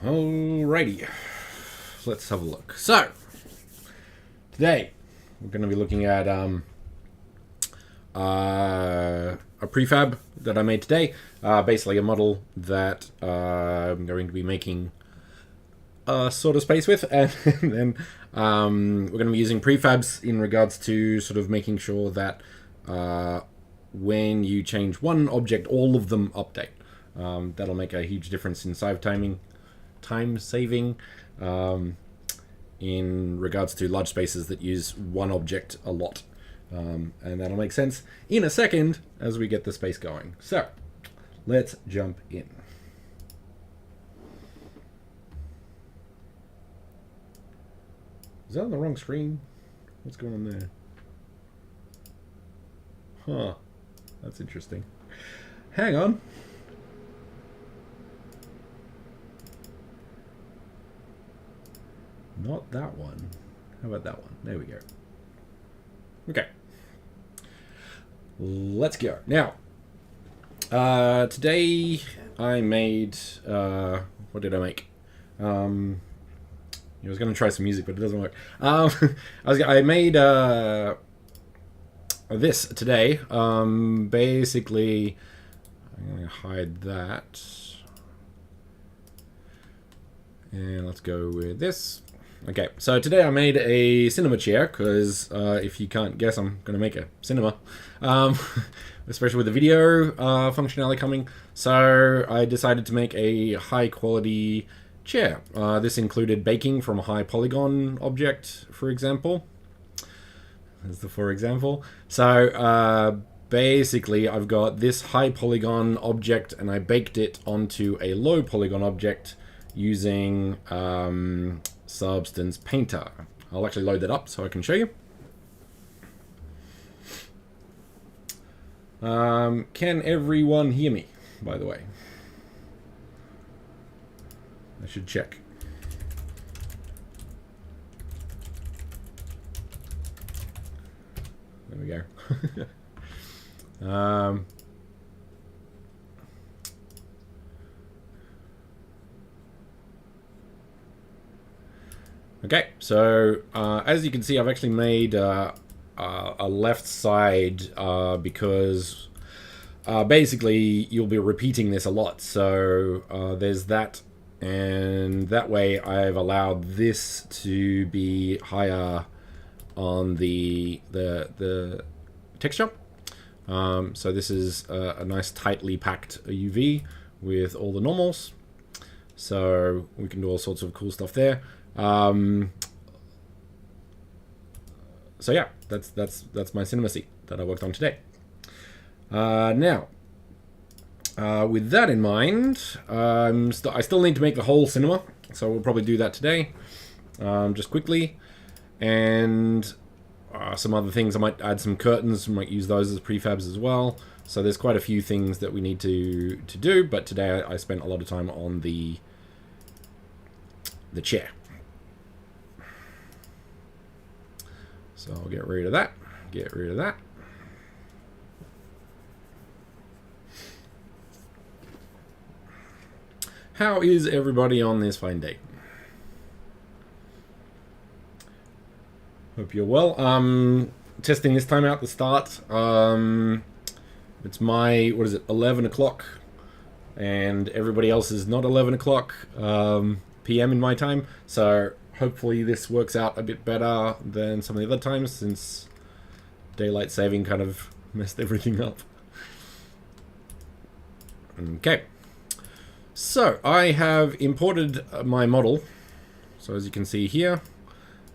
Alrighty, let's have a look. So, today we're going to be looking at a prefab that I made today. Basically a model that I'm going to be making a sort of space with, and then we're going to be using prefabs in regards to sort of making sure that when you change one object, all of them update. That'll make a huge difference in time saving in regards to large spaces that use one object a lot. And that'll make sense in a second as we get the space going. So, let's jump in. Is that on the wrong screen? What's going on there? Huh. That's interesting. Hang on. Not that one. How about that one? There we go. Okay. Let's go. Now, today I made, what did I make? I was going to try some music, but it doesn't work. I made this today. Basically, I'm going to hide that. And let's go with this. Okay, so today I made a cinema chair, because if you can't guess, I'm going to make a cinema. Especially with the video functionality coming. So I decided to make a high quality chair. This included baking from a high polygon object, for example. There's the for example. So basically I've got this high polygon object and I baked it onto a low polygon object using Substance Painter. I'll actually load that up so I can show you. Can everyone hear me, by the way? I should check. There we go. Okay, so as you can see, I've actually made a left side because basically you'll be repeating this a lot. So there's that, and that way I've allowed this to be higher on the texture. So this is a nice tightly packed UV with all the normals. So we can do all sorts of cool stuff there. So yeah, that's my cinema seat that I worked on today. Now, with that in mind, I still need to make the whole cinema, so we'll probably do that today, just quickly, and some other things. I might add some curtains, might use those as prefabs as well. So there's quite a few things that we need to do, but today I spent a lot of time on the chair. So I'll get rid of that, get rid of that. How is everybody on this fine day? Hope you're well. Testing this time out at the start. It's my, 11 o'clock, and everybody else is not 11 o'clock PM in my time, so hopefully this works out a bit better than some of the other times, since daylight saving kind of messed everything up. Okay, so I have imported my model. So as you can see here,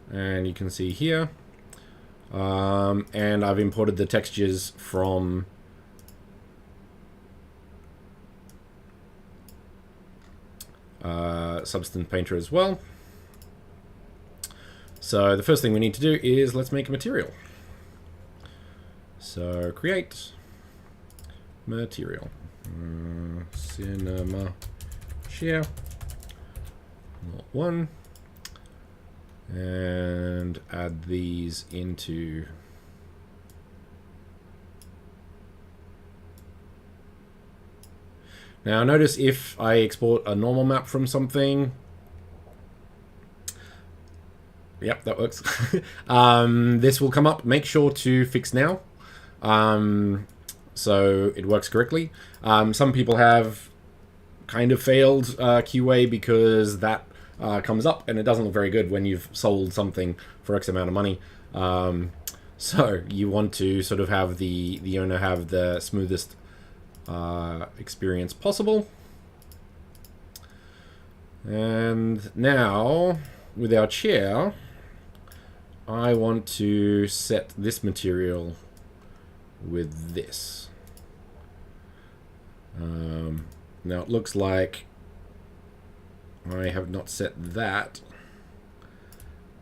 and you can see here, and I've imported the textures from Substance Painter as well. So the first thing we need to do is let's make a material. So create material, cinema chair, not one, and add these into Now notice if I export a normal map from something, Yep, that works. This will come up. Make sure to fix now, so it works correctly. Some people have kind of failed QA because that comes up and it doesn't look very good when you've sold something for X amount of money. So you want to sort of have the owner have the smoothest experience possible. And now, with our chair, I want to set this material with this. Now it looks like I have not set that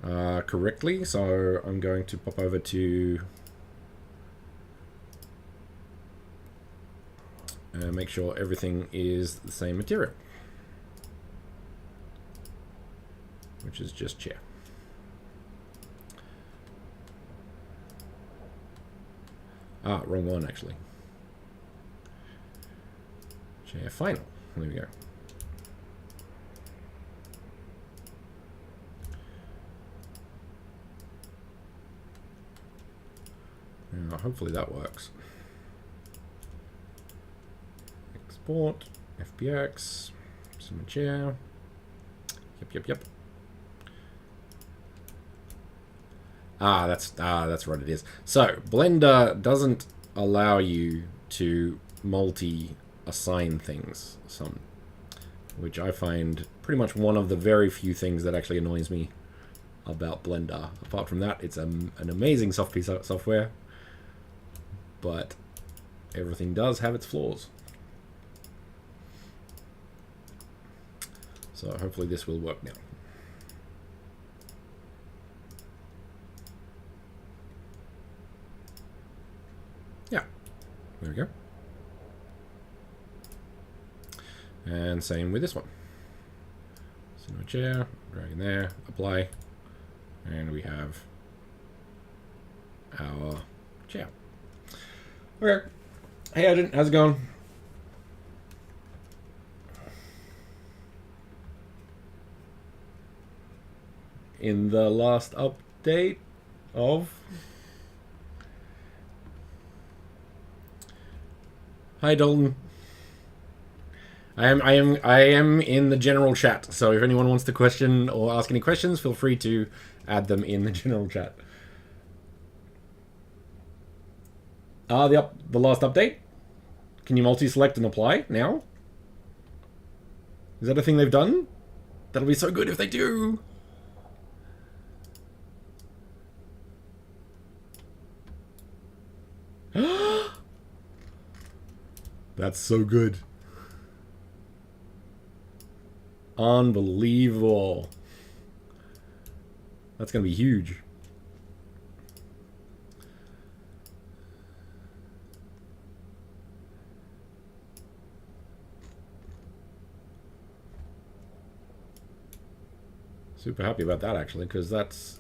correctly, so I'm going to pop over to make sure everything is the same material, which is just chair. Ah, wrong one actually. Chair final. There we go. Now, hopefully that works. Export, FBX, cinema chair. Yep. That's what it is. So Blender doesn't allow you to multi-assign things, which I find pretty much one of the very few things that actually annoys me about Blender. Apart from that, it's an amazing piece of software, but everything does have its flaws. So hopefully this will work now. Yeah, there we go. And same with this one. Cinema chair, drag in there, apply, and we have our chair. Okay. Hey Agent, how's it going? In the last update of... Hi Dalton. I am in the general chat, so if anyone wants to question or ask any questions, feel free to add them in the general chat. The last update? Can you multi-select and apply now? Is that a thing they've done? That'll be so good if they do. That's so good. Unbelievable. That's going to be huge. Super happy about that actually, because that's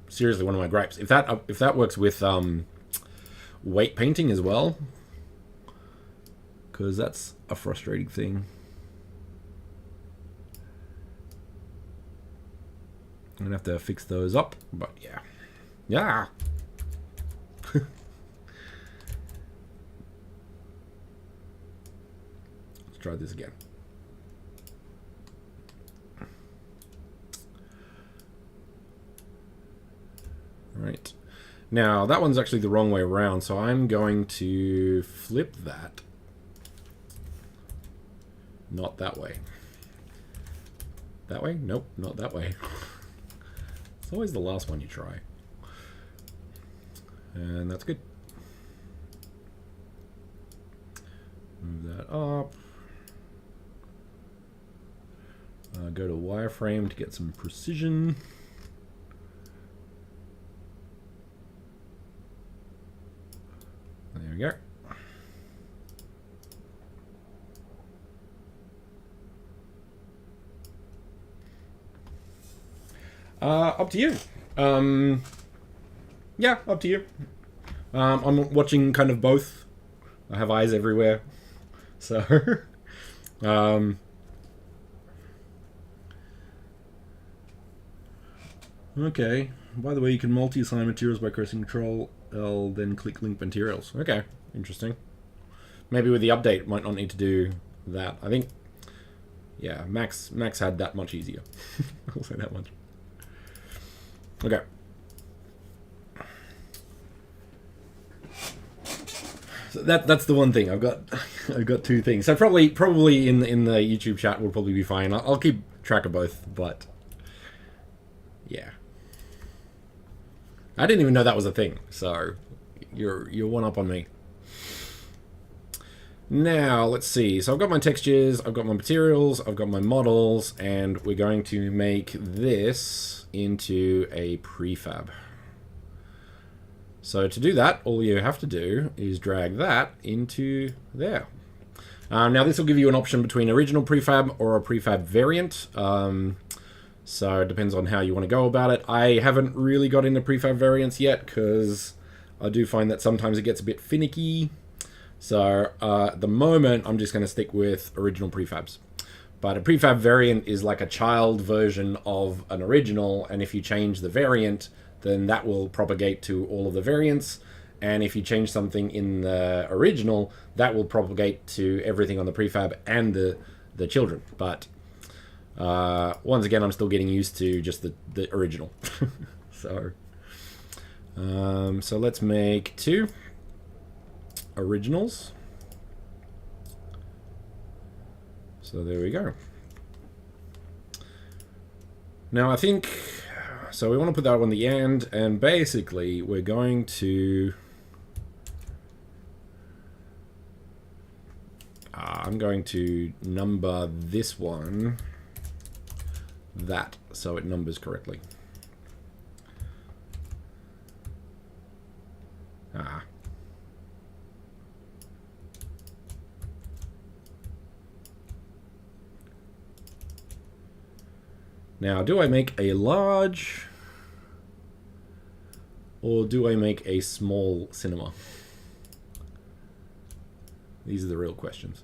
seriously one of my gripes. If that works with weight painting as well, because that's a frustrating thing. I'm gonna have to fix those up, but yeah. Let's try this again. Right. Now, that one's actually the wrong way around, so I'm going to flip that. Not that way. That way? Nope, not that way. It's always the last one you try. And that's good. Move that up. Go to wireframe to get some precision. There we go. Up to you. Yeah, up to you. I'm watching kind of both. I have eyes everywhere. So, Okay. By the way, you can multi-assign materials by pressing Control L, then click Link Materials. Okay, interesting. Maybe with the update, might not need to do that. I think, yeah, Max had that much easier. I'll say that much. Okay. So that's the one thing I've got. I've got two things. So probably in the YouTube chat will probably be fine. I'll keep track of both, but yeah. I didn't even know that was a thing, so you're one up on me. Now, let's see. So I've got my textures, I've got my materials, I've got my models, and we're going to make this into a prefab. So to do that, all you have to do is drag that into there. Now this will give you an option between original prefab or a prefab variant. So it depends on how you want to go about it. I haven't really got into prefab variants yet because I do find that sometimes it gets a bit finicky. So at the moment, I'm just going to stick with original prefabs. But a prefab variant is like a child version of an original, and if you change the variant, then that will propagate to all of the variants. And if you change something in the original, that will propagate to everything on the prefab and the children. But once again, I'm still getting used to just the original. So let's make 2 originals. So there we go. Now I think, so we want to put that on the end, and basically we're going to, I'm going to number this one that, so it numbers correctly. Now, do I make a large or do I make a small cinema? These are the real questions.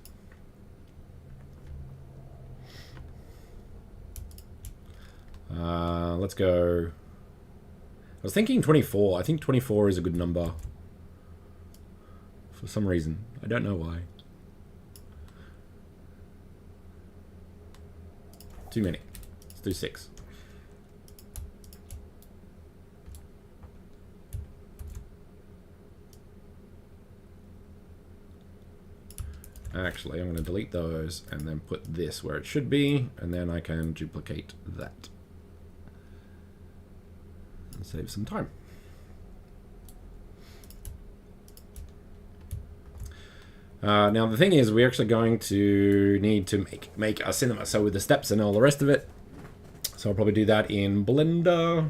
Let's go. I was thinking 24. I think 24 is a good number. For some reason. I don't know why. Too many. Let's do 6. Actually, I'm going to delete those and then put this where it should be, and then I can duplicate that. And save some time. Now the thing is, we're actually going to need to make a cinema, so with the steps and all the rest of it. So I'll probably do that in Blender.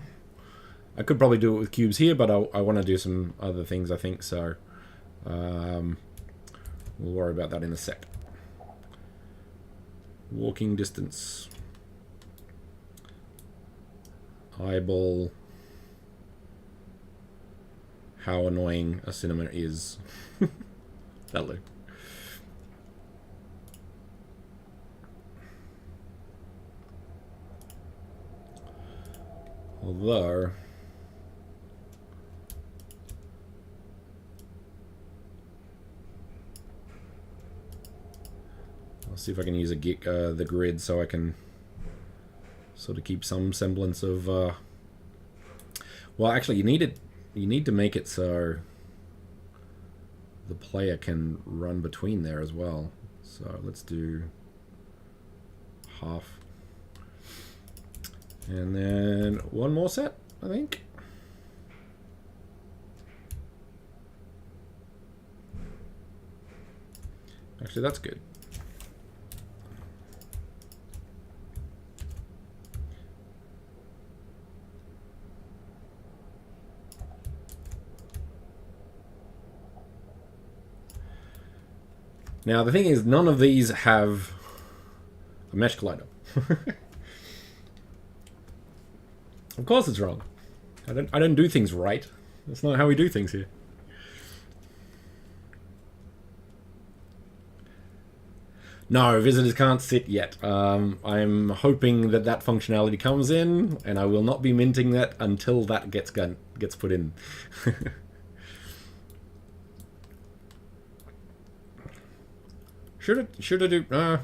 I could probably do it with cubes here, but I want to do some other things, I think, so we'll worry about that in a sec. Walking distance. Eyeball. How annoying a cinema is. That'll do. Although, I'll see if I can use the grid so I can sort of keep some semblance of. Well, actually, you need to make it so the player can run between there as well. So let's do half. And then one more set, I think. Actually, that's good. Now, the thing is, none of these have a mesh collider. Of course it's wrong. I don't do things right. That's not how we do things here. No, visitors can't sit yet. I'm hoping that that functionality comes in, and I will not be minting that until that gets put in. Should I do?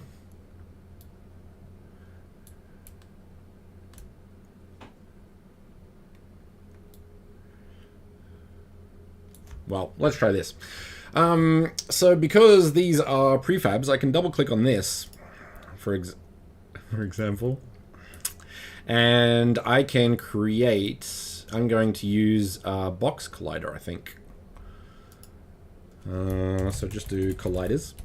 Well, let's try this. So because these are prefabs, I can double click on this, for example, and I can create, I'm going to use box collider, I think. So just do colliders.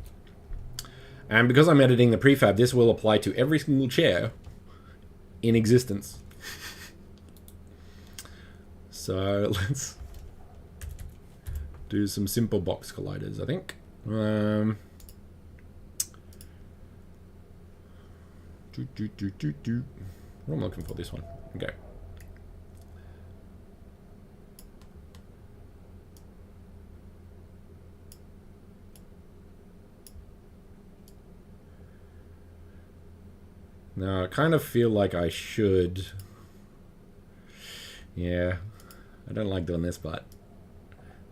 And because I'm editing the prefab, this will apply to every single chair in existence. So let's do some simple box colliders, I think. What am I looking for? This one. Okay. Now, I kind of feel like I should... Yeah, I don't like doing this, but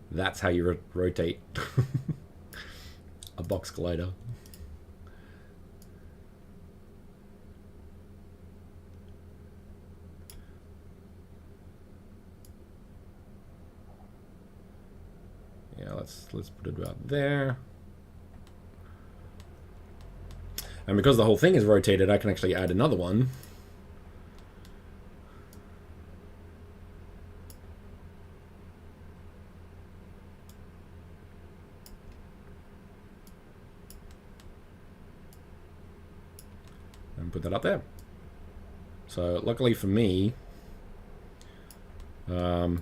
that's how you rotate a box collider. Yeah, let's put it about there. And because the whole thing is rotated, I can actually add another one. And put that up there. So luckily for me, the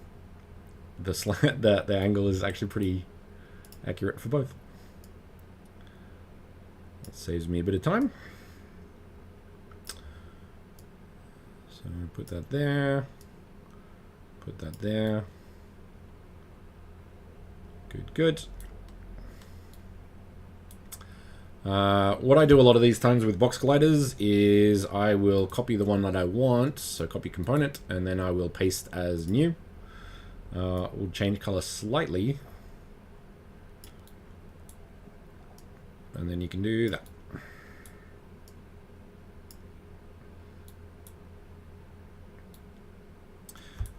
angle is actually pretty accurate for both. That saves me a bit of time. So put that there. Put that there. Good, good. What I do a lot of these times with box colliders is I will copy the one that I want, so copy component, and then I will paste as new. We'll change color slightly. And then you can do that.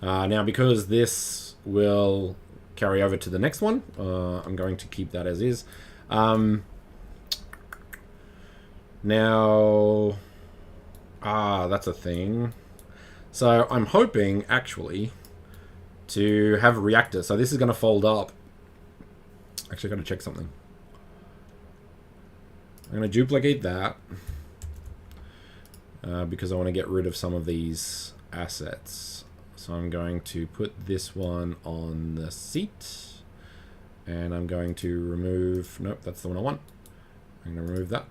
Now, because this will carry over to the next one, I'm going to keep that as is. Now, that's a thing. So I'm hoping, actually, to have a reactor. So this is going to fold up. Actually, I've got to check something. I'm going to duplicate that because I want to get rid of some of these assets. So I'm going to put this one on the seat, and I'm going to remove, nope, that's the one I want. I'm going to remove that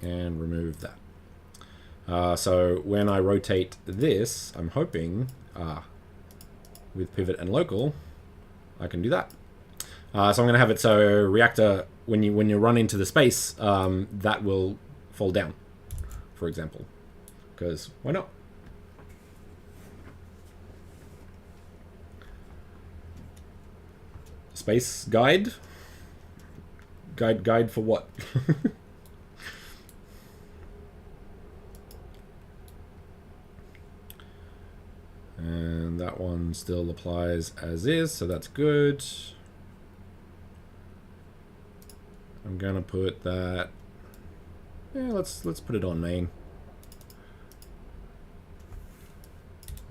and remove that. So when I rotate this, I'm hoping with pivot and local, I can do that. So I'm going to have it so Reactor, when you run into the space, that will fall down, for example, because why not? Space guide? Guide for what? And that one still applies as is, so that's good. I'm gonna put that. Yeah, let's put it on main.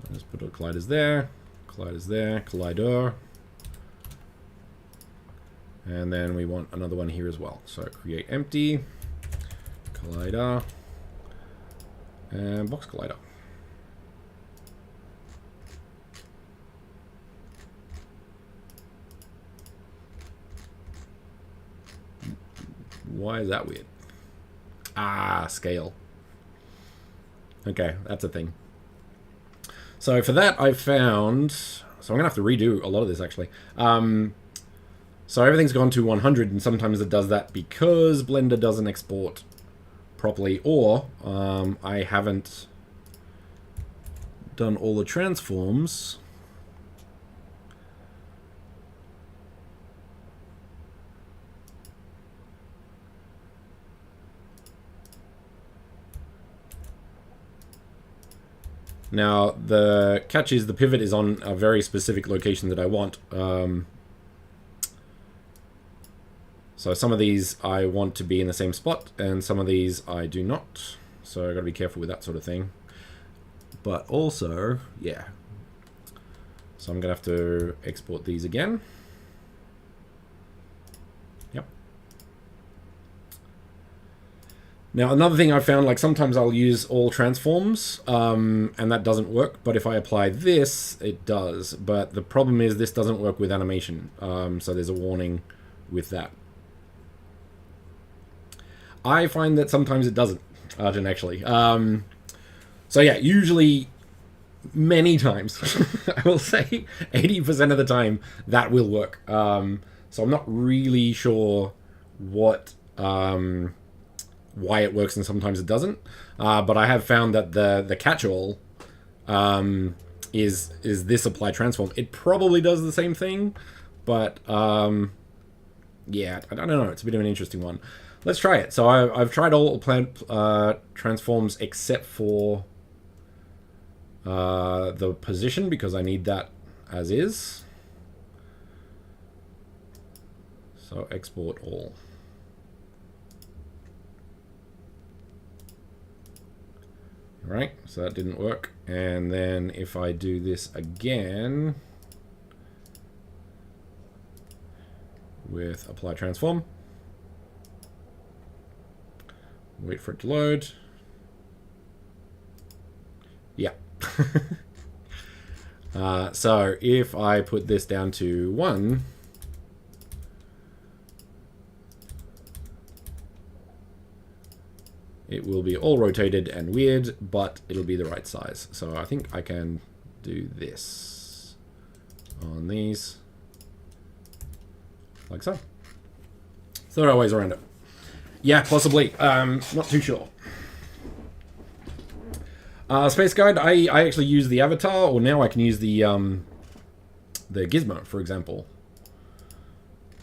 Let's put our colliders there, collider. And then we want another one here as well. So create empty, collider, and box collider. Why is that weird? Scale. Okay, that's a thing. So for that, I've found... So I'm going to have to redo a lot of this, actually. So everything's gone to 100, and sometimes it does that because Blender doesn't export properly, or I haven't done all the transforms. Now, the catch is the pivot is on a very specific location that I want. So some of these I want to be in the same spot, and some of these I do not. So I've got to be careful with that sort of thing. But also, yeah. So I'm going to have to export these again. Yep. Now, another thing I found, like sometimes I'll use all transforms, and that doesn't work. But if I apply this, it does. But the problem is this doesn't work with animation. So there's a warning with that. I find that sometimes it doesn't, Arjun, actually. So yeah, usually, many times, I will say 80% of the time, that will work. So I'm not really sure what, why it works and sometimes it doesn't. But I have found that the catch-all is this apply transform. It probably does the same thing, but yeah, I don't know. It's a bit of an interesting one. Let's try it. So I've tried all plant transforms except for the position, because I need that as is. So export all. Right, so that didn't work. And then if I do this again with apply transform, wait for it to load. Yeah. So if I put this down to 1, it will be all rotated and weird, but it'll be the right size. So I think I can do this on these, like so. So there are ways around it. Yeah, possibly. Not too sure. Space Guide, I actually use the avatar, or now I can use the gizmo, for example.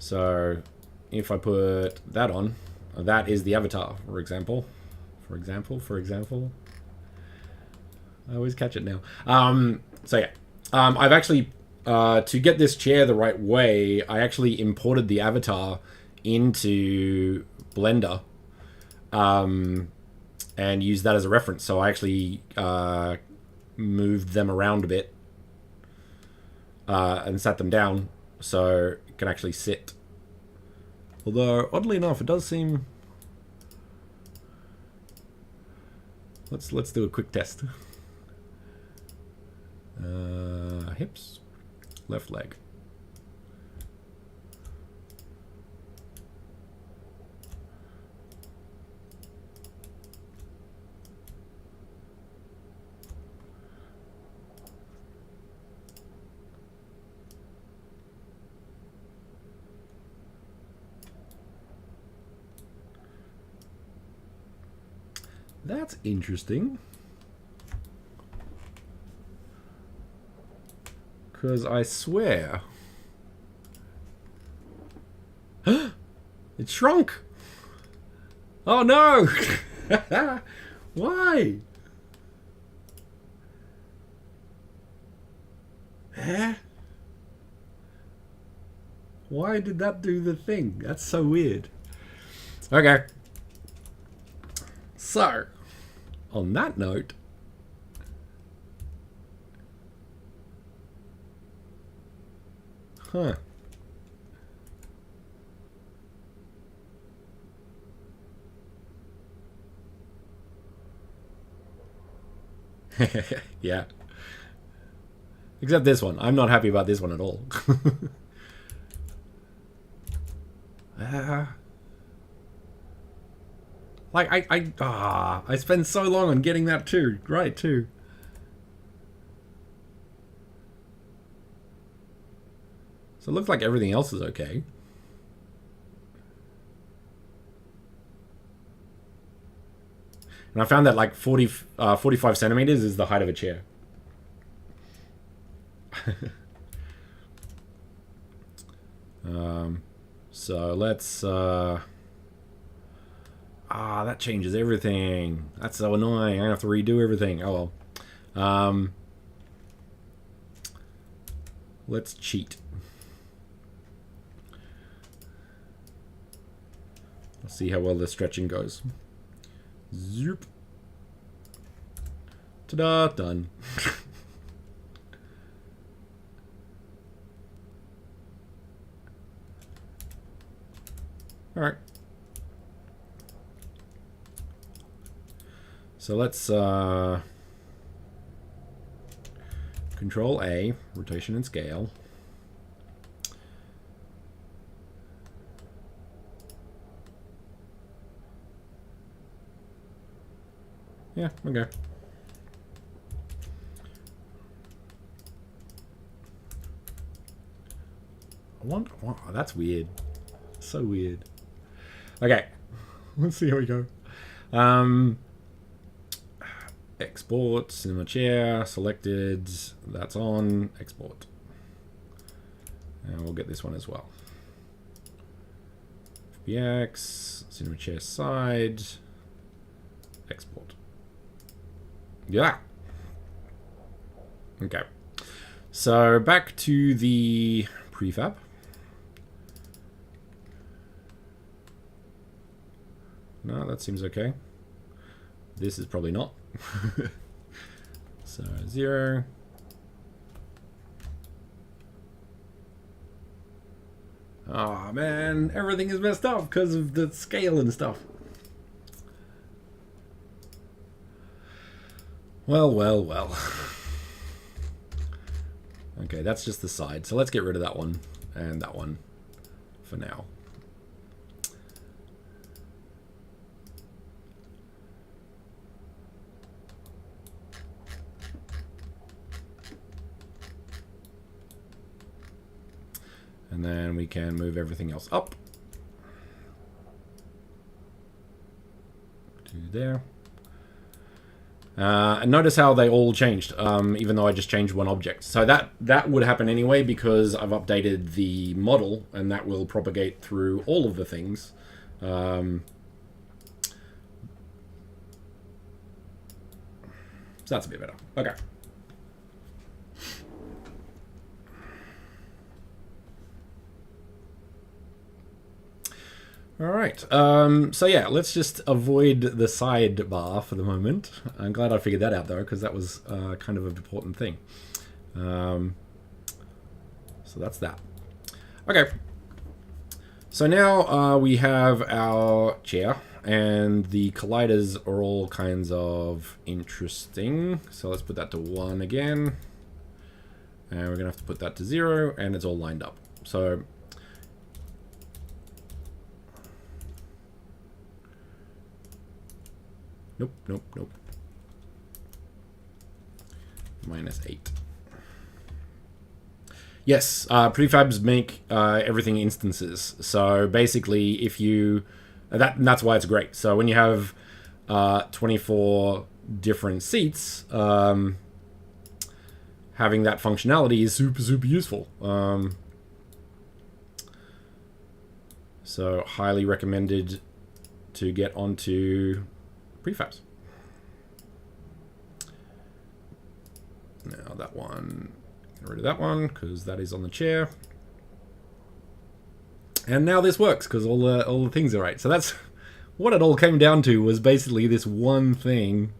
So if I put that on, that is the avatar, for example. For example. I always catch it now. So yeah, I've actually, to get this chair the right way, I actually imported the avatar into Blender, and used that as a reference. So I actually moved them around a bit and sat them down so it can actually sit. Although, oddly enough, it does seem... Let's do a quick test. Hips, left leg. That's interesting. Because I swear... It shrunk! Oh no! Why? Eh? Why did that do the thing? That's so weird. Okay. So, on that note, huh. Yeah. Except this one. I'm not happy about this one at all. Like, I spent so long on getting that too. Right, too. So it looks like everything else is okay. And I found that like 45 centimeters is the height of a chair. So let's... that changes everything. That's so annoying. I have to redo everything. Oh well. Let's cheat. Let's see how well the stretching goes. Zoop. Ta-da! Done. All right. So let's Control A, rotation and scale. Yeah, okay. Wow, that's weird. So weird. Okay, let's see how we go. Export, cinema chair, selected, that's on, export. And we'll get this one as well. FBX, cinema chair side, export. Yeah. Okay. So back to the prefab. No, that seems okay. This is probably not. So 0. Oh man, everything is messed up because of the scale and stuff. Well, well, well. Okay, that's just the side. So let's get rid of that one and that one for now. And then we can move everything else up to there. And notice how they all changed, even though I just changed one object. So that would happen anyway because I've updated the model, and that will propagate through all of the things. So that's a bit better. Okay. All right. So yeah, let's just avoid the sidebar for the moment. I'm glad I figured that out though, because that was kind of an important thing. So that's that. Okay. So now we have our chair, and the colliders are all kinds of interesting. So let's put that to 1 again, and we're gonna have to put that to 0, and it's all lined up. So nope, nope, nope. -8. Yes, prefabs make everything instances. So basically, if you... that's why it's great. So when you have 24 different seats, having that functionality is super, super useful. So highly recommended to get onto prefabs. Now that one, get rid of that one because that is on the chair. And now this works because all the things are right. So that's what it all came down to, was basically this one thing.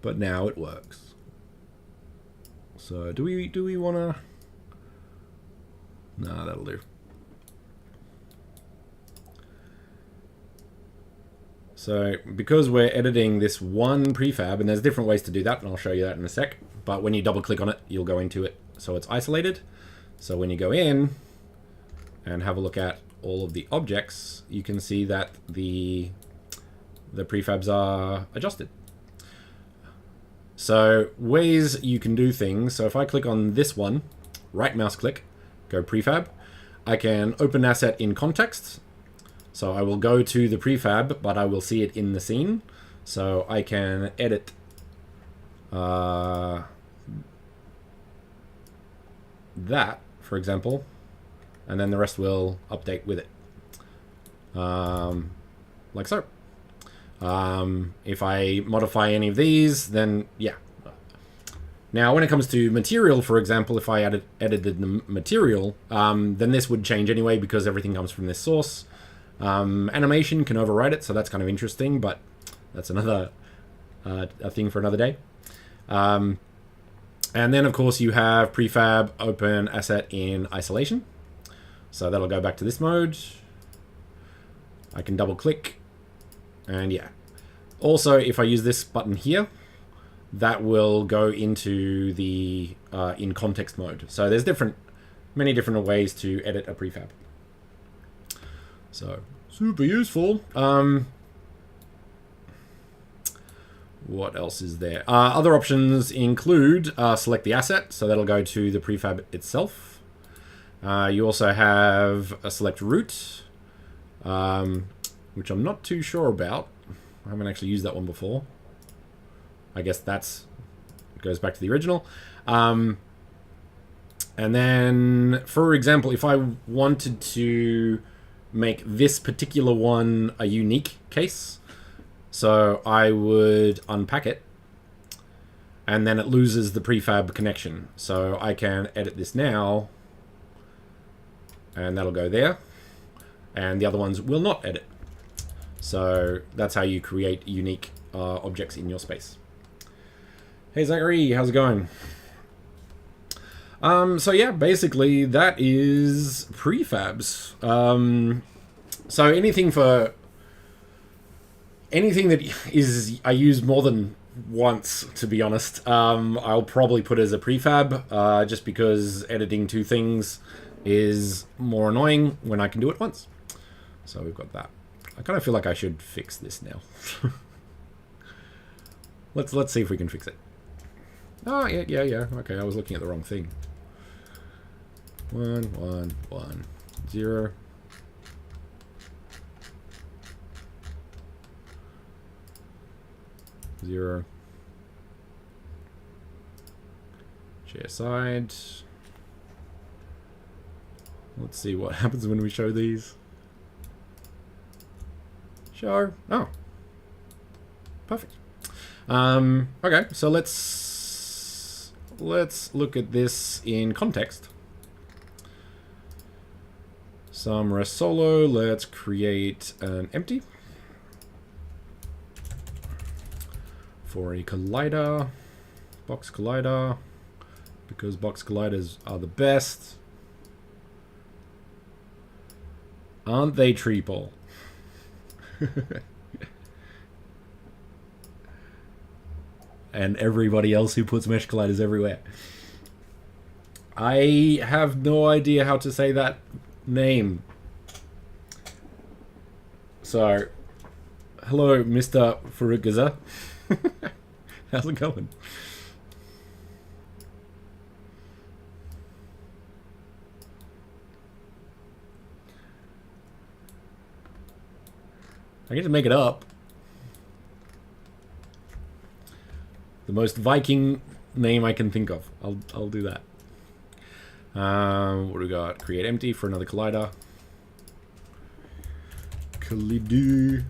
But now it works. So do we want to? No, that'll do. So because we're editing this one prefab, and there's different ways to do that, and I'll show you that in a sec, but when you double click on it, you'll go into it. So it's isolated. So when you go in and have a look at all of the objects, you can see that the prefabs are adjusted. So ways you can do things. So if I click on this one, right mouse click, go prefab, I can open asset in context. So I will go to the prefab, but I will see it in the scene. So I can edit that, for example, and then the rest will update with it. Like so. If I modify any of these, then yeah. Now, when it comes to material, for example, if I edited the material, then this would change anyway because everything comes from this source. Animation can override it, so that's kind of interesting, but that's another a thing for another day. And then, of course, you have Prefab open asset in isolation. So that'll go back to this mode. I can double click, and yeah. Also, if I use this button here, that will go into the in context mode. So there's many different ways to edit a prefab. So super useful. What else is there? Other options include select the asset, so that'll go to the prefab itself. You also have a select route, which I'm not too sure about. I haven't actually used that one before. I guess goes back to the original. And then, for example, if I wanted to make this particular one a unique case, so I would unpack it, and then it loses the prefab connection. So I can edit this now, and that'll go there, and the other ones will not edit. So that's how you create unique objects in your space. Hey Zachary, how's it going? So yeah, basically that is prefabs. So anything that is I use more than once, to be honest, I'll probably put as a prefab, just because editing two things is more annoying when I can do it once. So we've got that. I kind of feel like I should fix this now. Let's see if we can fix it. Oh, yeah. Okay, I was looking at the wrong thing. 1, 1, 1, 0. Zero. Share side. Let's see what happens when we show these. Show. Oh. Perfect. Okay, so let's look at this in context. Some rest solo. Let's create an empty for a collider, box collider, because box colliders are the best. Aren't they, Treeple? And everybody else who puts mesh colliders everywhere. I have no idea how to say that name. So, hello, Mr. Furugaza. How's it going? I get to make it up. The most Viking name I can think of. I'll do that. What do we got? Create empty for another collider. Collider.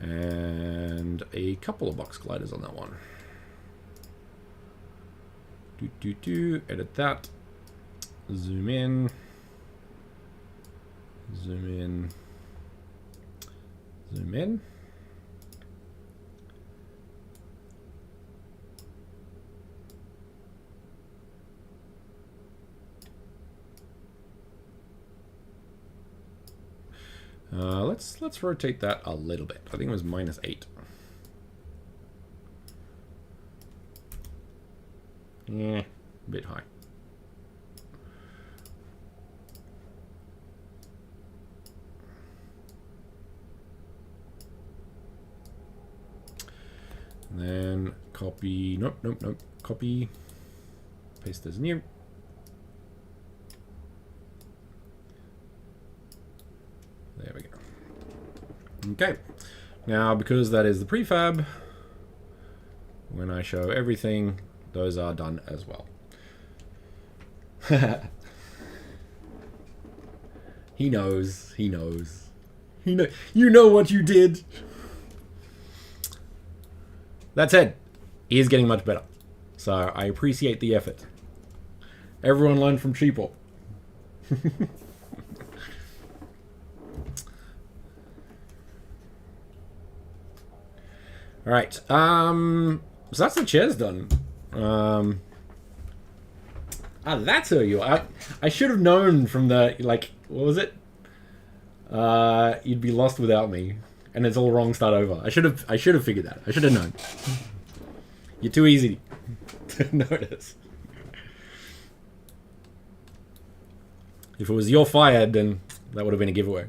And a couple of box colliders on that one. Edit that. Zoom in. Zoom in. Zoom in. Let's rotate that a little bit. I think it was -8. Yeah, a bit high. And then copy, nope, copy, paste as new. Okay, now because that is the prefab, when I show everything, those are done as well. He knows. He knows. You know what you did. That said, he is getting much better. So I appreciate the effort. Everyone learn from Cheapo. Alright. So that's the chairs done. That's who you are. I should have known from the, like, what was it? You'd be lost without me. And it's all wrong, start over. I should have figured that. I should have known. You're too easy to notice. If it was your fired, then that would have been a giveaway.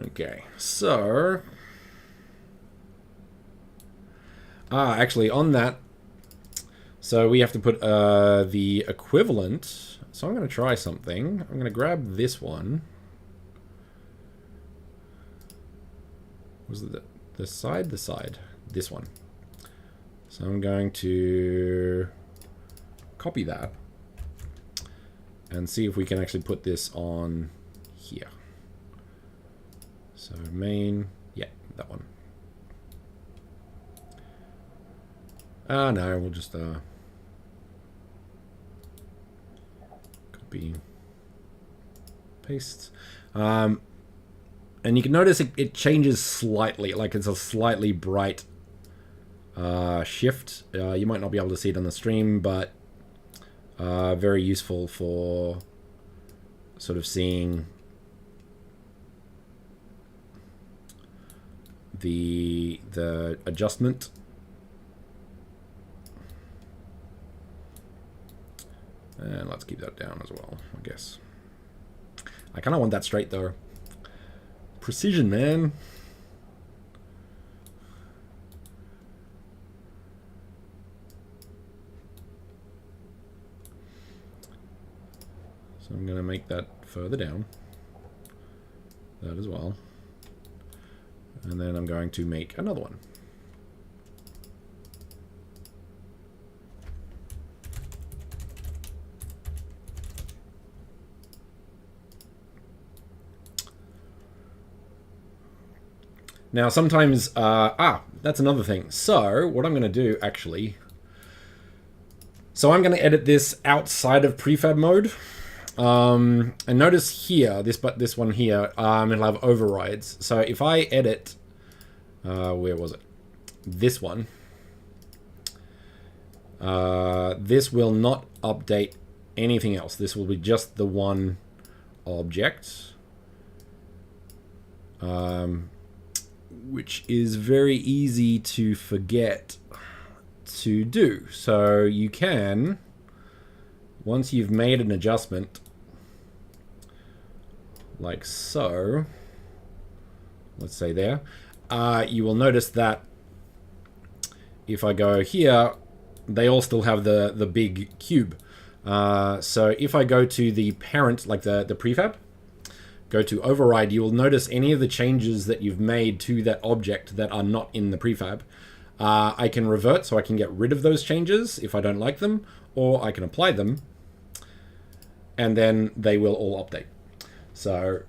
Okay, so... actually, on that, so we have to put the equivalent. So I'm going to try something. I'm going to grab this one. Was it the side? The side. This one. So I'm going to copy that and see if we can actually put this on here. So main, yeah, that one. No, we'll just copy, paste. And you can notice it changes slightly, like it's a slightly bright shift. You might not be able to see it on the stream, but very useful for sort of seeing the adjustment. And let's keep that down as well, I guess. I kind of want that straight though. Precision, man. So I'm going to make that further down. That as well. And then I'm going to make another one. Now, sometimes, that's another thing. So, what I'm going to do, actually, so I'm going to edit this outside of prefab mode. And notice here, this one here, it'll have overrides. So if I edit, where was it? This one. This will not update anything else. This will be just the one object. Which is very easy to forget to do. So you can, once you've made an adjustment, like so, let's say there, you will notice that if I go here, they all still have the big cube. So if I go to the parent, like the prefab, go to override, you will notice any of the changes that you've made to that object that are not in the prefab. I can revert, so I can get rid of those changes if I don't like them, or I can apply them, and then they will all update. So,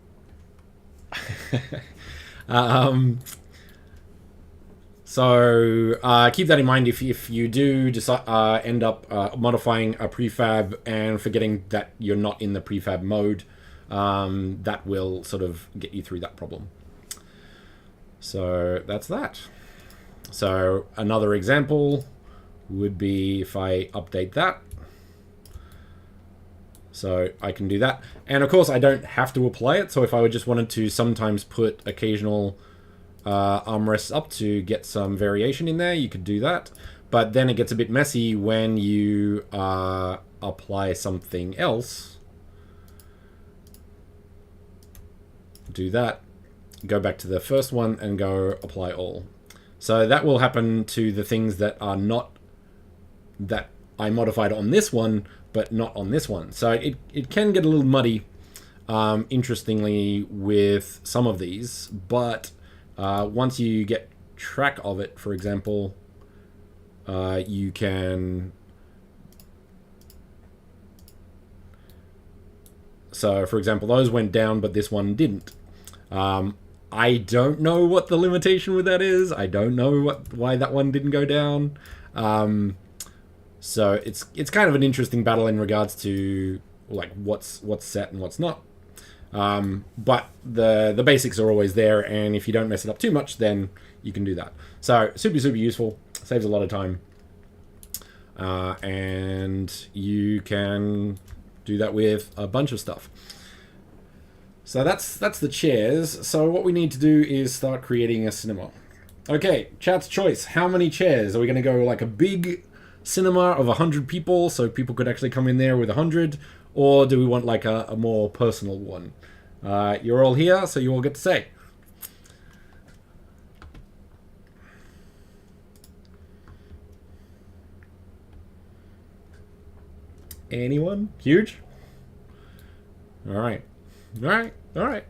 keep that in mind if you do decide, end up modifying a prefab and forgetting that you're not in the prefab mode. That will sort of get you through that problem. So that's that. So another example would be if I update that. So I can do that. And of course I don't have to apply it. So if I just wanted to sometimes put occasional armrests up to get some variation in there, you could do that. But then it gets a bit messy when you apply something else. Do that, go back to the first one and go apply all. So that will happen to the things that are not, that I modified on this one, but not on this one. So it can get a little muddy interestingly, with some of these. But once you get track of it, for example, you can... So, for example, those went down, but this one didn't. I don't know what the limitation with that is. I don't know why that one didn't go down. So it's kind of an interesting battle in regards to like what's set and what's not. But the basics are always there, and if you don't mess it up too much, then you can do that. So super useful, saves a lot of time, and you can do that with a bunch of stuff. So that's the chairs. So what we need to do is start creating a cinema. Okay, chat's choice. How many chairs? Are we going to go like a big cinema of 100 people, so people could actually come in there with 100? Or do we want like a more personal one? You're all here, so you all get to say. Anyone? Huge? Alright. Alright. Alright.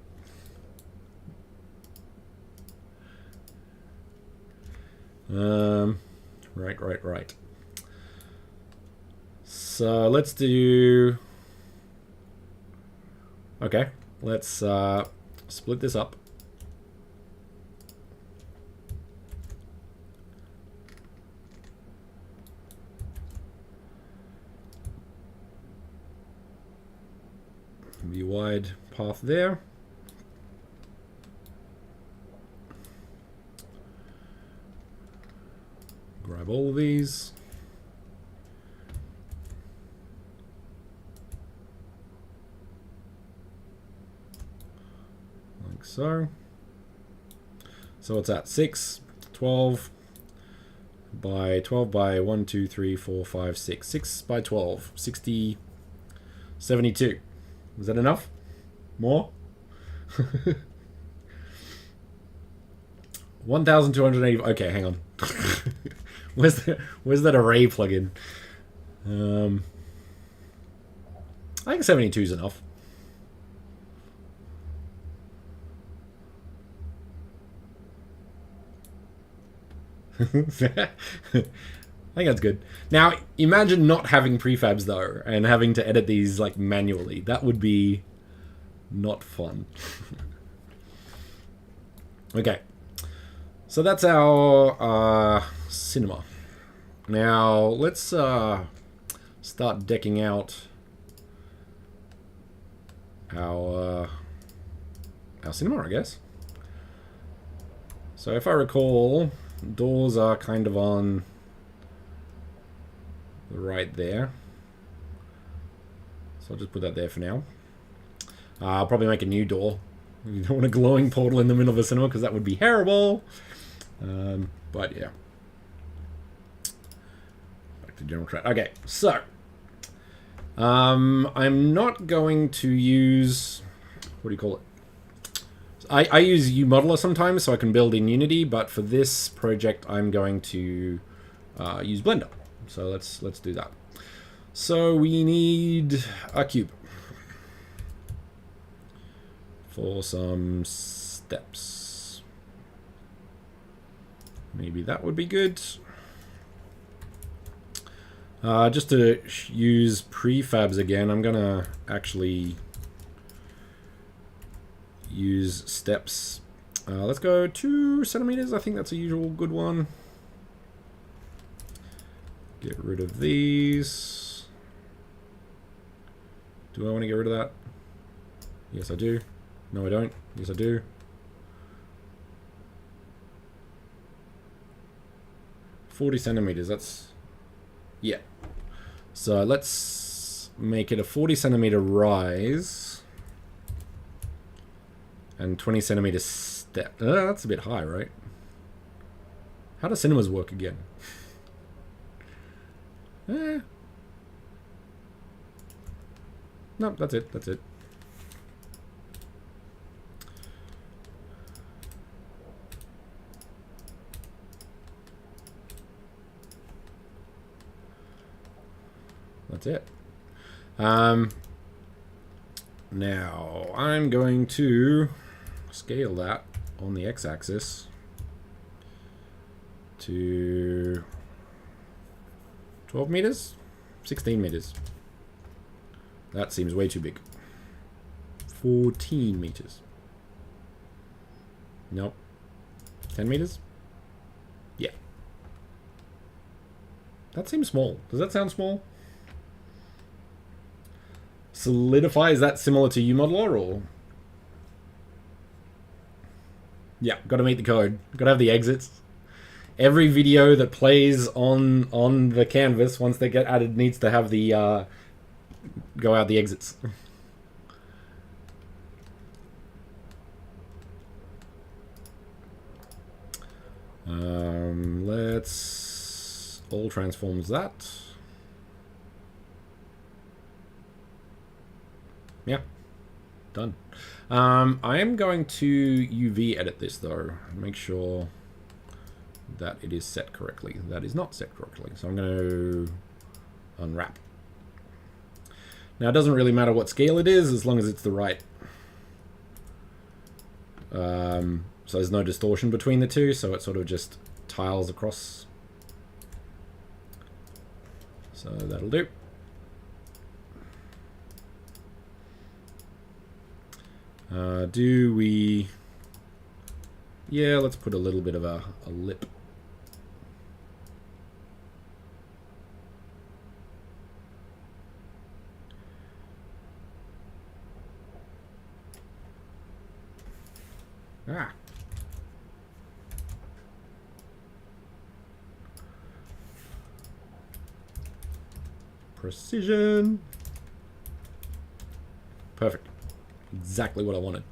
Right. So let's do... Okay. Let's split this up. Be wide path there. Grab all of these. Like so. So what's that? 6, 12 by 12 by 1, 2, 3, 4, 5, 6. 6 by 12. 60, 72. Is that enough? More? 1,280. Okay, hang on. Where's that array plugin? I think 72 is enough. I think that's good. Now, imagine not having prefabs though, and having to edit these like manually. That would be not fun. Okay, so that's our cinema. Now let's start decking out our cinema, I guess. So if I recall, doors are kind of on the right there. So I'll just put that there for now. I'll probably make a new door. You don't want a glowing portal in the middle of a cinema because that would be terrible. But yeah. Back to general track. Okay, so I'm not going to use, what do you call it? I use uModeler sometimes so I can build in Unity, but for this project I'm going to use Blender. So let's do that. So we need a cube for some steps. Maybe that would be good. Just to use prefabs again, I'm gonna actually use steps. Let's go 2 centimeters. I think that's a usual good one. Get rid of these. Do I want to get rid of that? Yes, I do. No, I don't. Yes, I do. $40 centimeters. That's... yeah. So let's make it a 40 centimeter rise. And 20 centimeter step. That's a bit high, right? How do cinemas work again? No, that's it. That's it. That's it. Now, I'm going to scale that on the x-axis to 12 meters? 16 meters. That seems way too big. 14 meters. Nope. 10 meters? Yeah. That seems small. Does that sound small? Solidify, is that similar to UModeler or? Yeah, gotta meet the code. Gotta have the exits. Every video that plays on the canvas, once they get added, needs to have the go out the exits. Let's all transforms that. Yeah, done. I am going to UV edit this though. Make sure that it is set correctly. That is not set correctly. So I'm going to unwrap. Now it doesn't really matter what scale it is as long as it's the right. So there's no distortion between the two, so it sort of just tiles across. So that'll do. Do we... Yeah, let's put a little bit of a lip. Ah. Precision. Perfect. Exactly what I wanted.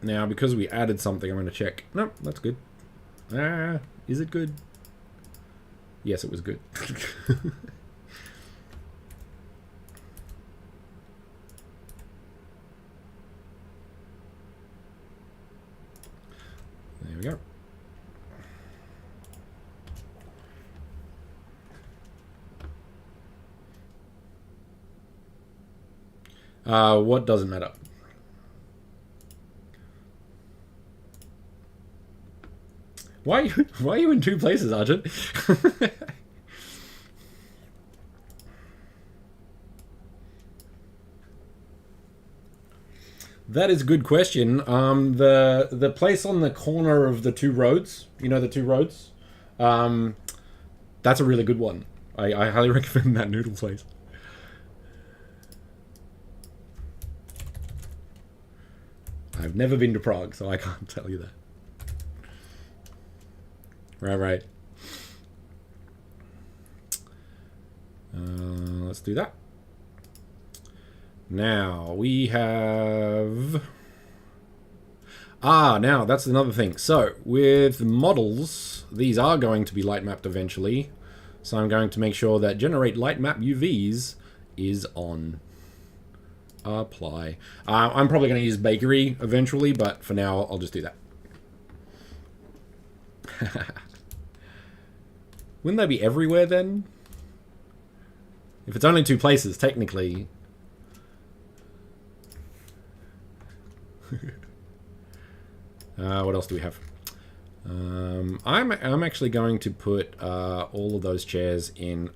Now, because we added something, I'm going to check. No, that's good. Is it good? Yes, it was good. There we go. What doesn't matter? Why are you in two places, Arjun? That is a good question. The place on the corner of the two roads, you know the two roads? That's a really good one. I highly recommend that noodle place. I've never been to Prague, so I can't tell you that. Right. Let's do that. Now, we have... now, that's another thing. So, with models, these are going to be light mapped eventually. So I'm going to make sure that Generate Light Map UVs is on. Apply. I'm probably going to use Bakery eventually, but for now, I'll just do that. Wouldn't they be everywhere then? If it's only two places, technically. What else do we have? I'm actually going to put all of those chairs in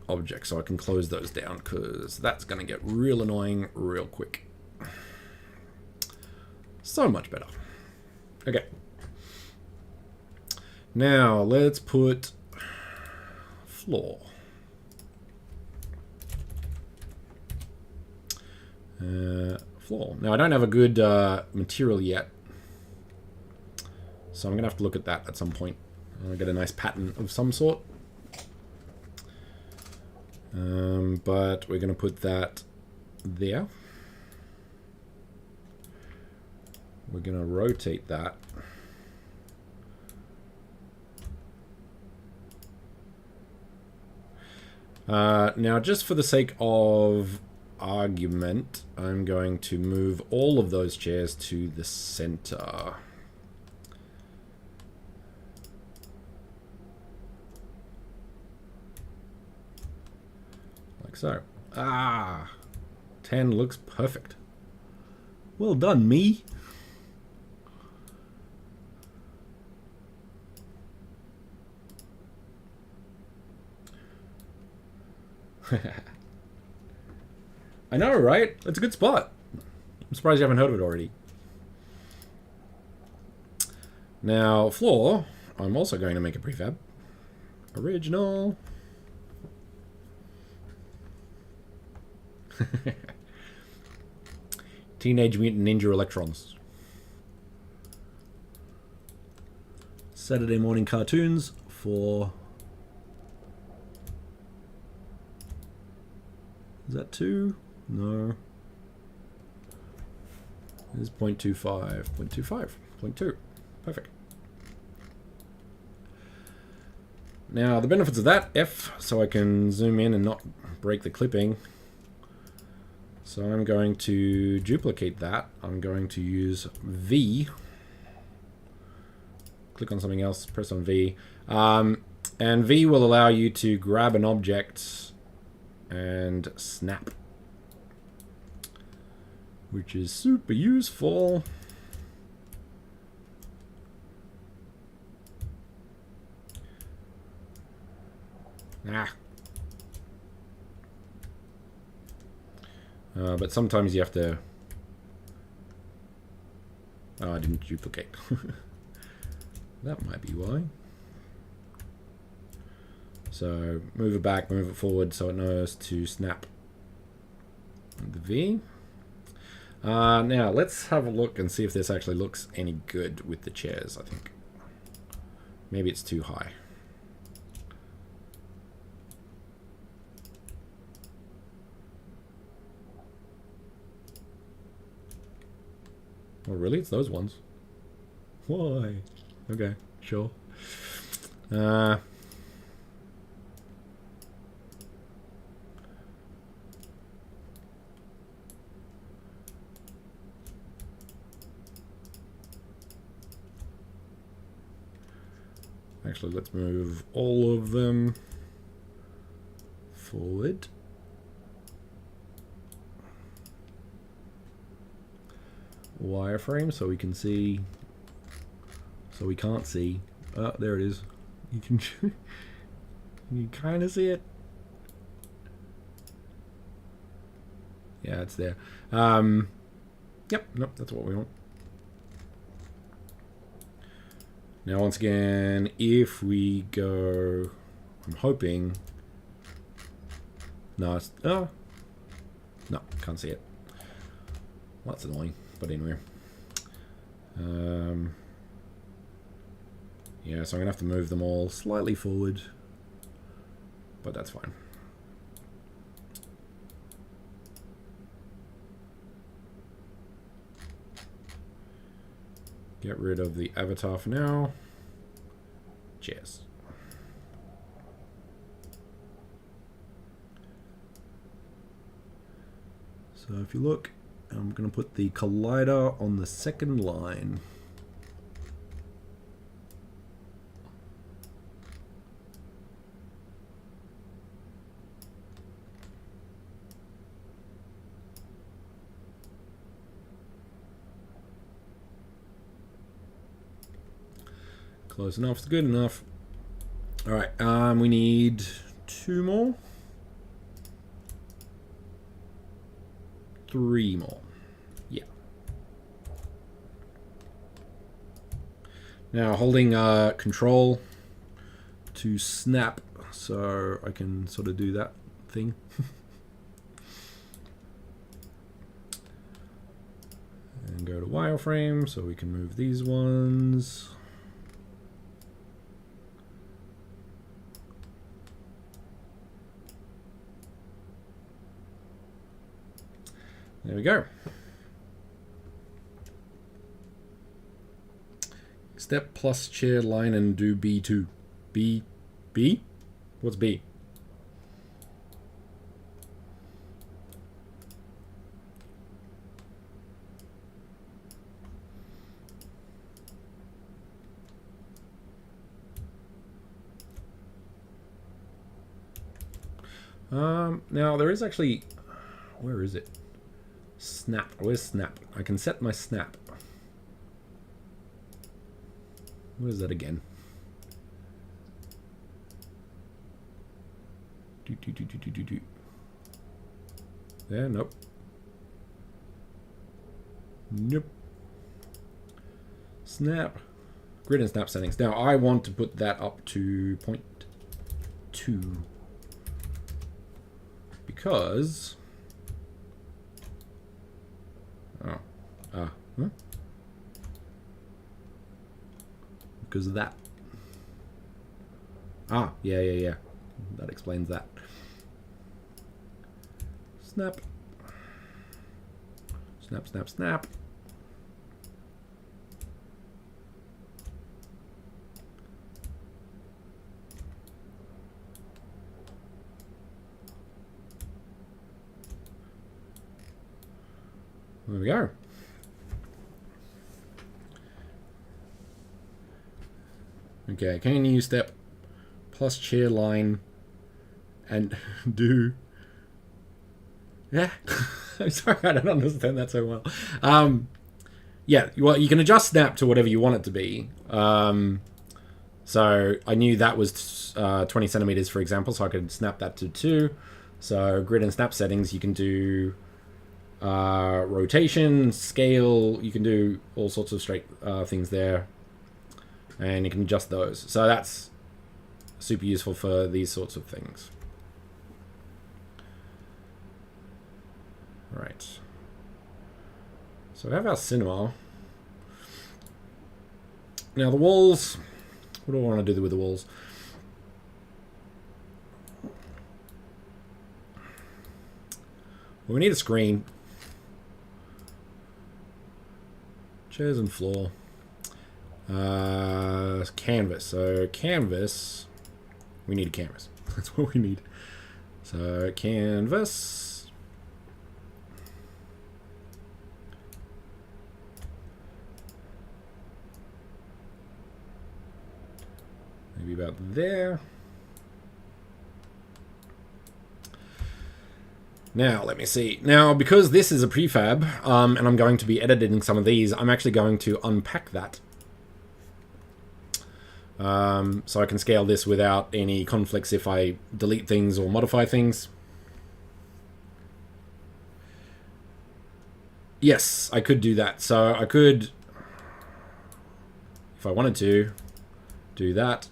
object so I can close those down, because that's going to get real annoying real quick. So much better. Okay. Now let's put floor. Floor. Now I don't have a good material yet, so I'm gonna have to look at that at some point. I'll get a nice pattern of some sort. But we're gonna put that there. We're gonna rotate that. Now, just for the sake of argument, I'm going to move all of those chairs to the center. so, 10 looks perfect. Well done, me. I know, right? It's a good spot. I'm surprised you haven't heard of it already. Now, floor, I'm also going to make a prefab. Original. Teenage Mutant Ninja Electrons. Saturday morning cartoons for... Is that 2? No. It is 0.25. 0.25. 0.2. Perfect. Now, the benefits of that, F, so I can zoom in and not break the clipping. So I'm going to duplicate that. I'm going to use V. Click on something else, press on V. And V will allow you to grab an object and snap, which is super useful. But sometimes you have to... Oh, I didn't duplicate. That might be why. So move it back, move it forward so it knows to snap the V. Now let's have a look and see if this actually looks any good with the chairs, I think. Maybe it's too high. Oh, really? It's those ones. Why? Okay, sure. Actually, let's move all of them forward. Wireframe so we can see, so we can't see. Oh, there it is. You can you kind of see it. Yeah, it's there. Yep, nope, that's what we want. Now, once again, if we go, I'm hoping. No, it's, oh, no, can't see it. Well, that's annoying. But anyway, yeah, so I'm gonna have to move them all slightly forward, but that's fine. Get rid of the avatar for now. Cheers. So if you look, I'm going to put the collider on the second line. Close enough, it's good enough. All right, we need 2 more. 3 more. Yeah. Now holding control to snap, so I can sort of do that thing. And go to wireframe so we can move these ones. There we go. Step plus chair line and do B2. B? What's B? Now there is actually, where is it? Snap. Where's snap? I can set my snap. What is that again? There, nope. Nope. Snap. Grid and snap settings. Now I want to put that up to 0.2 because because of that. Yeah. That explains that. Snap. Snap, snap, snap. There we go. Okay, can you step plus chair line and do... Yeah, I'm sorry, I don't understand that so well. Yeah, well, you can adjust snap to whatever you want it to be. So I knew that was 20 centimeters, for example, so I could snap that to 2. So grid and snap settings, you can do rotation, scale, you can do all sorts of straight things there. And you can adjust those. So that's super useful for these sorts of things. Right. So we have our cinema. Now the walls, what do I want to do with the walls? Well, we need a screen. Chairs and floor. Canvas. So canvas, we need a canvas. That's what we need. So canvas. Maybe about there. Now, let me see. Now, because this is a prefab, and I'm going to be editing some of these, I'm actually going to unpack that. So I can scale this without any conflicts if I delete things or modify things. Yes, I could do that. So I could, if I wanted to, do that.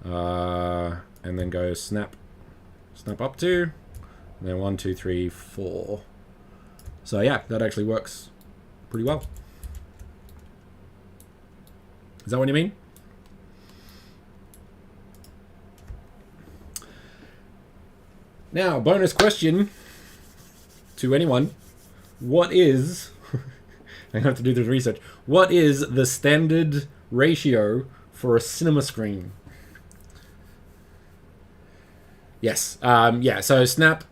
And then go snap up to, and then 1, 2, 3, 4. So yeah, that actually works pretty well. Is that what you mean? Now, bonus question to anyone. What is, I have to do the research, what is the standard ratio for a cinema screen? Yes, yeah, so snap,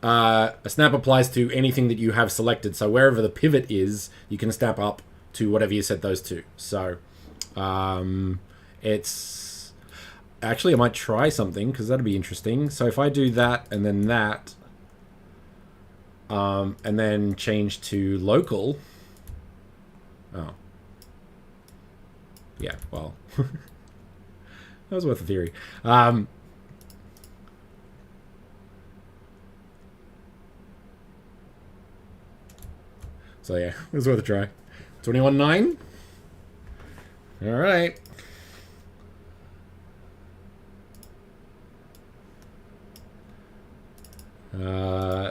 a snap applies to anything that you have selected. So wherever the pivot is, you can snap up to whatever you set those to. So it's... Actually, I might try something, because that'd be interesting. So if I do that, and then that, and then change to local... Oh. Yeah, well... that was worth a theory. So yeah, it was worth a try. 21.9. All right.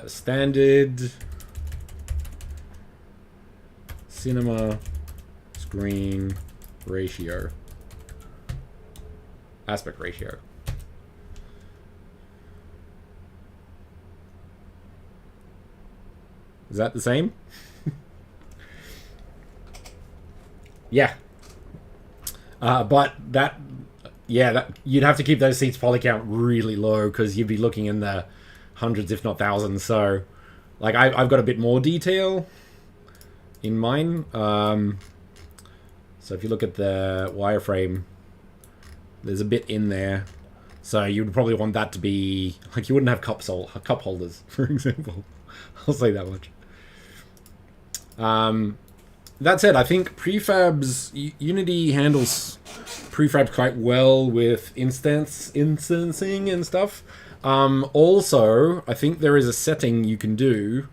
Standard cinema screen ratio. Aspect ratio. Is that the same? Yeah. But that, yeah, that you'd have to keep those seats poly count really low because you'd be looking in the hundreds, if not thousands. So, like, I've got a bit more detail in mine. So if you look at the wireframe, there's a bit in there. So you would probably want that to be like, you wouldn't have cup holders, for example. I'll say that much. That said, I think prefabs, Unity handles prefabs quite well with instancing and stuff. Also, I think there is a setting you can do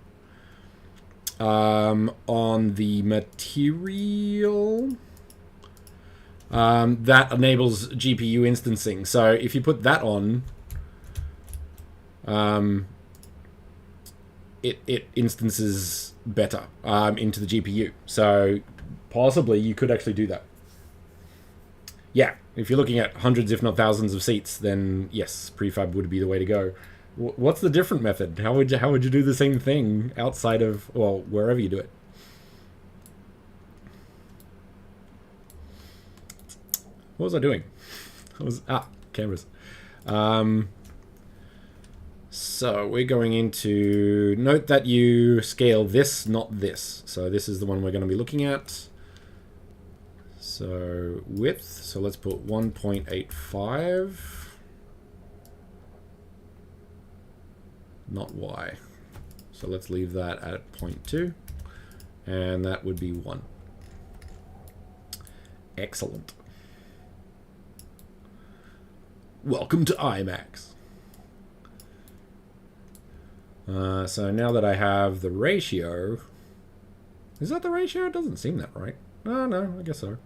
on the material that enables GPU instancing. So if you put that on, it instances better into the GPU. So possibly you could actually do that. Yeah, if you're looking at hundreds, if not thousands of seats, then yes, prefab would be the way to go. What's the different method? How would you do the same thing outside of, well, wherever you do it? What was I doing? Cameras. So we're going into, note that you scale this, not this. So this is the one we're going to be looking at. So width, so let's put 1.85, not y. So let's leave that at 0.2, and that would be 1. Excellent. Welcome to IMAX. So now that I have the ratio, is that the ratio? It doesn't seem that right. Oh, no, I guess so.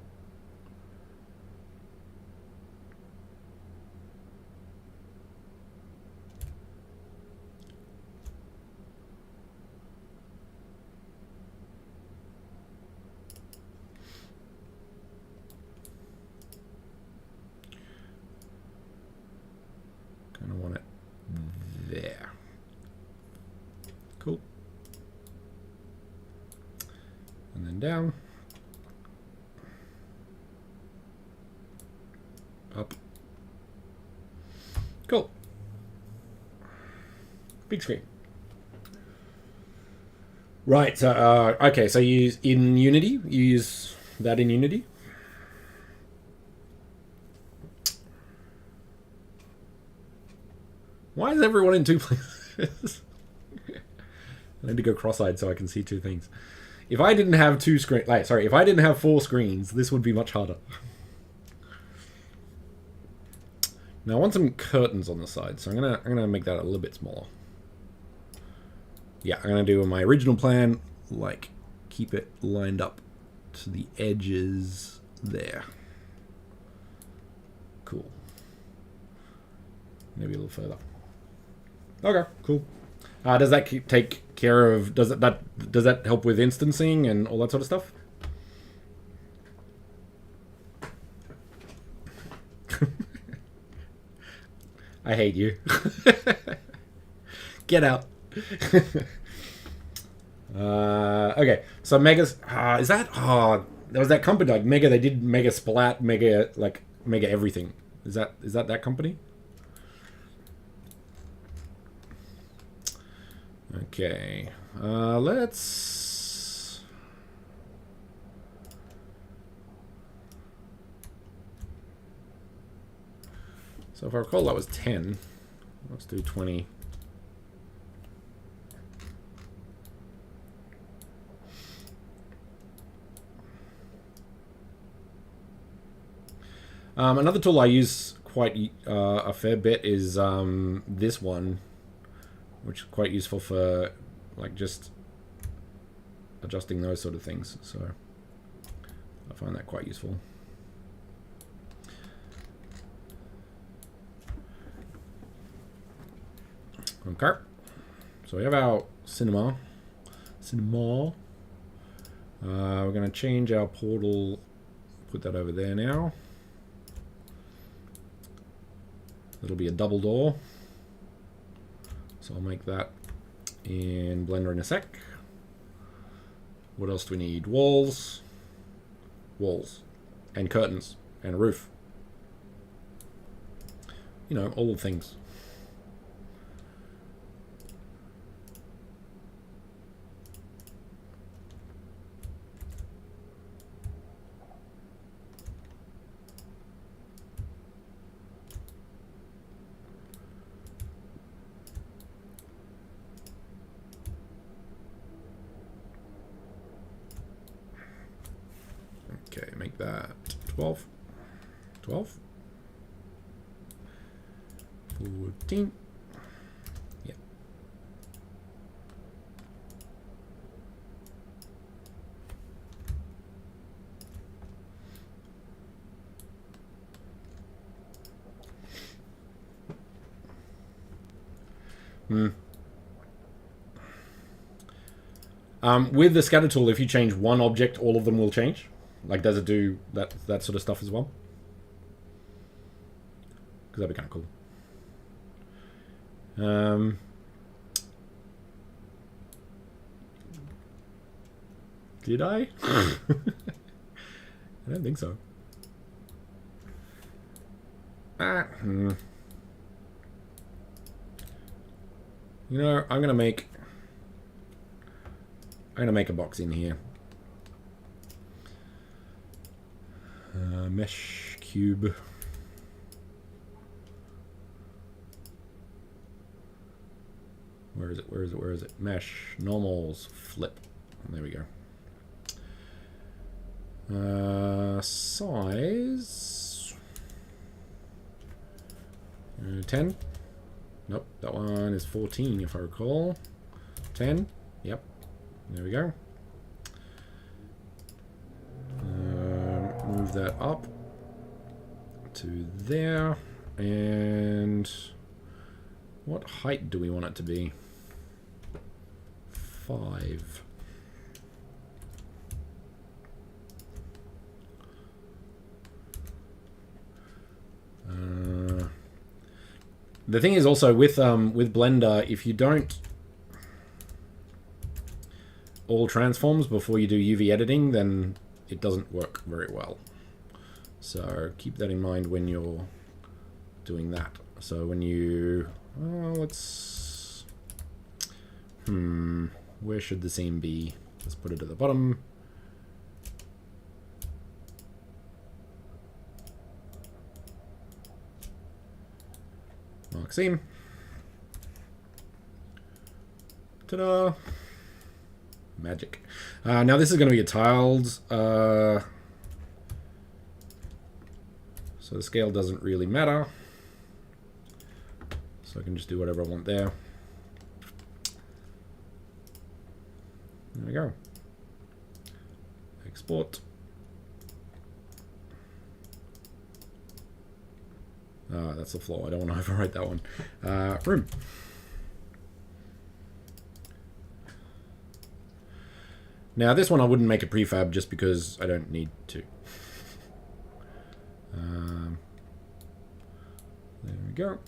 Kind of want it there. Cool. And then down. Up. Cool. Big screen. Right, so, okay, so you use in Unity, you use that in Unity. Why is everyone in two places? I need to go cross-eyed so I can see two things. If I didn't have two screens, if I didn't have 4 screens, this would be much harder. Now I want some curtains on the side, so I'm gonna make that a little bit smaller. Yeah, I'm gonna do my original plan, like keep it lined up to the edges there. Cool. Maybe a little further. Okay, cool. Does that take care of? Does that help with instancing and all that sort of stuff? I hate you. Get out. Okay, so Mega's. Is that? There was that company like Mega. They did Mega Splat, Mega everything. Is that company? Okay, let's. So if I recall, that was 10. Let's do 20. Another tool I use quite a fair bit is this one, which is quite useful for like just adjusting those sort of things. So I find that quite useful. Okay, so we have our cinema. We're going to change our portal, put that over there now. It'll be a double door. So I'll make that in Blender in a sec. What else do we need? Walls, and curtains, and a roof. You know, all the things. Okay, make that 12. 12? 14. Yeah. With the scatter tool, if you change one object, all of them will change. Like, does it do that sort of stuff as well? Because that'd be kind of cool. Did I? I don't think so. You know, I'm gonna make a box in here. Mesh cube. Where is it? Where is it? Where is it? Mesh normals flip. There we go. Size 10. Nope, that one is 14 if I recall. 10. Yep. There we go. Move that up to there. And what height do we want it to be? 5. The thing is also with Blender, if you don't all transforms before you do UV editing, then it doesn't work very well. So keep that in mind when you're doing that. So when you let's where should the seam be? Let's put it at the bottom. Mark seam. Ta-da! Magic. Now this is going to be a tiled, so the scale doesn't really matter. So I can just do whatever I want there. There we go. Export. That's the flaw. I don't want to overwrite that one. Room. Now this one I wouldn't make a prefab just because I don't need to. There we go.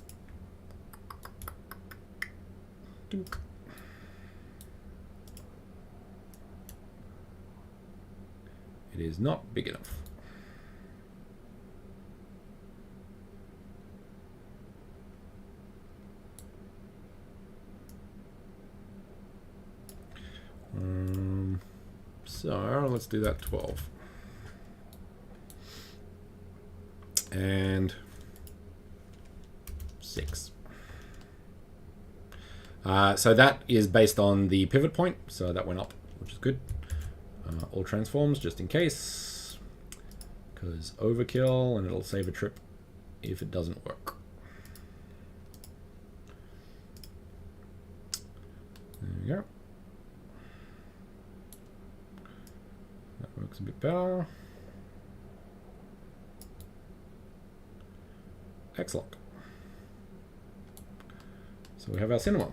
It is not big enough. So let's do that 12. And 6. So that is based on the pivot point, so that went up, which is good. All transforms just in case, because overkill, and it'll save a trip if it doesn't work. There we go. That works a bit better. Excellent. So we have our cinema.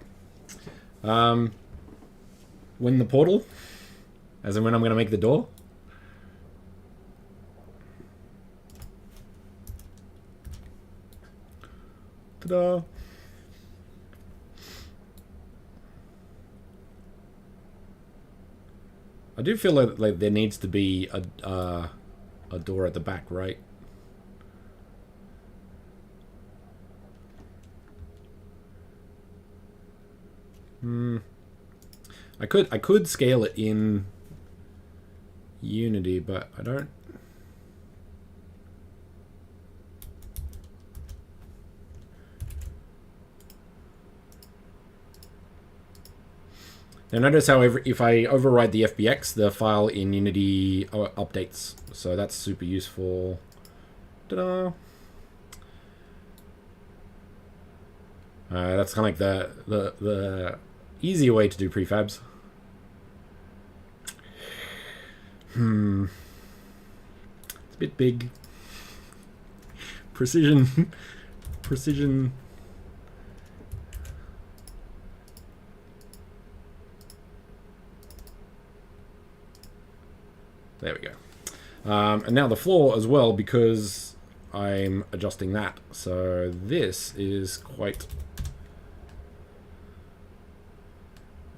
When the portal, as in when I'm going to make the door. Ta-da! I do feel like there needs to be a door at the back, right? I could scale it in Unity, but I don't. Now notice how if I override the FBX, the file in Unity updates. So that's super useful. Ta-da! That's kind of like the easier way to do prefabs. It's a bit big. Precision. Precision. There we go. And now the floor as well, because I'm adjusting that. So this is quite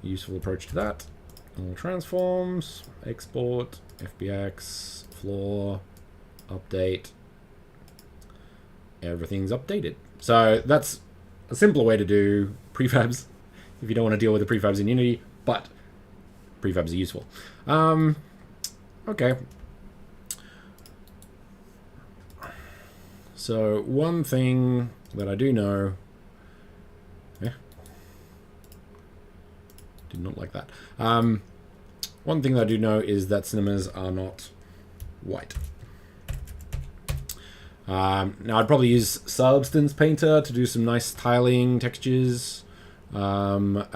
useful approach to that. All transforms, export, FBX, floor, update. Everything's updated. So that's a simpler way to do prefabs if you don't want to deal with the prefabs in Unity, but prefabs are useful. Okay. So one thing that I do know, did not like that. One thing that I do know is that cinemas are not white. Now I'd probably use Substance Painter to do some nice tiling textures at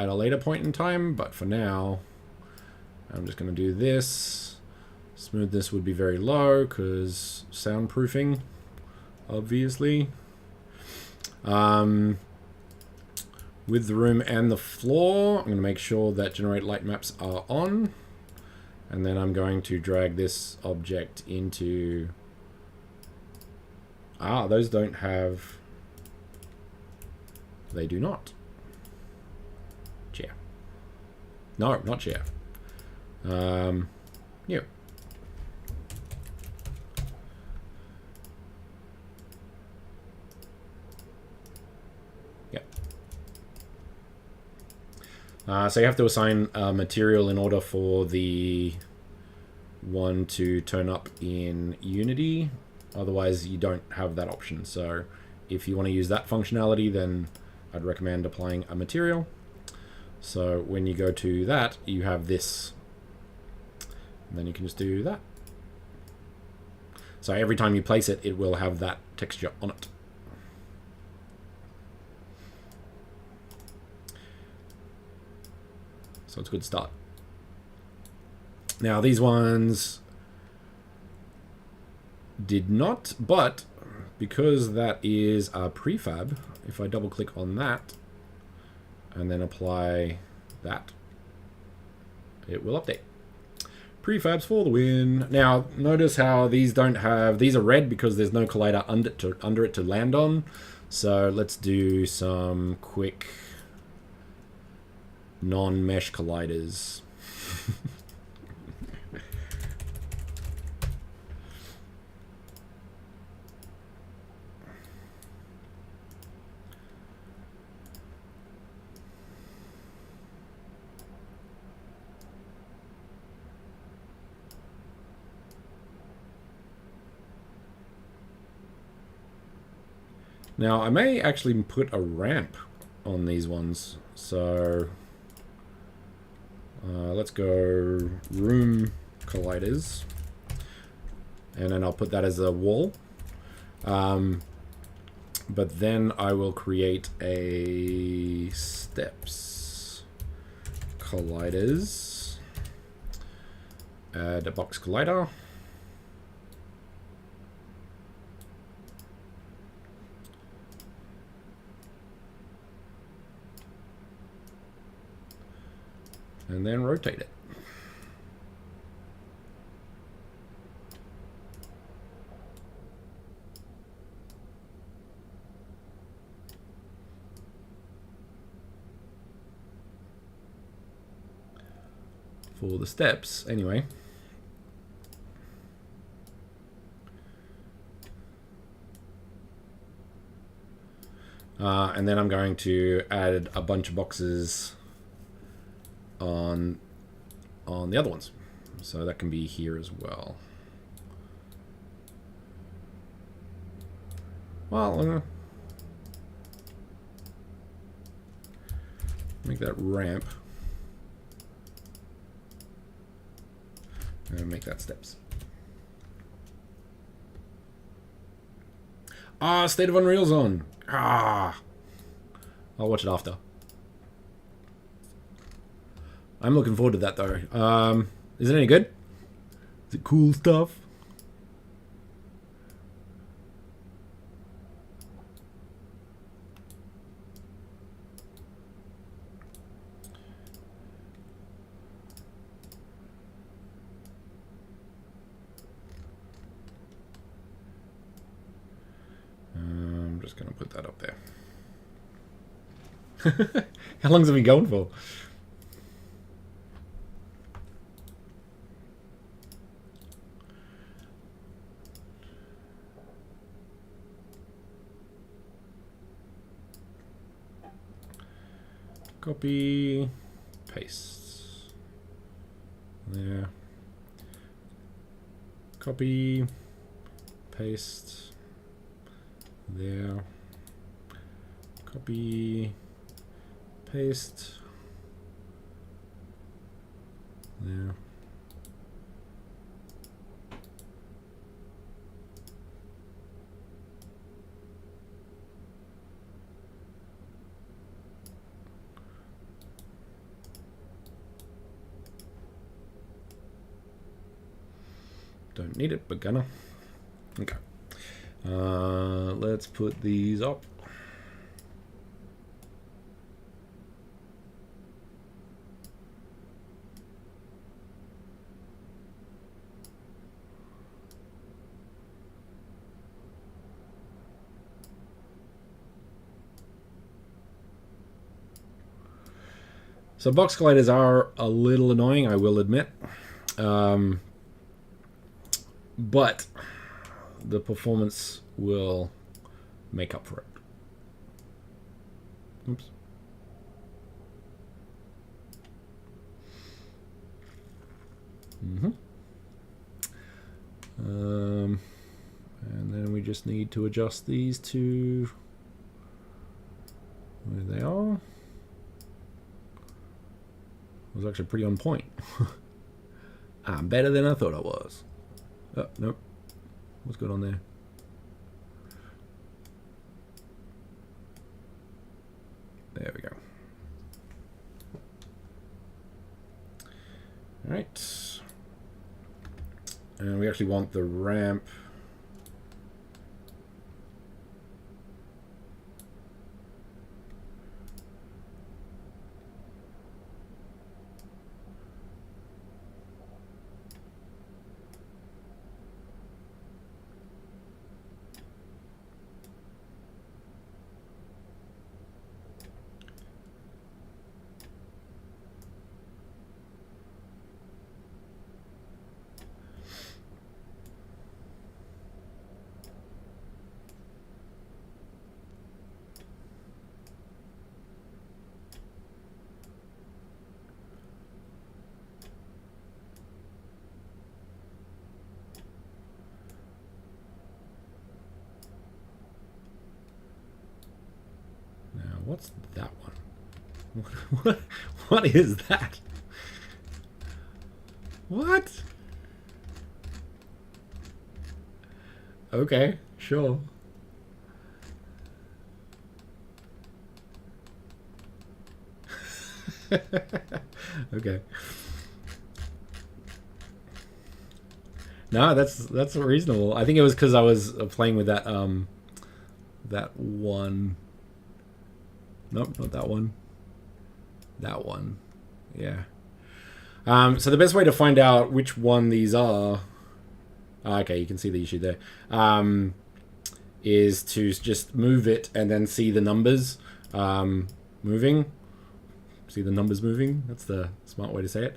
a later point in time, but for now I'm just going to do this. Smoothness would be very low because soundproofing, obviously. With the room and the floor, I'm going to make sure that generate light maps are on, and then I'm going to drag this object into... those don't have... They do not. Chair. No, not chair. Yeah. So you have to assign a material in order for the one to turn up in Unity. Otherwise, you don't have that option. So if you want to use that functionality, then I'd recommend applying a material. So when you go to that, you have this. And then you can just do that. So every time you place it, it will have that texture on it. So it's a good start. Now these ones did not, but because that is a prefab, if I double click on that and then apply that, it will update. Prefabs for the win. Now notice how these don't have, these are red because there's no collider under it to land on. So let's do some quick non-mesh colliders. Now I may actually put a ramp on these ones. So let's go room colliders, and then I'll put that as a wall. But then I will create a steps colliders, add a box collider, and then rotate it. For the steps, anyway. And then I'm going to add a bunch of boxes on the other ones, so that can be here as well. Well, make that ramp. and make that steps. Ah, State of Unreal's on. Ah, I'll watch it after. I'm looking forward to that though. Is it any good? Is it cool stuff? I'm just gonna put that up there. How long's it been going for? Copy, paste. There. Copy, paste. There. Copy, paste. There. Don't need it, but gonna. Okay. Let's put these up. So box colliders are a little annoying, I will admit. But the performance will make up for it. Oops. And then we just need to adjust these to where they are. It was actually pretty on point. I'm better than I thought I was. Oh, nope. What's going on there? There we go. All right. And we actually want the ramp. What's that one? What is that? What? Okay, sure. Okay. No, that's reasonable. I think it was because I was playing with that that one. Nope, not that one. That one. Yeah. So the best way to find out which one these are, okay, you can see the issue there, is to just move it and then see the numbers moving. See the numbers moving. That's the smart way to say it.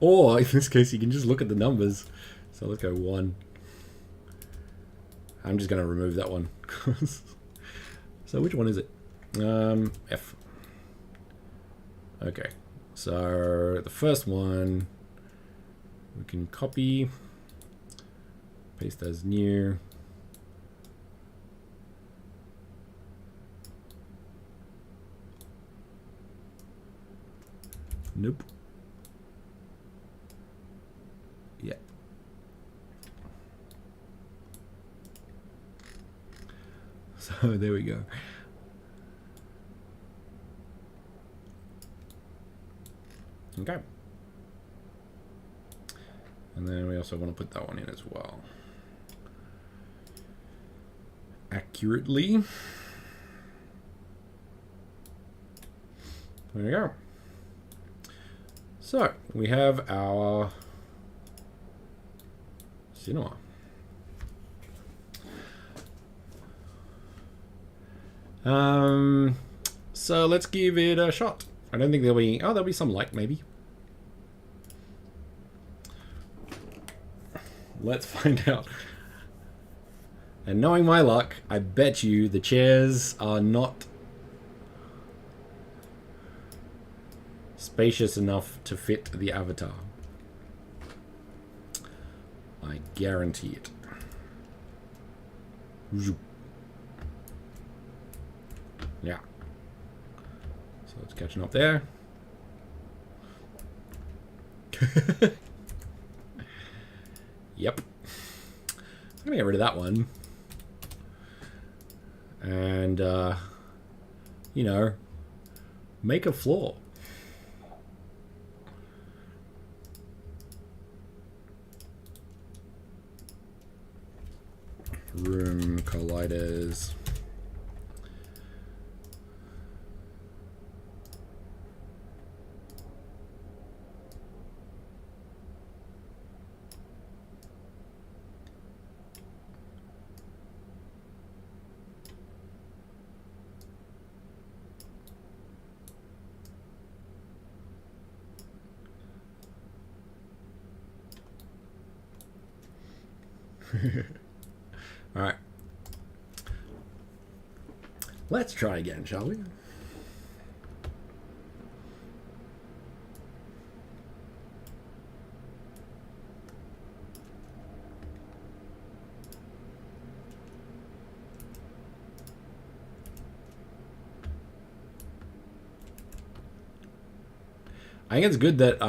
Or in this case, you can just look at the numbers. So let's go 1. I'm just going to remove that one. So which one is it? F. Okay. So the first one, we can copy, paste as new. Nope. Yeah. So there we go. Okay. And then we also want to put that one in as well. Accurately. There we go. So we have our cinema. So let's give it a shot. I don't think there'll be, oh, there'll be some light maybe. Let's find out. And knowing my luck, I bet you the chairs are not spacious enough to fit the avatar. I guarantee it. Yeah. So it's catching up there. Yep. I'm gonna get rid of that one. And, you know, make a floor. Room colliders. All right. Let's try again, shall we? I think it's good that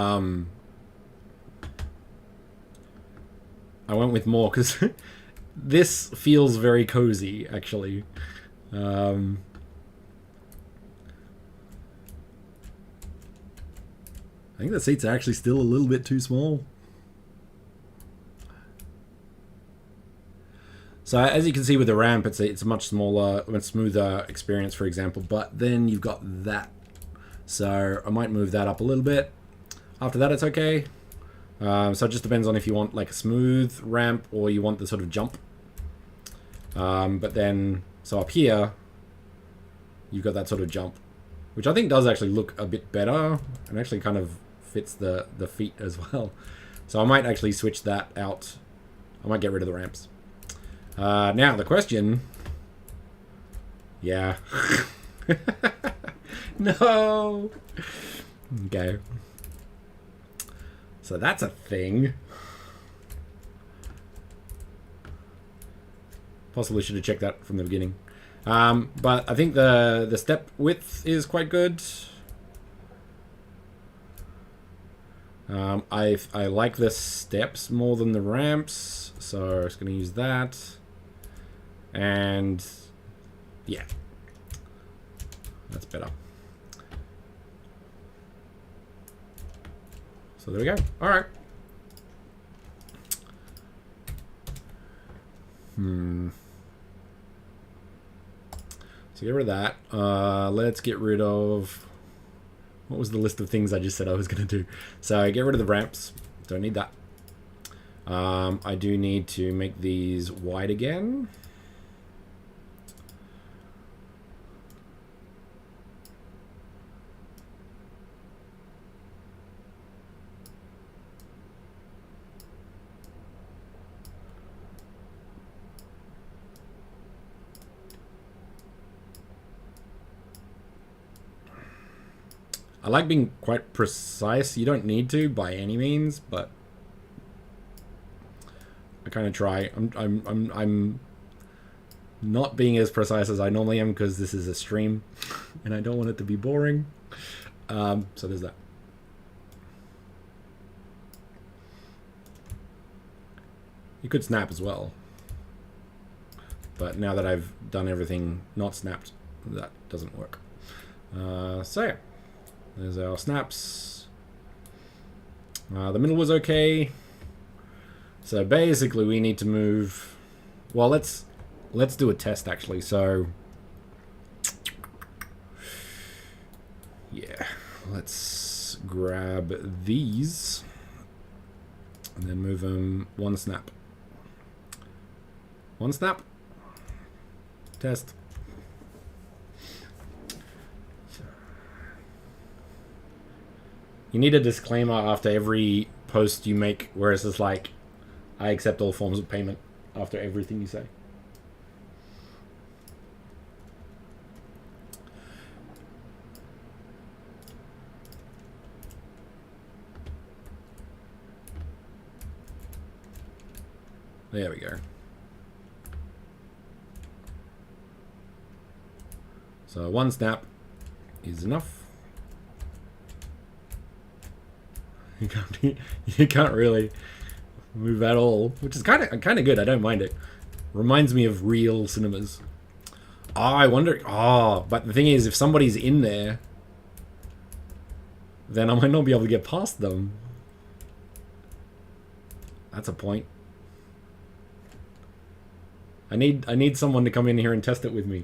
I went with more because this feels very cozy, actually. I think the seats are actually still a little bit too small. So as you can see with the ramp, it's a much smaller, much smoother experience, for example. But then you've got that. So I might move that up a little bit. After that, it's okay. So it just depends on if you want like a smooth ramp or you want the sort of jump. But then, so up here, you've got that sort of jump, which I think does actually look a bit better and actually kind of fits the feet as well. So I might actually switch that out. I might get rid of the ramps. Now the question, yeah. No. Okay. So that's a thing. Possibly should have checked that from the beginning. But I think the step width is quite good. I like the steps more than the ramps, so I'm just going to use that. And yeah, that's better. So there we go. All right. So get rid of that. Let's get rid of... What was the list of things I just said I was going to do? So get rid of the ramps. Don't need that. I do need to make these wide again. I like being quite precise. You don't need to by any means, but I kind of try. I'm not being as precise as I normally am because this is a stream, and I don't want it to be boring. So there's that. You could snap as well. But now that I've done everything not snapped, that doesn't work. So, there's our snaps. The middle was okay. So basically we need to move... Well, let's do a test actually. So, yeah, let's grab these and then move them one snap. One snap. Test. You need a disclaimer after every post you make where it's just like, I accept all forms of payment after everything you say. There we go. So one snap is enough. You can't really move at all, which is kind of good. I don't mind it. Reminds me of real cinemas. Oh, I wonder. Oh, but the thing is, if somebody's in there, then I might not be able to get past them. That's a point. I need someone to come in here and test it with me.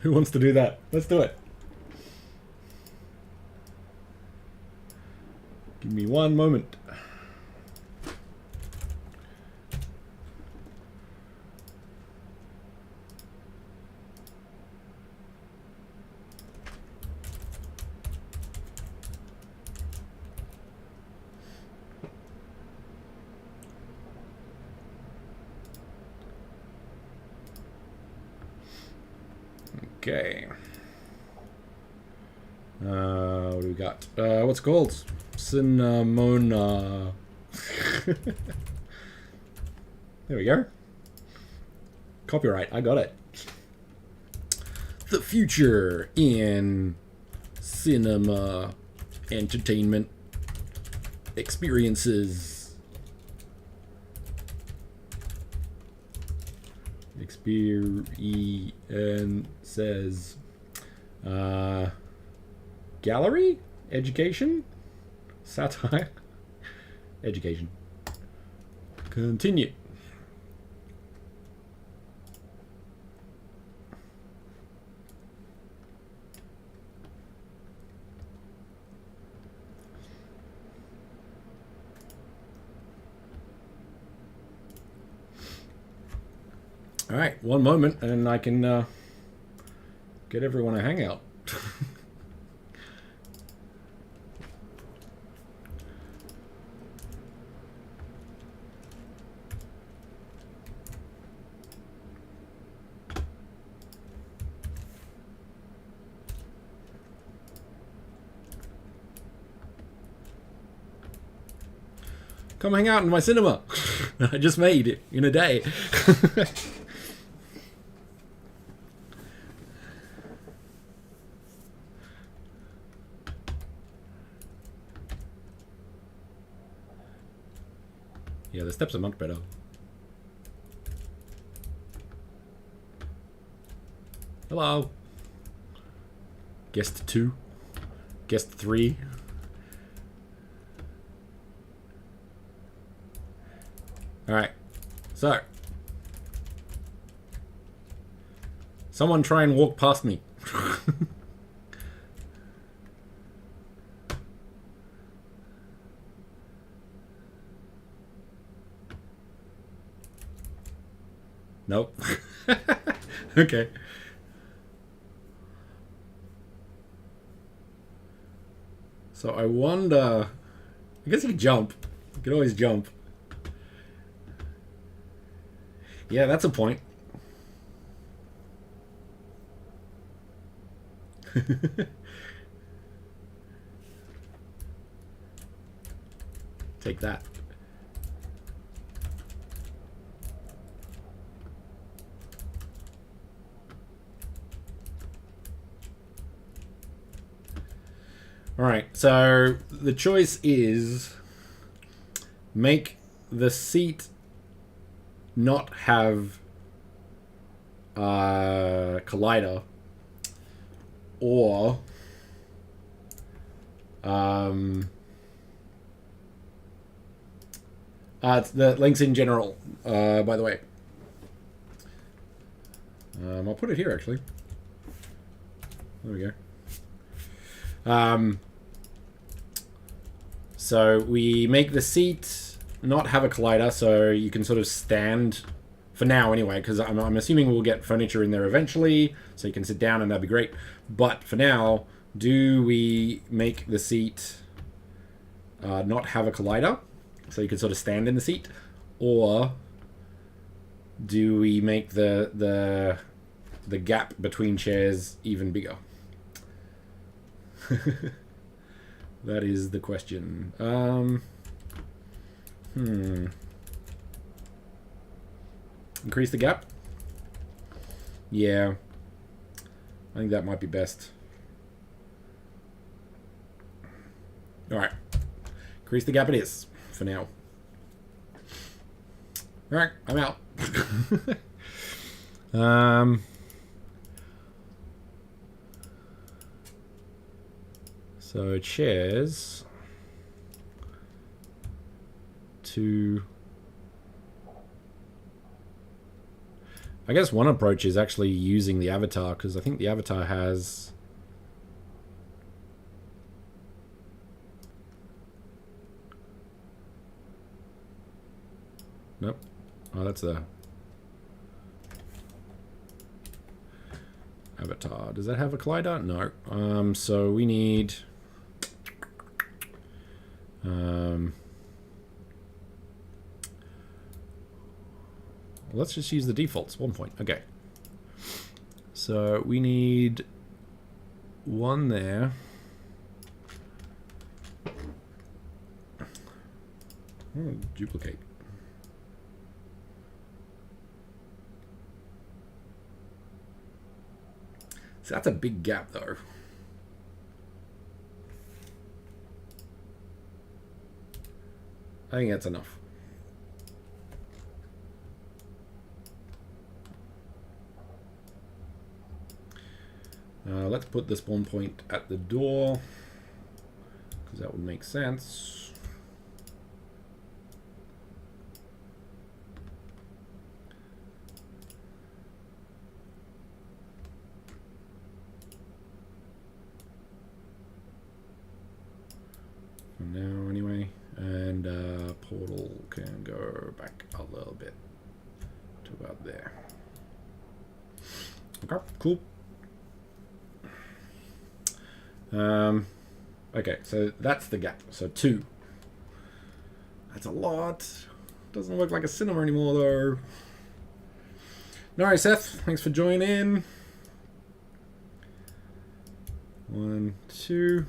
Who wants to do that? Let's do it. Give me one moment. Okay. What do we got? What's it called? Cinnamona. There we go. Copyright. I got it. The future in cinema entertainment experiences. Experiences. Gallery? Education? Satire? Education. Continue. Alright, one moment and I can get everyone a hangout. Come hang out in my cinema. I just made it in a day. Yeah, the steps are much better. Hello. Guest 2. Guest 3. Alright. So. Someone try and walk past me. Nope. Okay. So I wonder... I guess you can jump. You can always jump. Yeah, that's a point. Take that. Alright, so the choice is make the seat not have collider, or it's the links in general, by the way. I'll put it here, actually. There we go. So we make the seat not have a collider, so you can sort of stand, for now anyway, because I'm assuming we'll get furniture in there eventually, so you can sit down and that'd be great. But for now, do we make the seat not have a collider, so you can sort of stand in the seat, or do we make the gap between chairs even bigger? That is the question. Increase the gap? Yeah. I think that might be best. Alright. Increase the gap it is, for now. Alright, I'm out. So chairs to... I guess one approach is actually using the avatar, because I think the avatar has... Nope. Oh, that's the avatar. Does that have a collider? No. So we need... let's just use the defaults. 1 point. Okay. So we need one there. Oh, duplicate. So that's a big gap, though. I think that's enough. Let's put the spawn point at the door, because that would make sense. For now, anyway. And portal can go back a little bit to about there. Okay, cool. Okay, so that's the gap. So 2. That's a lot. Doesn't look like a cinema anymore, though. Alright, Seth. Thanks for joining in. 1, 2.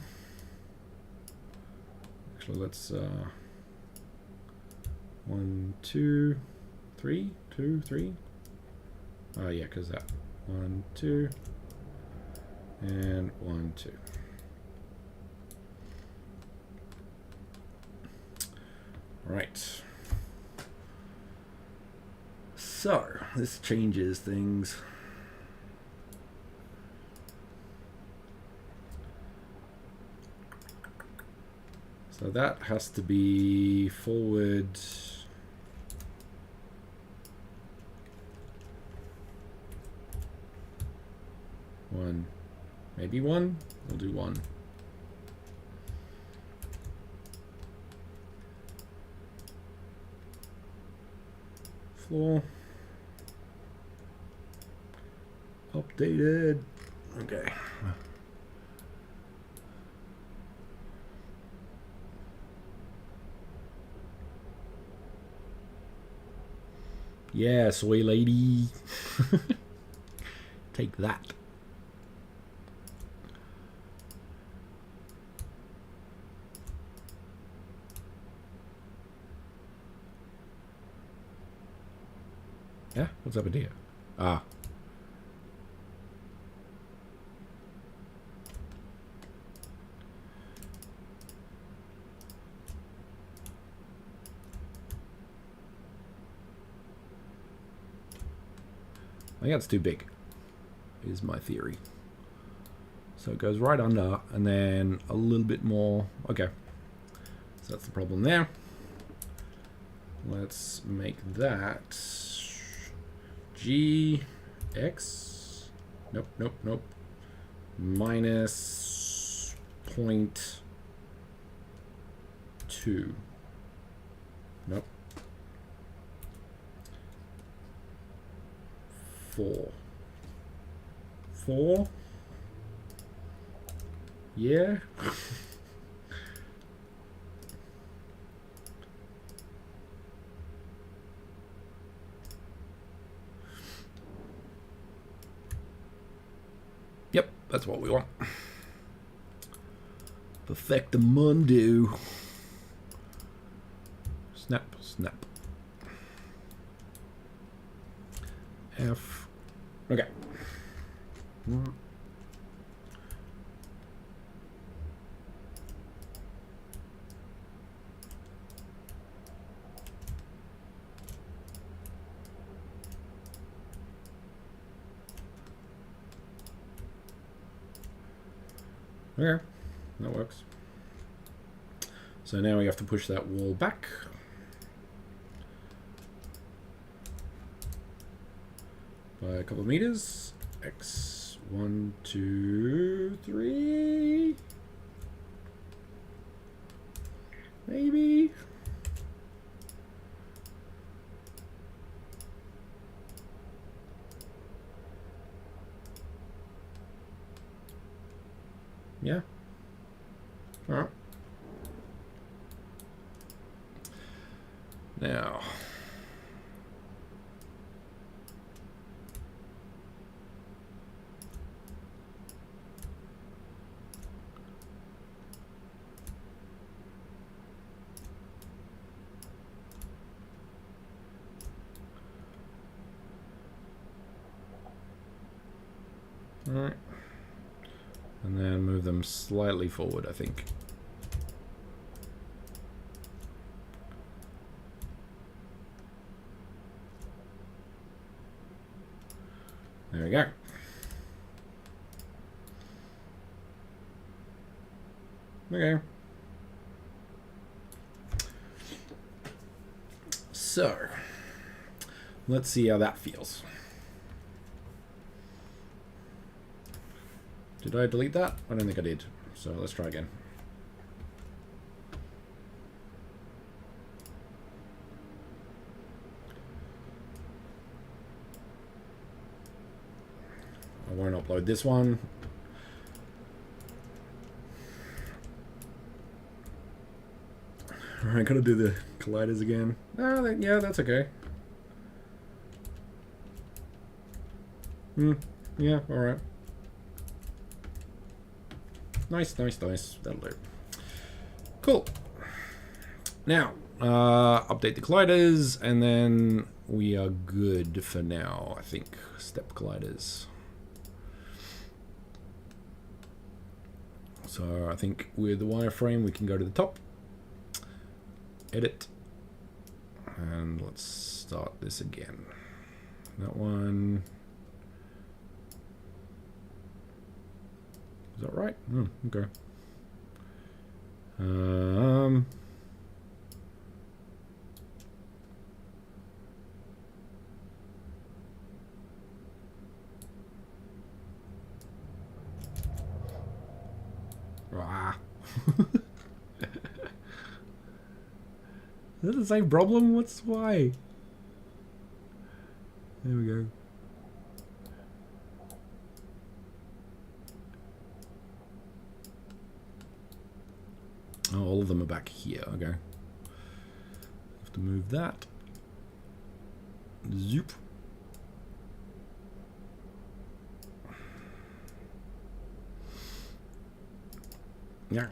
Actually, let's 1, 2, 3, 2, 3. Oh yeah, because that 1, 2, and 1, 2. Right. So this changes things. So that has to be forward. One, maybe 1. We'll do 1. Floor. Updated. Okay. Yeah, soy lady. Take that. Yeah, what's up with here? Ah. I think that's too big, is my theory. So it goes right under, and then a little bit more. Okay. So that's the problem there. Let's make that GX. Nope, nope, nope. Minus 0.2. Nope. 4. 4? Yeah? Yep, that's what we want. Perfectamundo. Snap, snap. F. Okay. Okay, that works. So now we have to push that wall back. By a couple of meters. X, 1, 2, 3. Maybe. Yeah. All right. Now. All right. And then move them slightly forward, I think. There we go. Okay. So, let's see how that feels. Did I delete that? I don't think I did. So let's try again. I won't upload this one. Alright, gotta do the colliders again. Oh, yeah, that's okay. Yeah, alright. Nice, nice, nice. That'll do. Cool. Now, update the colliders, and then we are good for now, I think. Step colliders. So I think with the wireframe, we can go to the top. Edit. And let's start this again. That one. Is that right? Okay. Is that the same problem? Why? There we go. Oh, all of them are back here. Okay. Have to move that. Zoop. Yeah.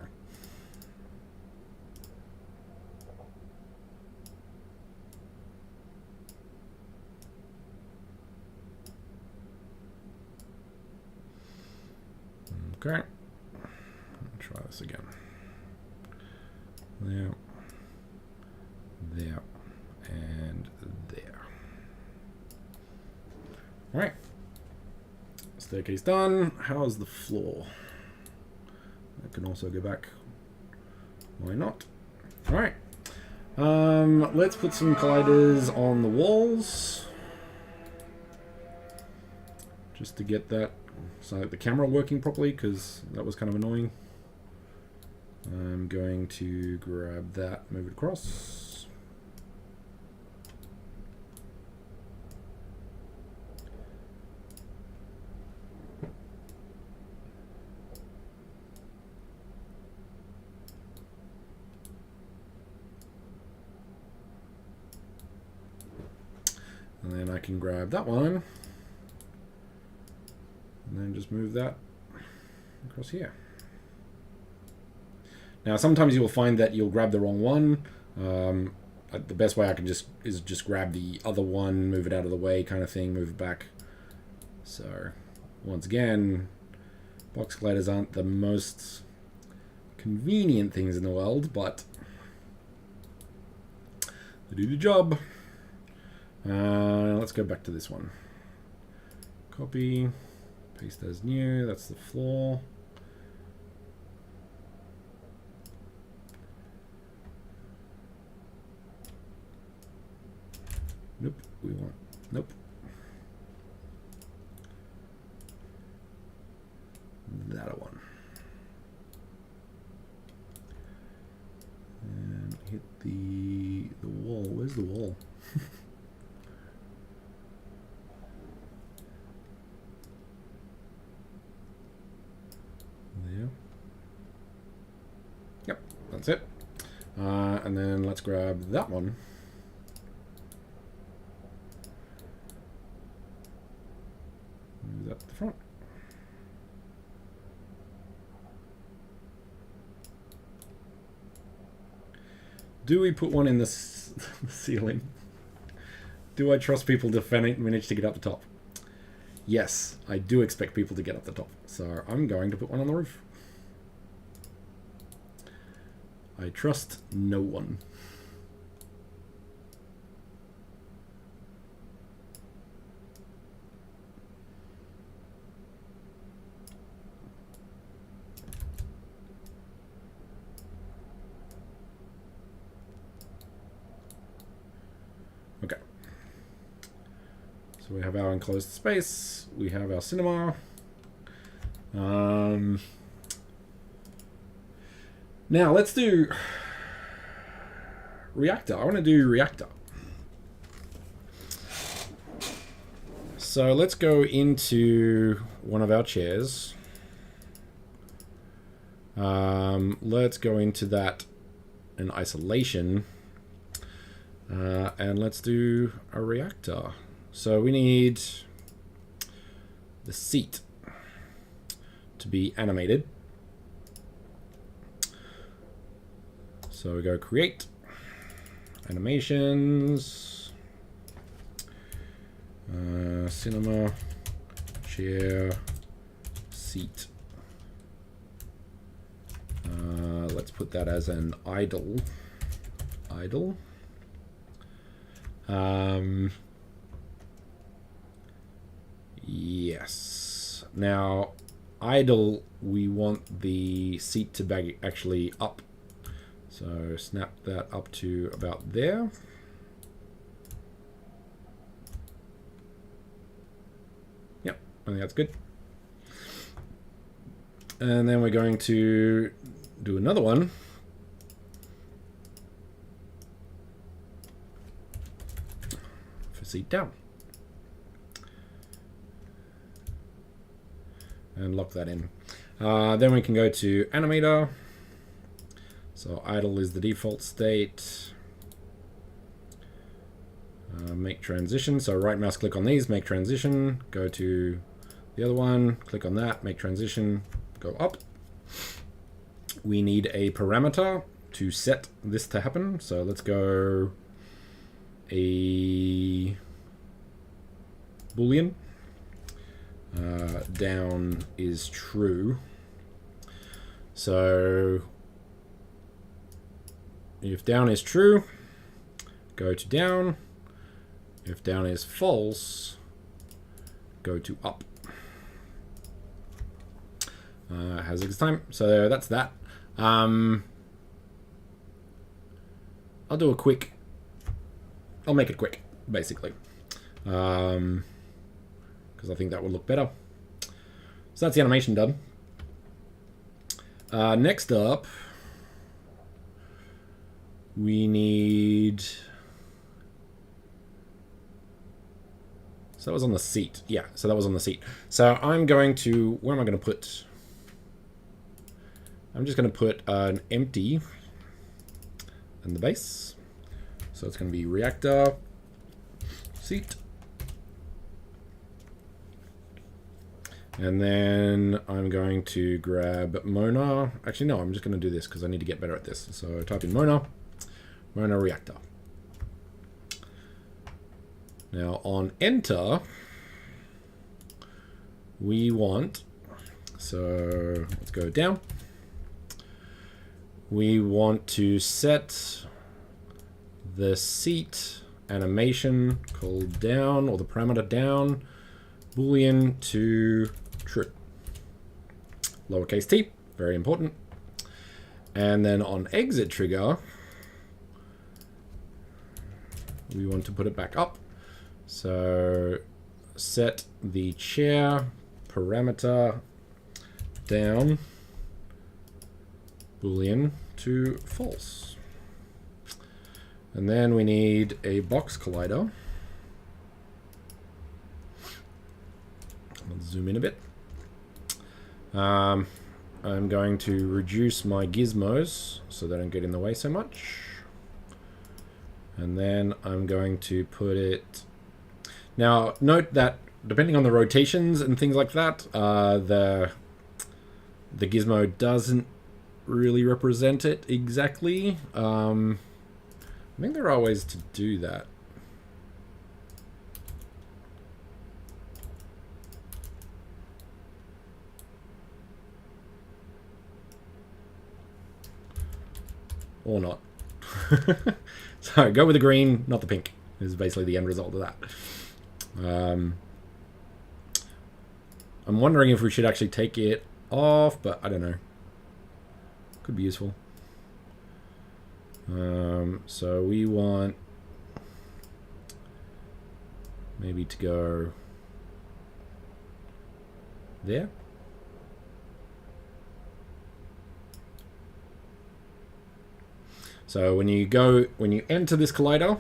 Okay. Try this again. There. There. And there. All right. Staircase done. How's the floor? I can also go back. Why not? Alright. Let's put some colliders on the walls. Just to get that, so the camera working properly, because that was kind of annoying. I'm going to grab that, move it across. And then I can grab that one. And then just move that across here. Now, sometimes you will find that you'll grab the wrong one. The best way I can just grab the other one, move it out of the way kind of thing, move it back. So, once again, box colliders aren't the most convenient things in the world, but they do the job. Let's go back to this one. Copy, paste as new, that's the floor. Nope, we want, nope. That one. And hit the wall, where's the wall? There. Yep, that's it. And then let's grab that one. Move that to the front. Do we put one in the ceiling? Do I trust people to manage to get up the top? Yes, I do expect people to get up the top. So I'm going to put one on the roof. I trust no one. Okay. So we have our enclosed space. We have our cinema. Now let's do Reactor. I want to do Reactor. So let's go into one of our chairs. Let's go into that in isolation. And let's do a Reactor. So we need the seat to be animated. So we go create, animations, cinema, chair, seat. Let's put that as an idle. Yes. Now, idle, we want the seat to be actually up. So snap that up to about there. Yep, I think that's good. And then we're going to do another one. For seat down. And lock that in. Then we can go to animator. So idle is the default state. Make transition. So right mouse click on these, make transition. Go to the other one, click on that, make transition, go up. We need a parameter to set this to happen. So let's go a Boolean. Down is true. So if down is true, go to down. If down is false, go to up. hazardous time. So that's that. I'll do a quick. I'll make it quick, basically, because I think that would look better. So that's the animation done. Next up, we need. So that was on the seat. Yeah, so that was on the seat. So I'm going to. Where am I going to put? I'm just going to put an empty in the base. So it's going to be Reactor, seat. And then I'm going to grab Mona. Actually, no, I'm just going to do this because I need to get better at this. So type in Mona Reactor. Now on enter, we want, so let's go down. We want to set the seat animation called down, or the parameter down, boolean to true. Lowercase t, very important. And then on exit trigger, we want to put it back up. So set the chair parameter down, boolean to false. And then we need a box collider. Let's zoom in a bit. I'm going to reduce my gizmos so they don't get in the way so much. And then I'm going to put it... Now, note that depending on the rotations and things like that, the gizmo doesn't really represent it exactly. I think there are ways to do that. Or not. So go with the green, not the pink, is basically the end result of that. I'm wondering if we should actually take it off, but I don't know. Could be useful. So we want maybe to go there. So when you enter this collider,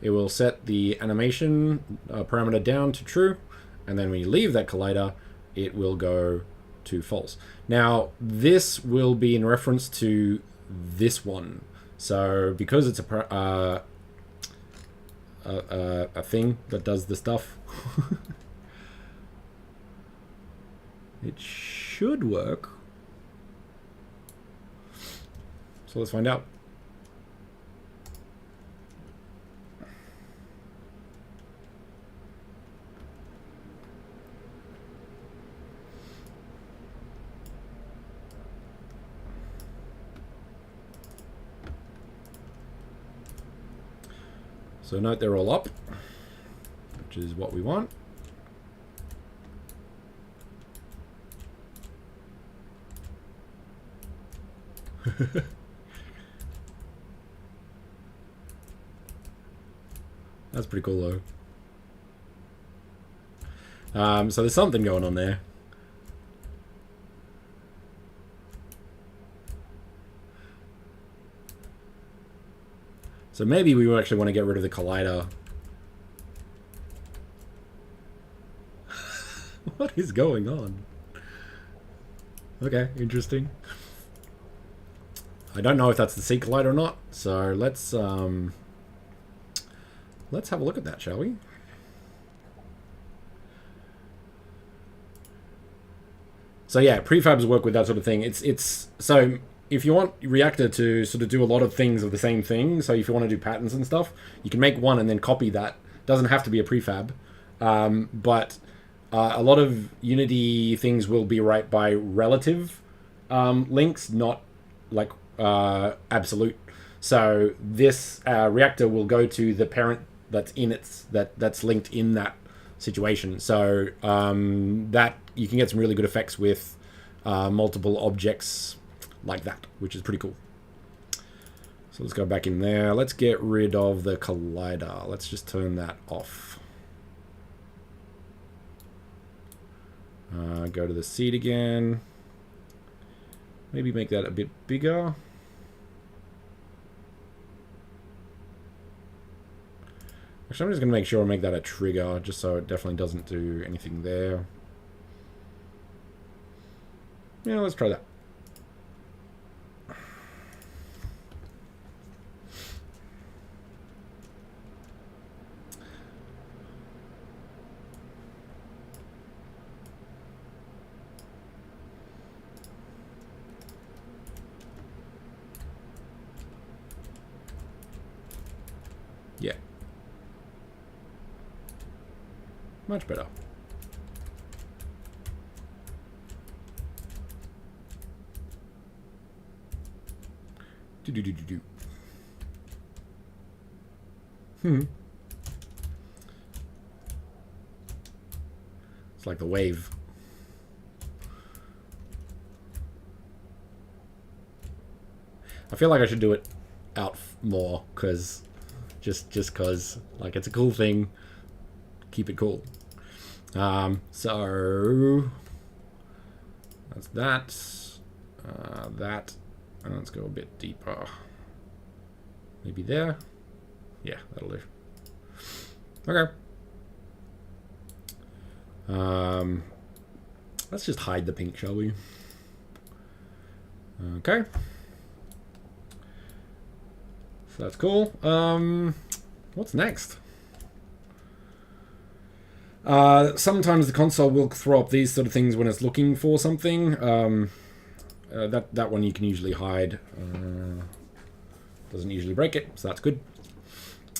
it will set the animation parameter down to true, and then when you leave that collider, it will go to false. Now this will be in reference to this one. So because it's a thing that does the stuff, it should work. So let's find out. So note they're all up, which is what we want. That's pretty cool though. So there's something going on there. So maybe we actually want to get rid of the collider. What is going on? Okay, interesting. I don't know if that's the seat collider or not, so let's have a look at that, shall we? So yeah, prefabs work with that sort of thing. It's so if you want Reactor to sort of do a lot of things of the same thing, so if you want to do patterns and stuff, you can make one and then copy that. Doesn't have to be a prefab, but a lot of Unity things will be right by relative links, not like absolute. So this Reactor will go to the parent that's in that's linked in that situation. So that you can get some really good effects with multiple objects like that, which is pretty cool. So let's go back in there. Let's get rid of the collider. Let's just turn that off. Go to the seed again. Maybe make that a bit bigger. Actually, I'm just going to make sure I make that a trigger, just so it definitely doesn't do anything there. Yeah, let's try that. Yeah. Much better. Do. It's like the wave. I feel like I should do it out more, because just cause like it's a cool thing. Keep it cool. So that's that. That. And let's go a bit deeper. Maybe there. Yeah, that'll do. Okay. Let's just hide the pink, shall we? Okay. So that's cool. What's next? Sometimes the console will throw up these sort of things when it's looking for something. That one you can usually hide. Doesn't usually break it, so that's good.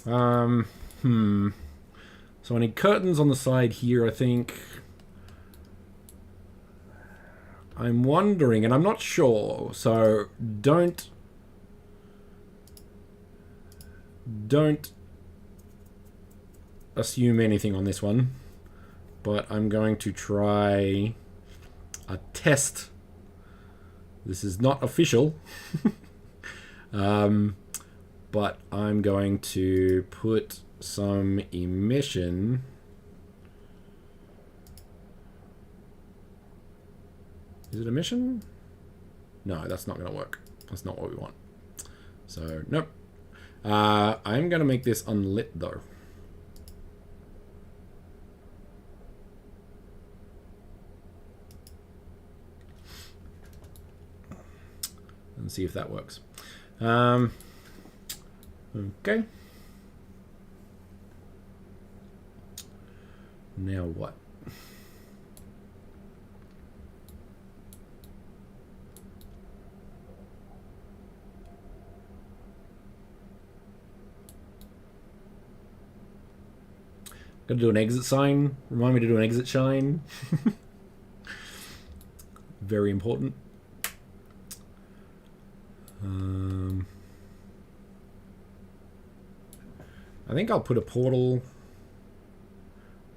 So I need curtains on the side here, I think. I'm wondering, and I'm not sure, so don't assume anything on this one, but I'm going to try a test. This is not official, but I'm going to put some emission. Is it emission? No, that's not going to work. That's not what we want. So, nope. I'm going to make this unlit, though. And see if that works. Okay. Now what? Gotta do an exit sign. Remind me to do an exit shine. Very important. I think I'll put a portal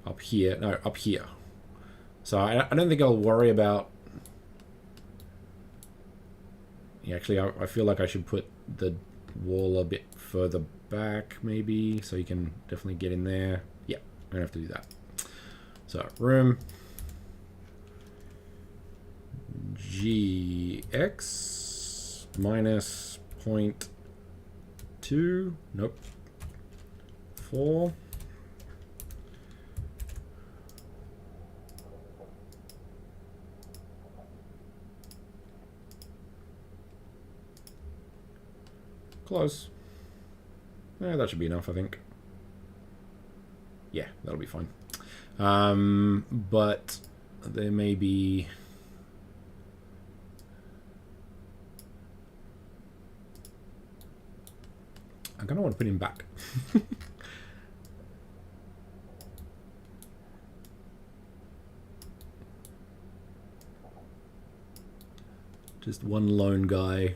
up here. No, up here. So I don't think I'll worry about... Yeah, actually, I feel like I should put the wall a bit further back, maybe, so you can definitely get in there. Yeah, I'm gonna have to do that. So, room GX minus 0.2. Nope. 4. Close. Yeah, that should be enough, I think. Yeah, that'll be fine. But there may be... I kind of want to put him back. Just one lone guy.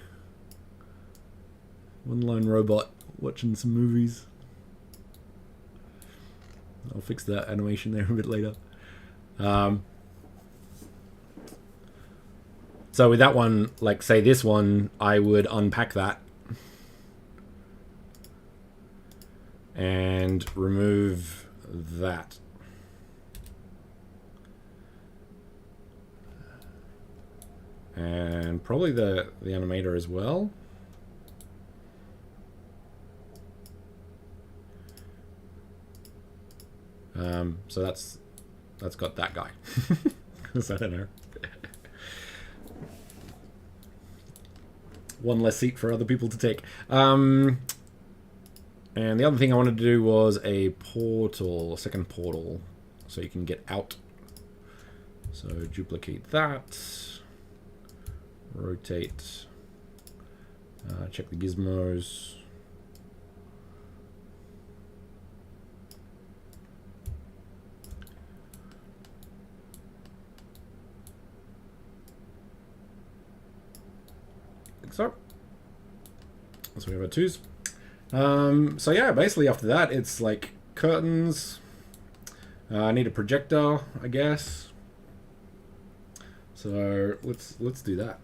One lone robot watching some movies. I'll fix that animation there a bit later. So with that one, like say this one, I would unpack that and remove that. And probably the animator as well. So that's got that guy. So I don't know. One less seat for other people to take. And the other thing I wanted to do was a portal, a second portal, so you can get out. So duplicate that, rotate, check the gizmos. So we have our twos. So yeah, basically after that, it's like curtains. I need a projector, I guess. So let's do that.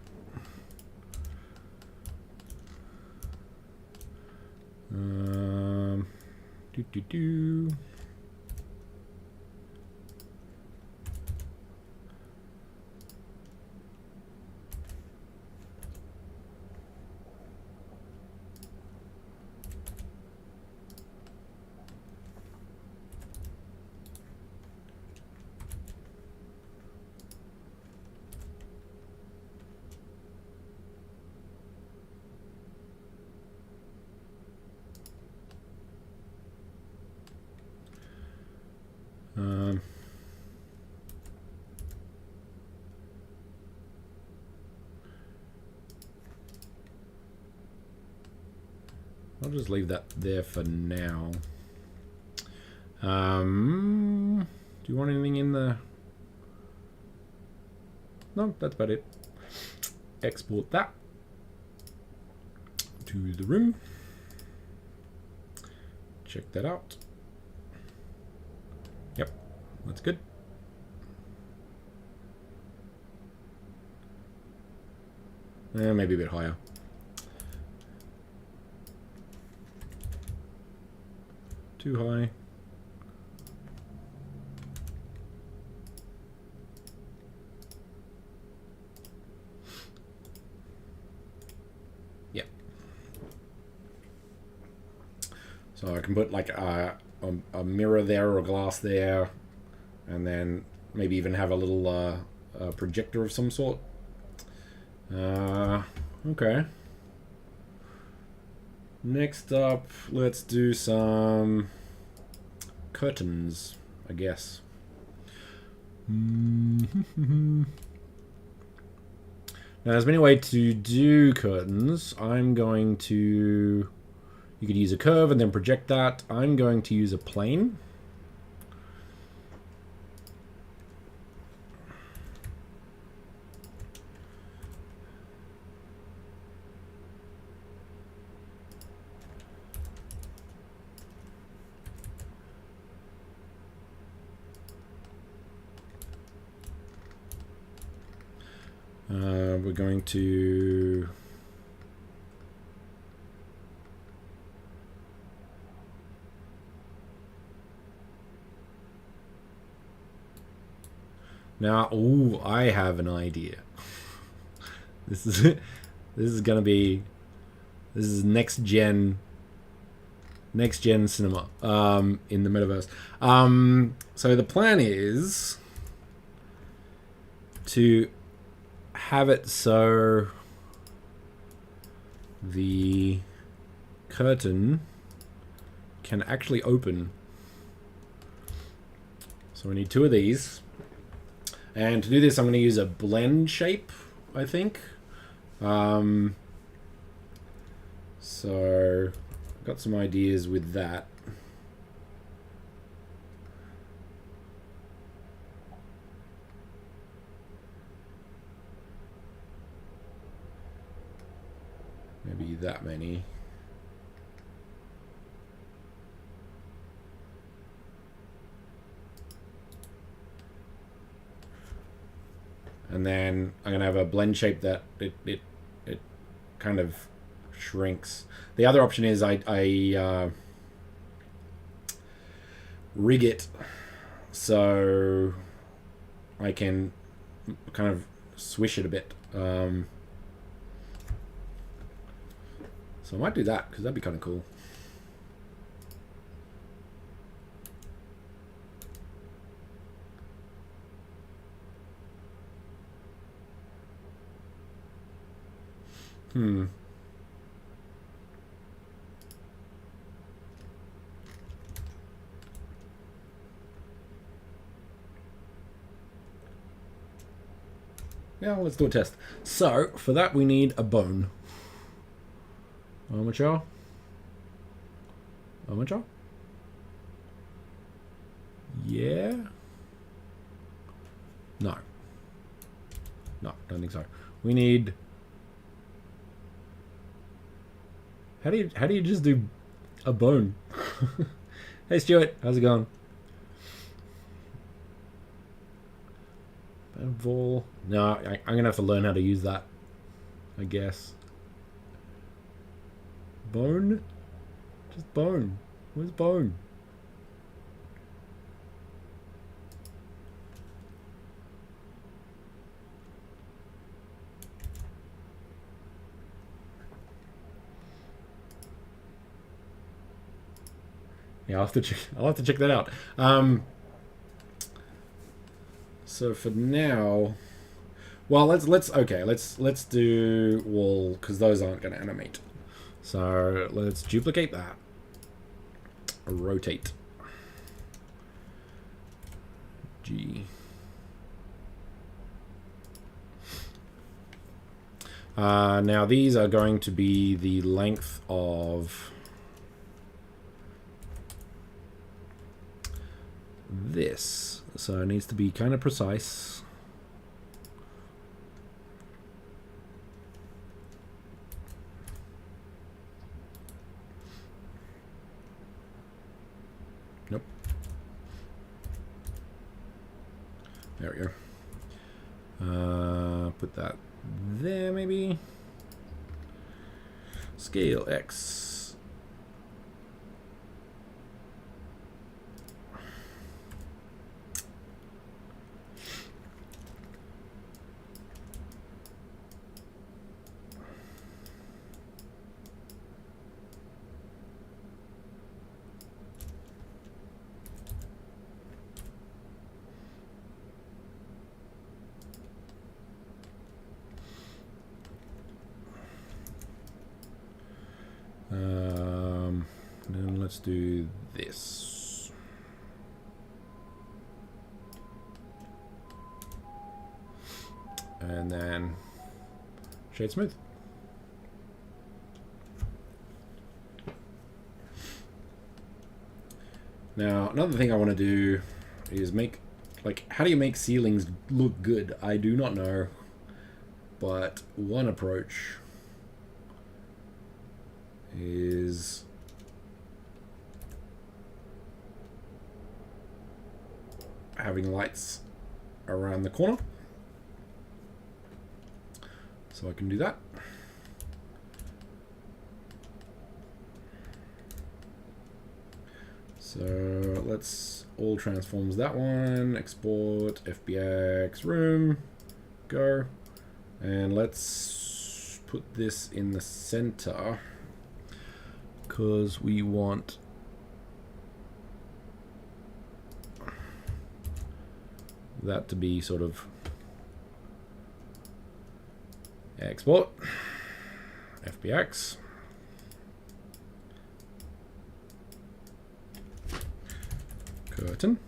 Do. I'll just leave that there for now. Do you want anything in the... No, that's about it. Export that to the room. Check that out. Yep, that's good. Maybe a bit higher. Too high. Yeah. So I can put like a mirror there or a glass there, and then maybe even have a little projector of some sort. Okay. Next up, let's do some curtains, I guess. Now, there's many ways to do curtains. I'm going to... You could use a curve and then project that. I'm going to use a plane. We're going to... Now, ooh, I have an idea. This is gonna be... This is next gen cinema in the metaverse. So the plan is to have it so the curtain can actually open. So we need two of these. And to do this, I'm going to use a blend shape, I think. So I've got some ideas with that. Maybe that many. and then I'm going to have a blend shape that it kind of shrinks. The other option is I rig it so I can kind of swish it a bit. So I might do that because that'd be kind of cool. Yeah, let's do a test. So, for that we need a bone. Armature? Armature? Yeah? No. No, don't think so. We need... How do you just do a bone? Hey Stuart, how's it going? Vol. No, I'm gonna have to learn how to use that, I guess. Bone? Just bone. Where's bone? Yeah, I'll have to check that out. So for now, well, let's do wall because those aren't going to animate. So let's duplicate that. Rotate. G. Now these are going to be the length of this, so it needs to be kind of precise. Nope. There we go. Put that there maybe. Scale X. Then let's do this. And then shade smooth. Now, another thing I want to do is make, like, how do you make ceilings look good? I do not know, but one approach is having lights around the corner. So I can do that. So let's all transforms that one, export, FBX, room, go. And let's put this in the center because we want that to be sort of export, FBX. Curtain,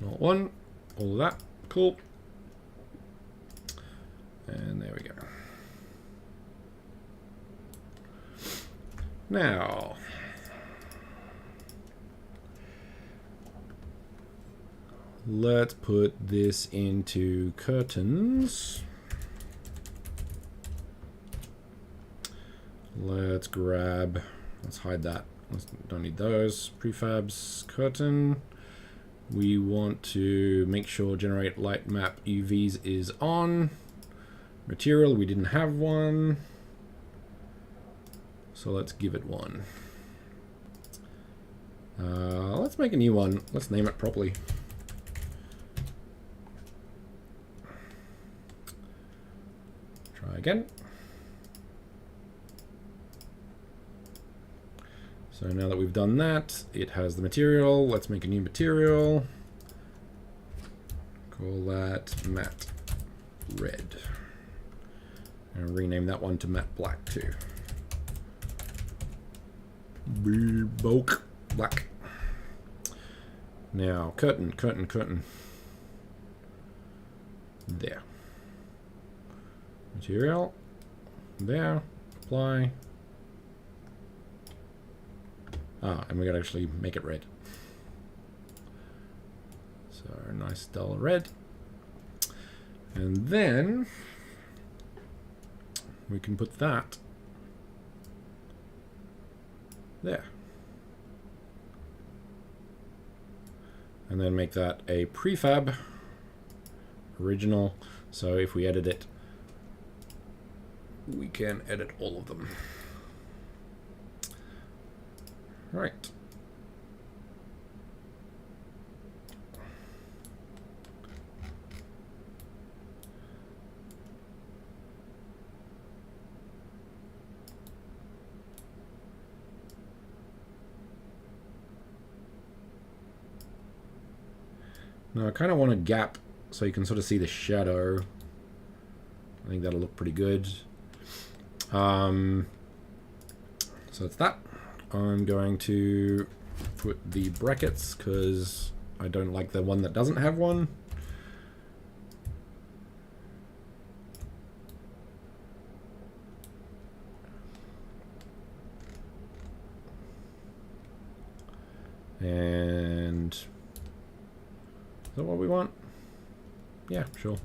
not one, all of that, cool. And there we go. Now, let's put this into curtains. Let's grab, let's hide that. Don't need those. Prefabs, curtain. We want to make sure generate light map UVs is on. Material, we didn't have one. So let's give it one. Let's make a new one. Let's name it properly. Try again. So now that we've done that, it has the material. Let's make a new material. Call that matte red. And rename that one to matte black too. Bulk black. Now, curtain. There. Material. There. Apply. And we gotta actually make it red. So, nice dull red. And then we can put that there. And then make that a prefab original. So if we edit it, we can edit all of them. Right. Now I kind of want a gap so you can sort of see the shadow. I think that'll look pretty good. So it's that. I'm going to put the brackets because I don't like the one that doesn't have one. And is that what we want? Yeah, sure.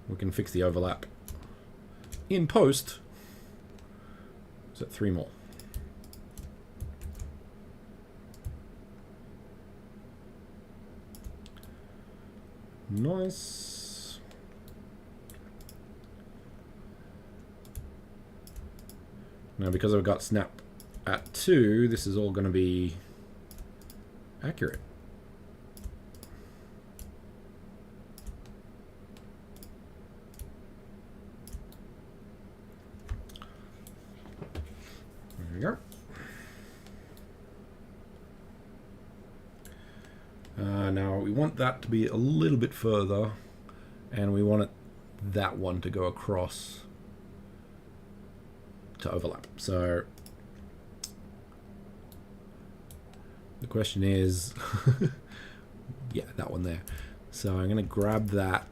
We can fix the overlap in post. Is it 3 more? Nice. Now because I've got snap at 2, this is all going to be accurate. There we go. Now we want that to be a little bit further, and we want that one to go across to overlap. So the question is, yeah, that one there. So I'm going to grab that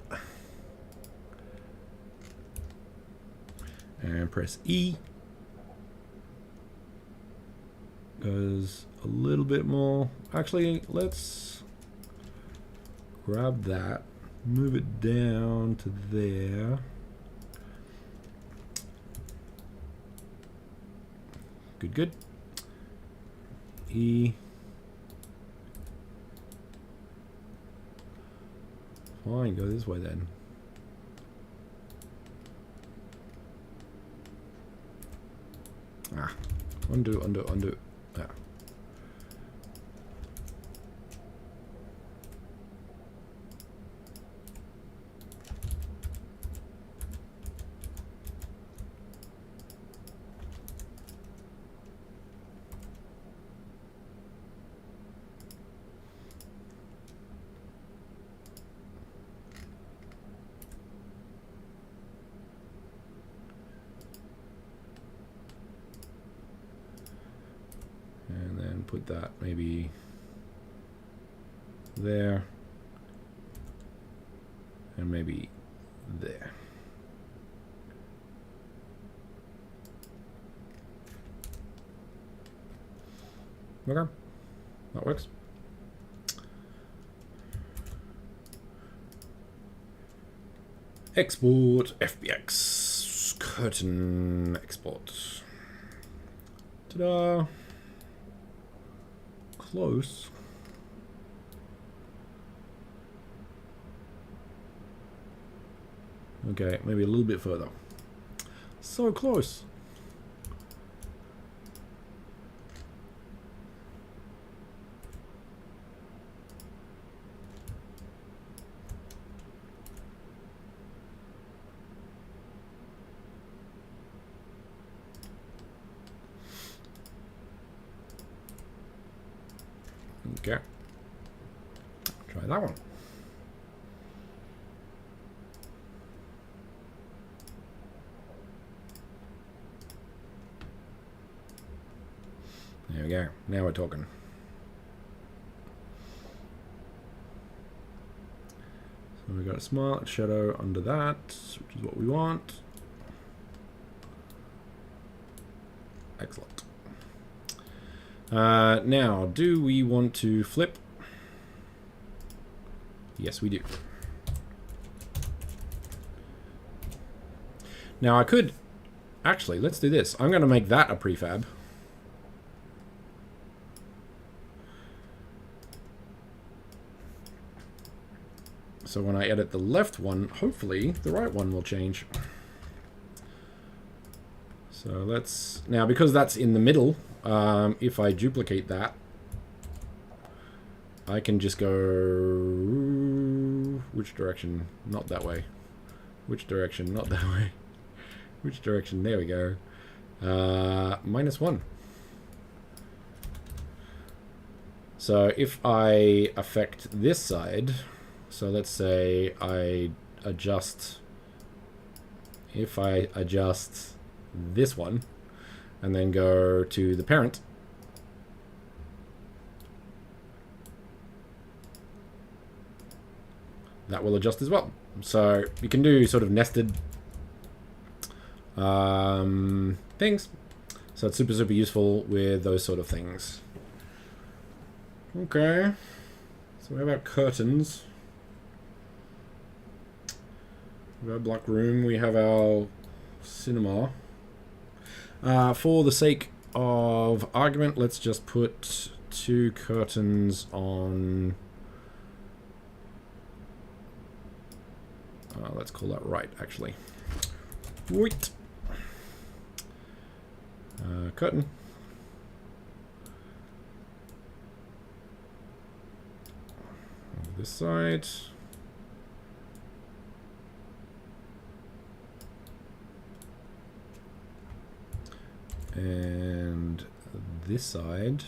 and press E. Goes a little bit more. Actually, let's grab that, move it down to there. Good, good. E. Fine, go this way then. Ah, undo, undo, undo. Ah. And then put that maybe there, and maybe there. Okay, that works. Export FBX curtain export. Ta-da! Close. Okay, maybe a little bit further. So close. Okay. Try that one. There we go. Now we're talking. So we got a smart shadow under that, which is what we want. Excellent. Now, do we want to flip? Yes, we do. Now I could... Actually, let's do this. I'm going to make that a prefab. So when I edit the left one, hopefully the right one will change. So let's... Now, because that's in the middle, if I duplicate that, I can just go... Which direction? Not that way. Which direction? Not that way. Which direction? There we go. -1. So if I affect this side, so let's say I adjust... If I adjust this one, and then go to the parent, that will adjust as well. So you can do sort of nested things. So it's super, super useful with those sort of things. Okay. So how about curtains? We have our black room. We have our cinema. For the sake of argument, let's just put 2 curtains on... let's call that right, actually. Wait. Curtain. On this side. And this side.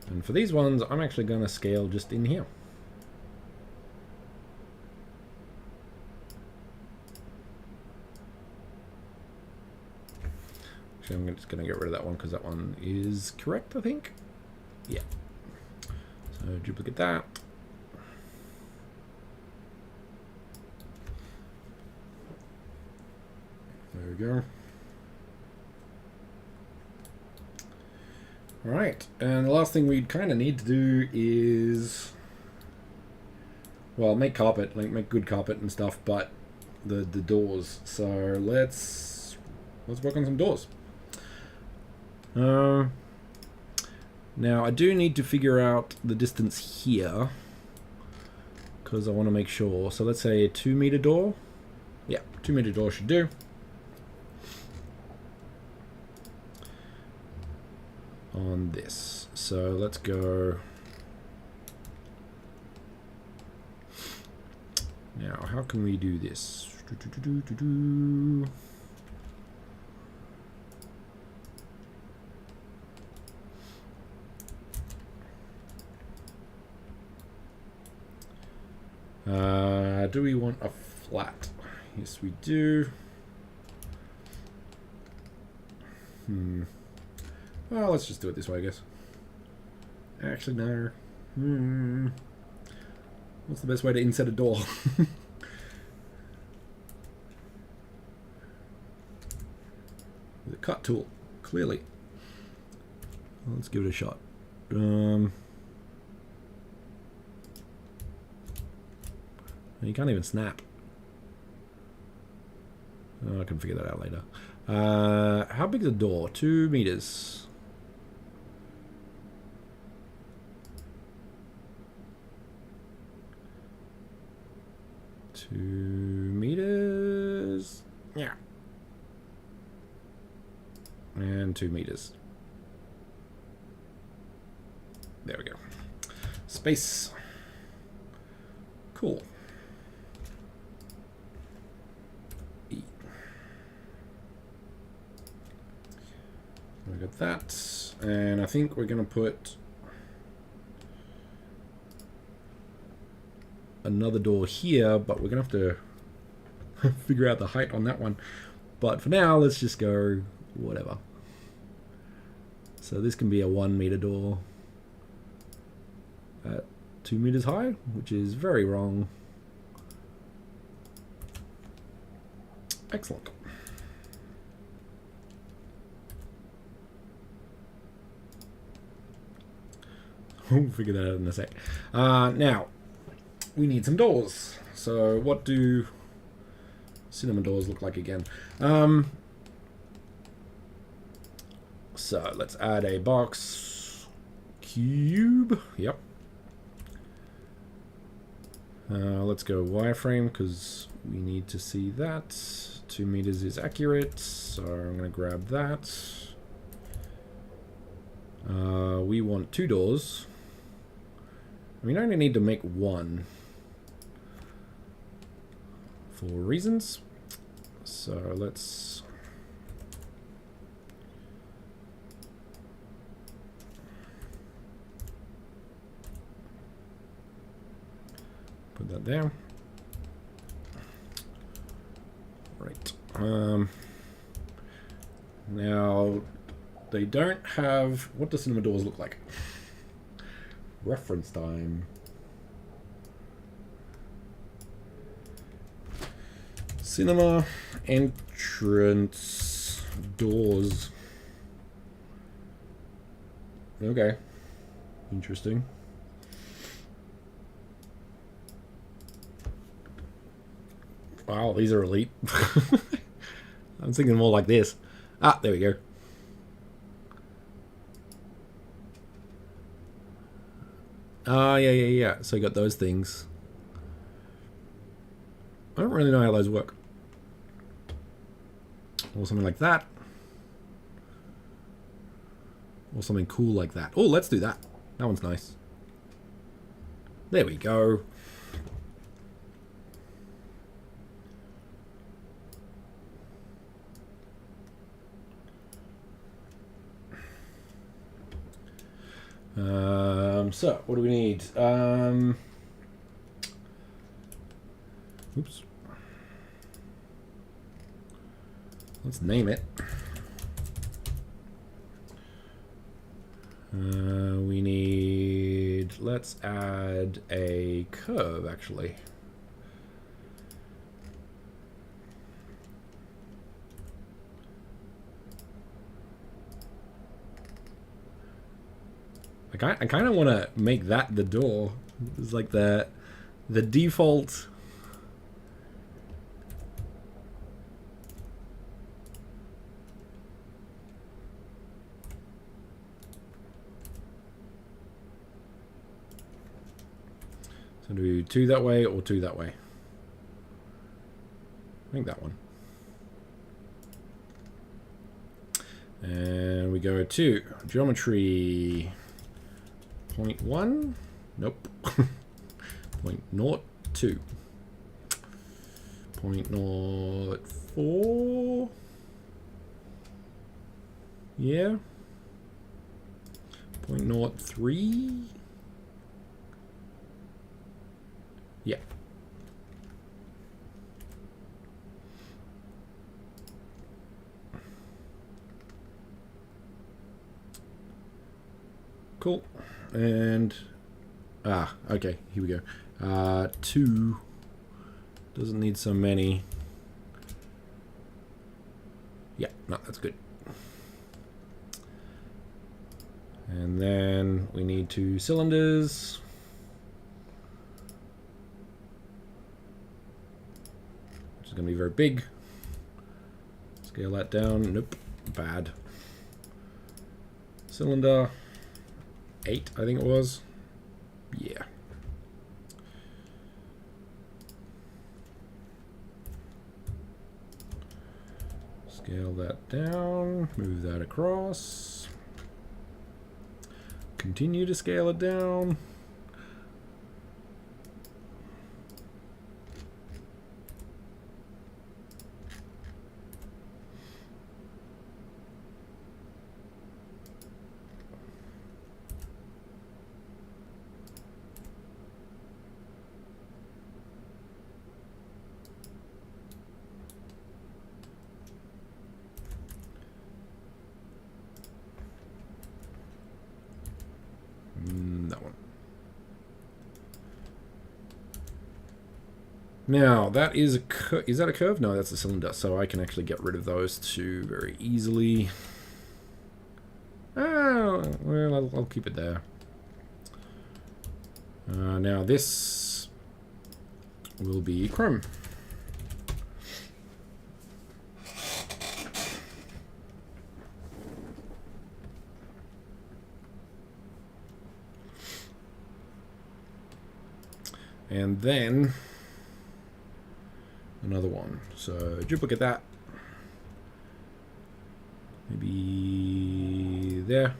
And for these ones, I'm actually going to scale just in here. Actually, I'm just going to get rid of that one because that one is correct, I think. Yeah. So duplicate that. There we go. Alright, and the last thing we'd kind of need to do is, well, make carpet, like make good carpet and stuff, but the doors. So let's work on some doors. Now I do need to figure out the distance here, because I want to make sure. So let's say a 2-meter door. Yeah, 2-meter door should do. On this. So let's go. Now, how can we do this? Do we want a flat? Yes, we do. Well, let's just do it this way, I guess. Actually, no. What's the best way to inset a door? With a cut tool, clearly. Well, let's give it a shot. You can't even snap. Oh, I can figure that out later. How big is a door? 2 meters. Two meters. Yeah. And 2 meters. There we go. Space. Cool. E. We got that. And I think we're going to put another door here, but we're going to have to figure out the height on that one. But for now, let's just go whatever. So this can be a 1 meter door at 2 meters high, which is very wrong. Excellent. We'll figure that out in a sec. Now, we need some doors. So what do cinema doors look like again? So let's add a box cube. Yep. Let's go wireframe because we need to see that. 2 meters is accurate, so I'm going to grab that. We want 2 doors. We only need to make 1 for reasons. So let's put that there. Right. Now they don't have. What do cinema doors look like? Reference time. Cinema entrance doors. Okay. Interesting. Wow, these are elite. I'm thinking more like this. Ah, there we go. Yeah. So you got those things. I don't really know how those work. Or something like that. Or something cool like that. Oh, let's do that. That one's nice. There we go. So, what do we need? Oops. Let's name it. We need... Let's add a curve, actually. I kind of want to make that the door. It's like the default. So do 2 that way or 2 that way. I think that one. And we go to geometry. 0.1? Nope. 0.02. 0.04? Yeah. 0.03? Yeah. Cool. And okay, here we go. 2 doesn't need so many. Yeah, no, that's good. And then we need 2 cylinders. Which is going to be very big. Scale that down. Nope. Bad. Cylinder 8, I think it was. Yeah. Scale that down. Move that across. Continue to scale it down. That one. Now, that is is that a curve? No, that's a cylinder, so I can actually get rid of those two very easily. Oh, well, I'll keep it there. Now, this will be chrome. And then another one. So duplicate that. Maybe there.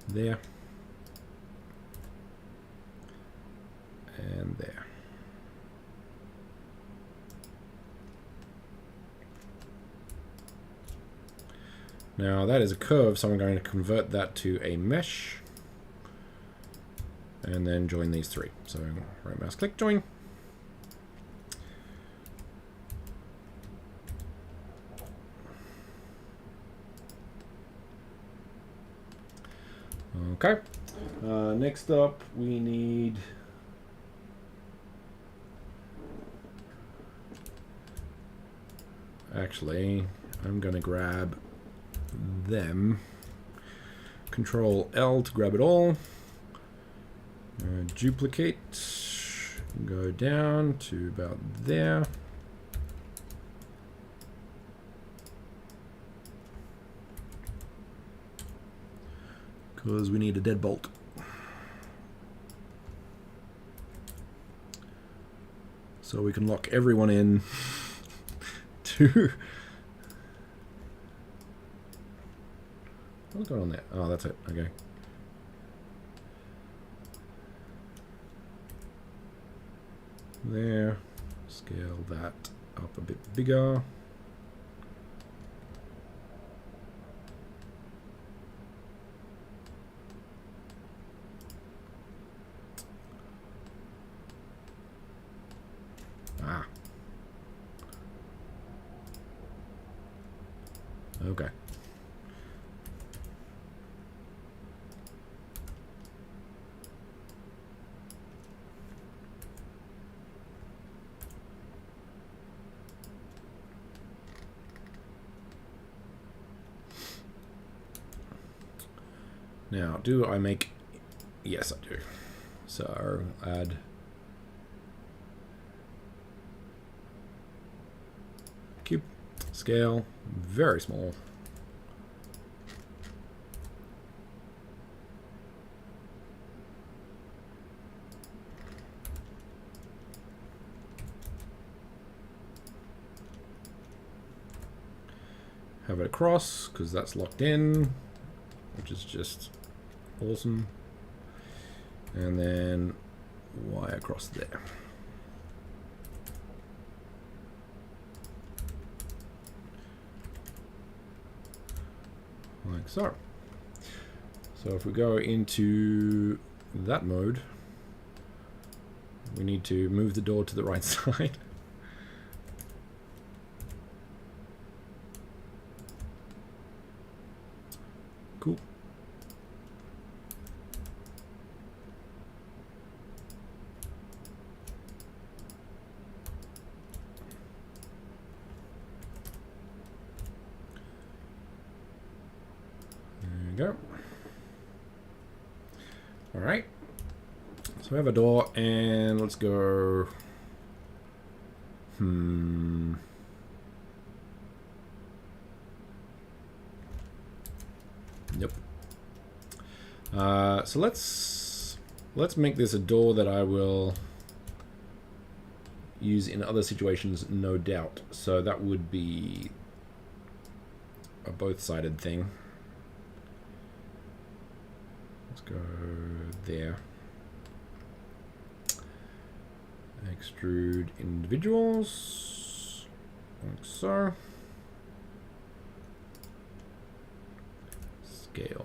There. And there. Now that is a curve, so I'm going to convert that to a mesh. And then join these three. So right mouse click, join. Okay. Next up, we need actually, I'm going to grab them. Control L to grab it all. Duplicate, go down to about there. Because we need a deadbolt. So we can lock everyone in to... What's going on there? Oh, that's it. Okay. There, scale that up a bit bigger. Ah. Okay. Now, do I make... Yes, I do. So, add... Cube. Scale. Very small. Have it across, because that's locked in, which is just awesome. And then Y across there. Like so. So if we go into that mode, we need to move the door to the right side. Cool. There you go. All right. So we have a door, and let's go. Nope. So let's make this a door that I will use in other situations, no doubt. So that would be a both-sided thing. Let's go there. Extrude individuals, like so. Scale.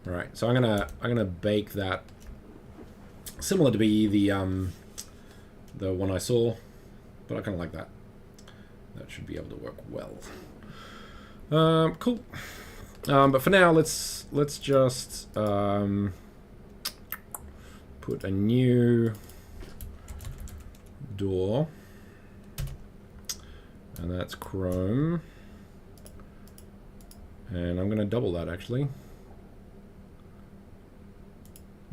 All right, so I'm gonna bake that similar to be the one I saw, but I kind of like that. That should be able to work well. Cool. But for now, let's just put a new door, and that's chrome, and I'm gonna double that actually.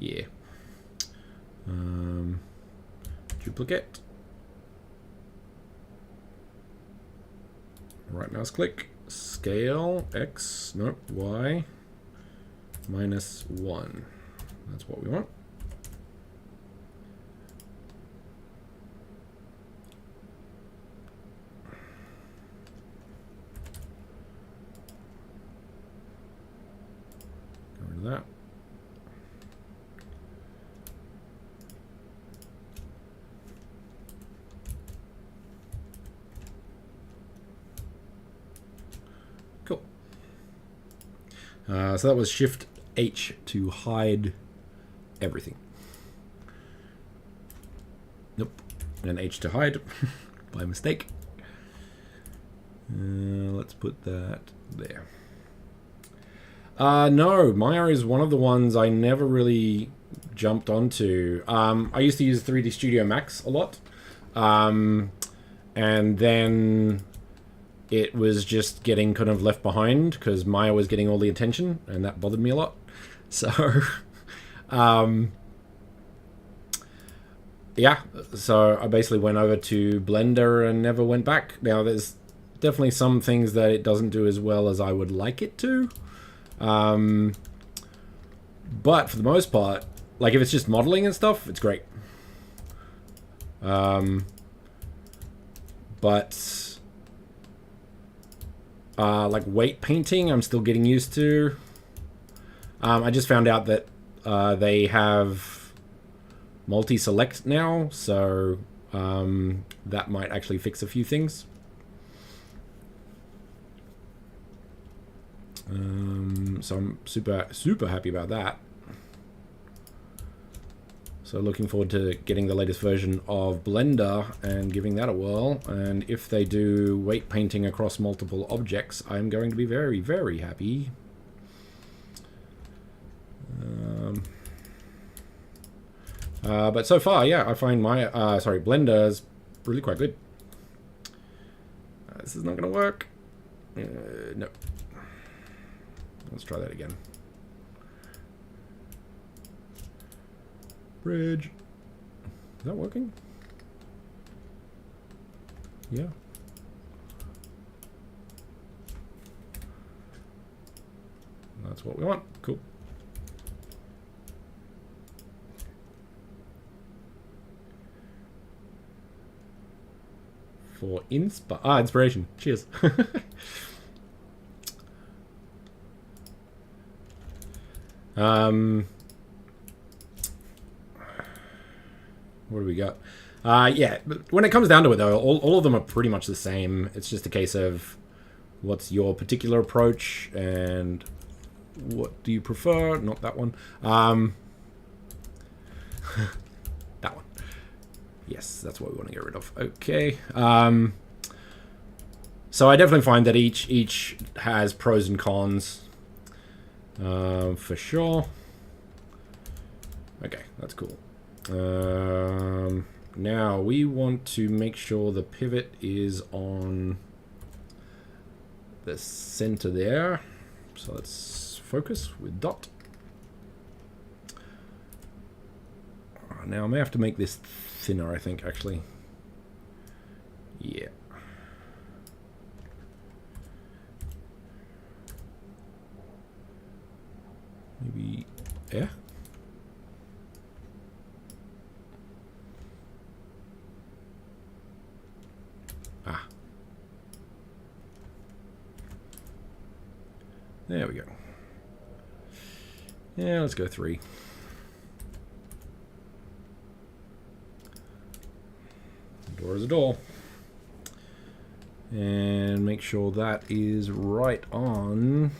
Yeah. Duplicate. Right mouse click. Scale X. Nope. Y. -1. That's what we want. Get rid of that. So that was Shift H to hide everything. Nope. And H to hide by mistake. Let's put that there. No, Maya is one of the ones I never really jumped onto. I used to use 3D Studio Max a lot. And then it was just getting kind of left behind because Maya was getting all the attention, and that bothered me a lot. So, yeah, so I basically went over to Blender and never went back. Now, there's definitely some things that it doesn't do as well as I would like it to. But for the most part, like if it's just modeling and stuff, it's great. But like weight painting, I'm still getting used to. I just found out that they have multi-select now, so that might actually fix a few things. So I'm super happy about that. So looking forward to getting the latest version of Blender and giving that a whirl. And if they do weight painting across multiple objects, I'm going to be very, very happy. But so far, yeah, I find my Blender's really quite good. This is not going to work. No. Let's try that again. Bridge. Is that working? Yeah. That's what we want. Cool. For inspiration. Cheers. What do we got? Yeah, when it comes down to it, though, all of them are pretty much the same. It's just a case of what's your particular approach and what do you prefer? Not that one. That one. Yes, that's what we want to get rid of. Okay. So I definitely find that each has pros and cons, for sure. Okay, that's cool. Now we want to make sure the pivot is on the center there. So let's focus with dot. Now I may have to make this thinner, I think, actually. Yeah. Maybe, yeah. Ah. There we go. Yeah, let's go 3. Door is a door. And make sure that is right on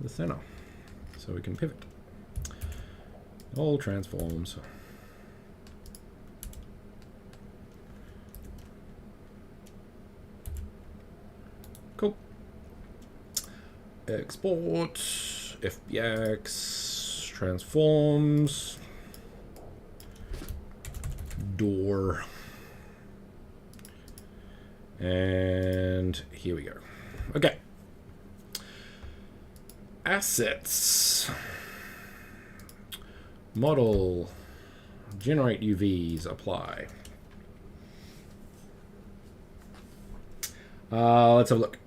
the center. So we can pivot. All transforms. Cool. Export, FBX, transforms, door, and here we go. Okay. Assets. Model. Generate UVs. Apply. Let's have a look.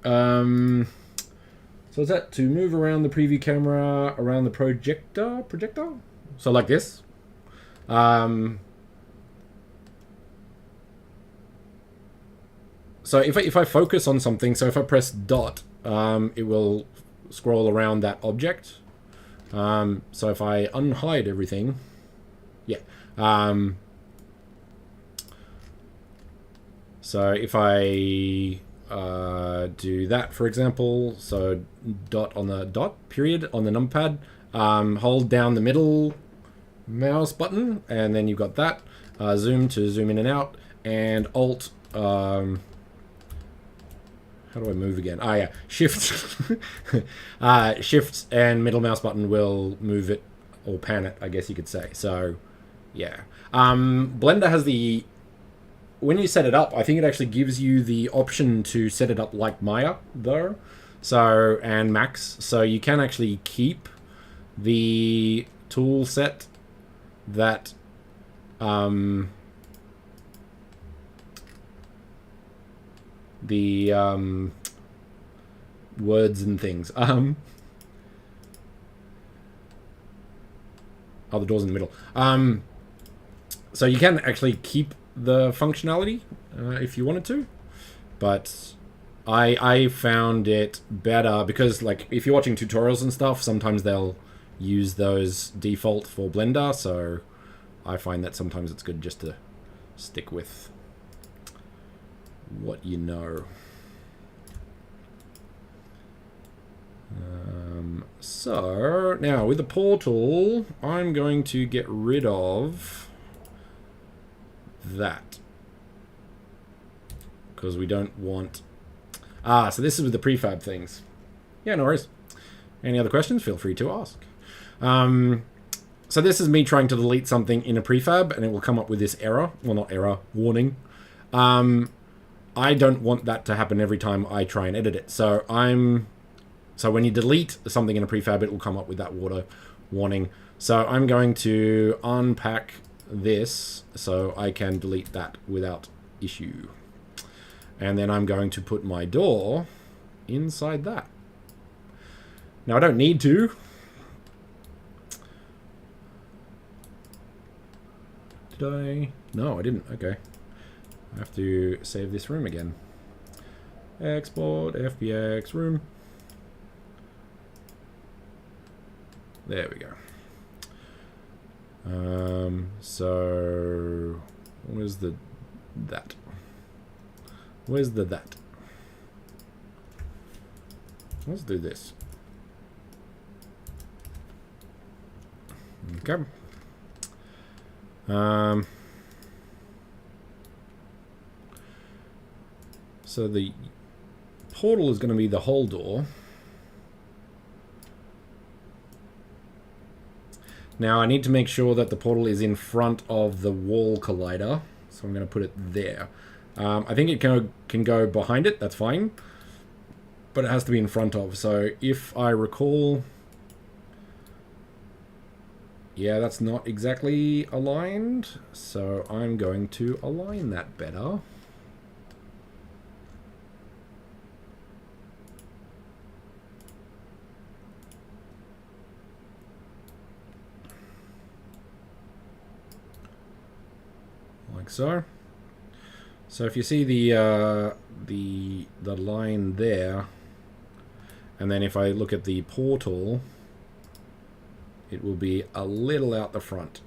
So is that to move around the preview camera around the projector? So like this. So if I focus on something, so if I press dot, it will scroll around that object. So if I unhide everything, yeah. So if I do that, for example, so dot on the dot, period, on the numpad, hold down the middle mouse button, and then you've got that. Zoom to zoom in and out, and alt, how do I move again? Ah, yeah, shift. Shift and middle mouse button will move it, or pan it, I guess you could say. So, yeah. Blender has the... When you set it up, I think it actually gives you the option to set it up like Maya, though. So, and Max. So you can actually keep the tool set that... the words and things. Oh, the door's in the middle. So you can actually keep the functionality if you wanted to, but I found it better because, like, if you're watching tutorials and stuff, sometimes they'll use those default for Blender, so I find that sometimes it's good just to stick with what you know. So now with the portal, I'm going to get rid of that because we don't want... so this is with the prefab things. Yeah, no worries. Any other questions? Feel free to ask. So this is me trying to delete something in a prefab, and it will come up with this error. Well, not error, warning. I don't want that to happen every time I try and edit it. So so when you delete something in a prefab, it will come up with that warning. So I'm going to unpack this so I can delete that without issue. And then I'm going to put my door inside that. Now I don't need to. Did I? No, I didn't. Okay. I have to save this room again. Export FBX room. There we go. So where's the that? Where's the that? Let's do this. Okay. So the portal is going to be the whole door. Now I need to make sure that the portal is in front of the wall collider, so I'm going to put it there. I think it can go behind it, that's fine, but it has to be in front of. So if I recall, yeah, that's not exactly aligned, so I'm going to align that better. Like so. So if you see the line there, and then if I look at the portal, it will be a little out the front.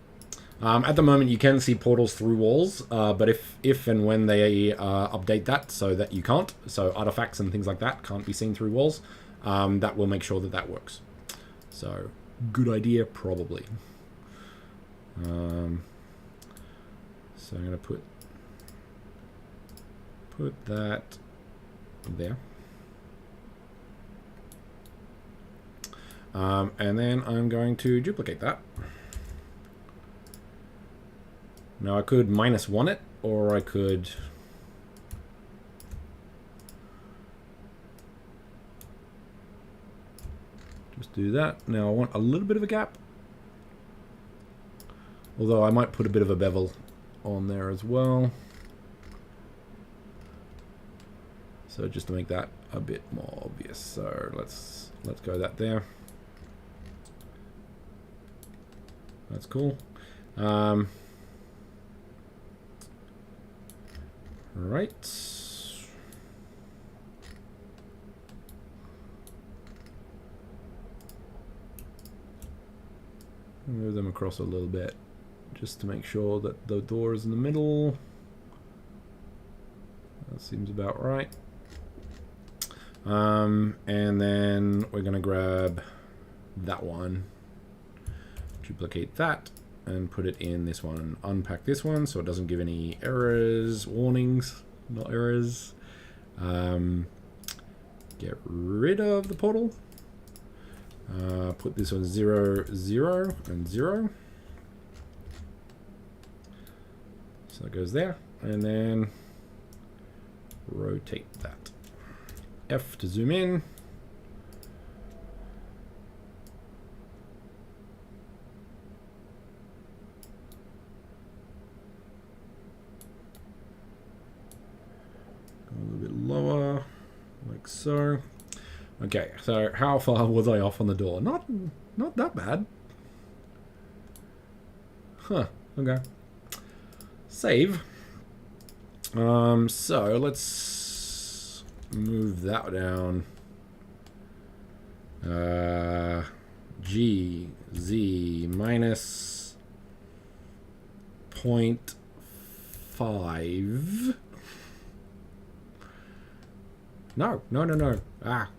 At the moment, you can see portals through walls, but if and when they update that so that you can't, so artifacts and things like that can't be seen through walls, that will make sure that that works. So, good idea, probably. So I'm going to put that there. And then I'm going to duplicate that. Now I could -1 it, or I could just do that. Now I want a little bit of a gap, although I might put a bit of a bevel on there as well. So just to make that a bit more obvious. So let's go that there. That's cool. Right. Move them across a little bit, just to make sure that the door is in the middle. That seems about right. And then we're going to grab that one, duplicate that, and put it in this one. Unpack this one so it doesn't give any errors, warnings, not errors. Get rid of the portal. Put this on 0, 0, and 0. So it goes there, and then rotate that. F to zoom in. Go a little bit lower, like so. Okay, so how far was I off on the door? Not that bad. Huh, okay. Save. So let's move that down. G, Z, minus 0.5. No. Ah.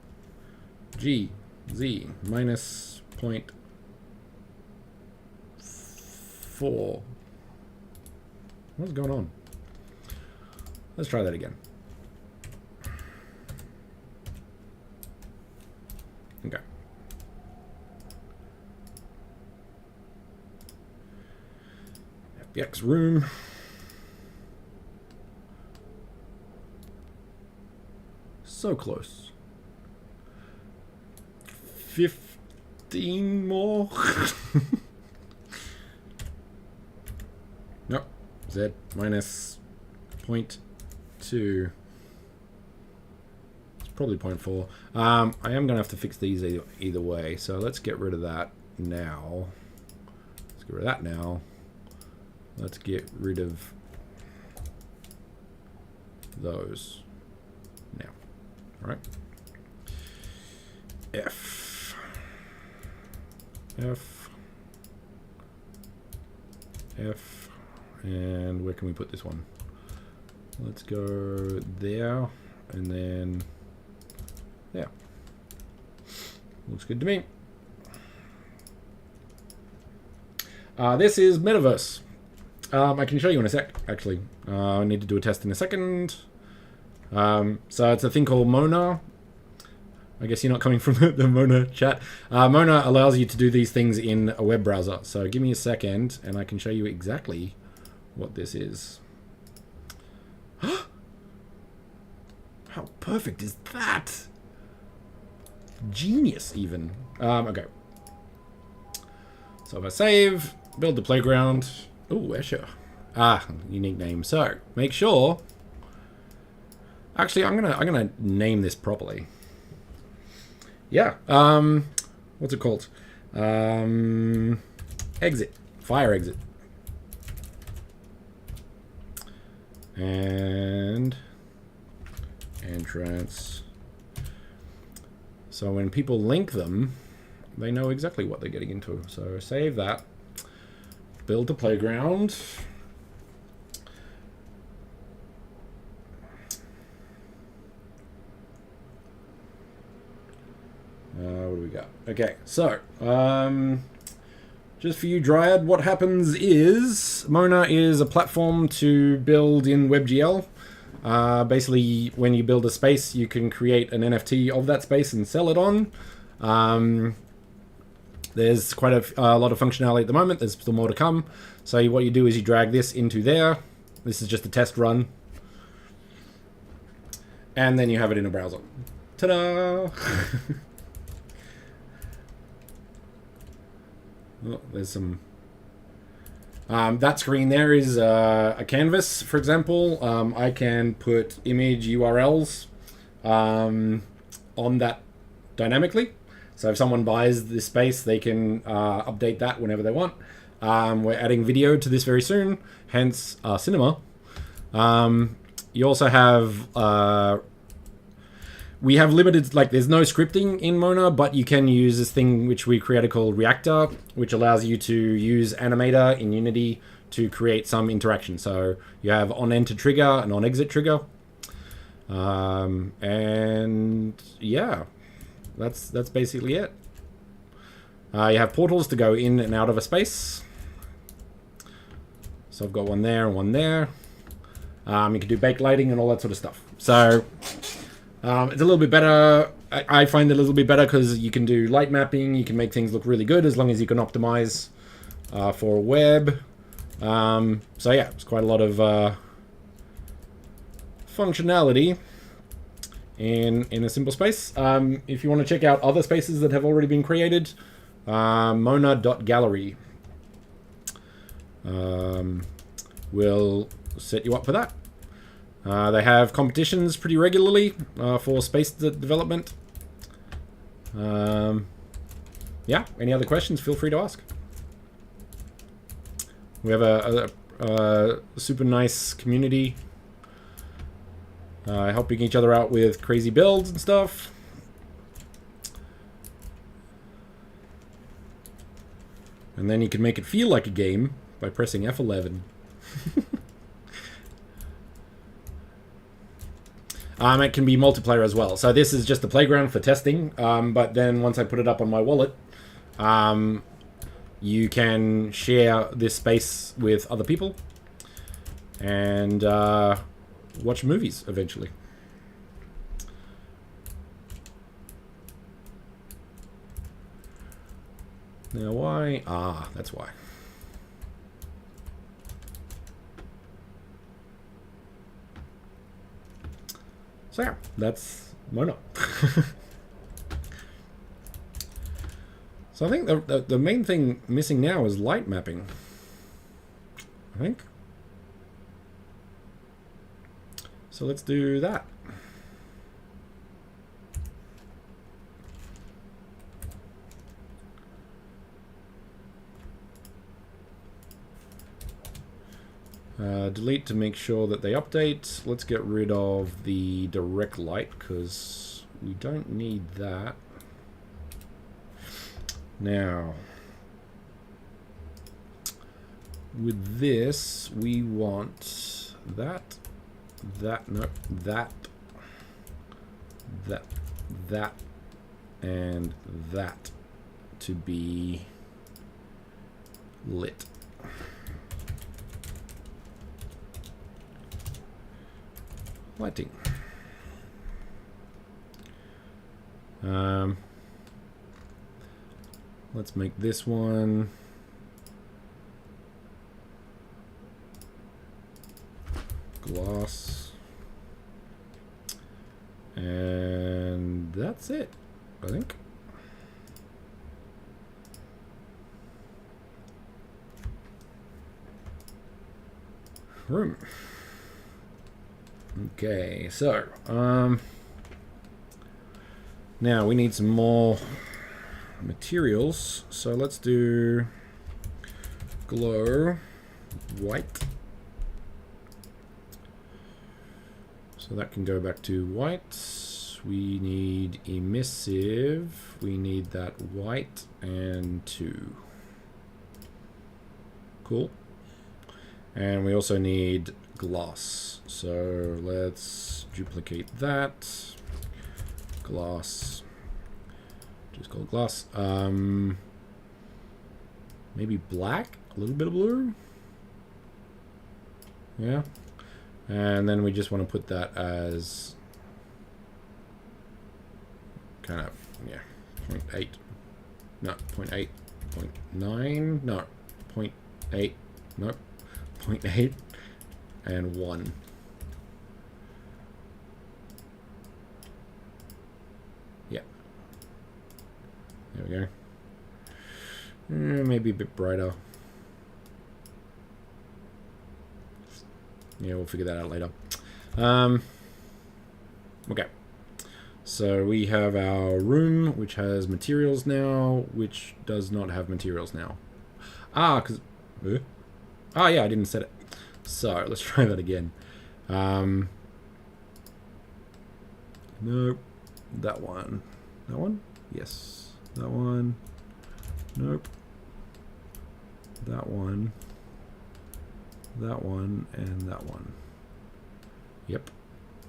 G, Z, minus 0.4. What's going on? Let's try that again. Okay. FBX room. So close. 15 more. Nope. Z minus 0.2. It's probably 0.4. I am going to have to fix these either way. So let's get rid of that now. Let's get rid of that now. Let's get rid of those now. All right. F. And where can we put this one? Let's go there, and then there. Looks good to me. This is Metaverse. I can show you in a sec, actually. I need to do a test in a second. So it's a thing called Mona. I guess you're not coming from the Mona chat. Mona allows you to do these things in a web browser. So give me a second and I can show you exactly what this is. How perfect is that? Genius, even. Okay. So if I save, build the playground. Oh, Escher. Unique name. So make sure. Actually, I'm gonna name this properly. Yeah. What's it called? Exit. Fire exit. And entrance. So when people link them, they know exactly what they're getting into. So save that. Build the playground. What do we got? Okay, so just for you, Dryad, what happens is Mona is a platform to build in WebGL. Basically, when you build a space, you can create an NFT of that space and sell it on. There's quite a lot of functionality at the moment. There's still more to come. So what you do is you drag this into there. This is just a test run. And then you have it in a browser. Ta-da! Oh, there's some... that screen there is a canvas, for example. I can put image URLs on that dynamically. So if someone buys this space, they can update that whenever they want. We're adding video to this very soon, hence cinema. You also have... we have limited, like, there's no scripting in Mona, but you can use this thing which we created called Reactor, which allows you to use Animator in Unity to create some interaction. So you have on-enter trigger and on-exit trigger. And yeah, that's basically it. You have portals to go in and out of a space. So I've got one there and one there. You can do backlighting and all that sort of stuff. So... it's a little bit better. I find it a little bit better because you can do light mapping. You can make things look really good as long as you can optimize for web. So yeah, it's quite a lot of functionality in a simple space. If you want to check out other spaces that have already been created, mona.gallery will set you up for that. They have competitions pretty regularly for space development. Yeah, any other questions, feel free to ask. We have a super nice community helping each other out with crazy builds and stuff. And then you can make it feel like a game by pressing F11. It can be multiplayer as well. So this is just the playground for testing. But then once I put it up on my wallet, you can share this space with other people and watch movies eventually. Now why? That's why. So yeah, that's Mona. So I think the main thing missing now is light mapping. I think. So let's do that. Delete to make sure that they update. Let's get rid of the direct light because we don't need that. Now, with this, we want that, and that to be lit. Lighting. Let's make this one glass, and that's it, I think. Room. Okay, so now we need some more materials, so let's do glow white. So that can go back to white. We need emissive. We need that white and 2. Cool. And we also need glass. So let's duplicate that. Glass. Just call it glass. Maybe black? A little bit of blue? Yeah. And then we just want to put that as kind of, yeah, 0.8. No, 0.8. 0.9. No, 0.8. Nope. 0.8 and 1. Yeah. There we go. Maybe a bit brighter. Yeah, we'll figure that out later. Okay. So we have our room, which has materials now, which does not have materials now. Ah, because... Ah, yeah, I didn't set it. So, let's try that again. Nope. That one. That one? Yes. That one. Nope. That one. That one, and that one. Yep.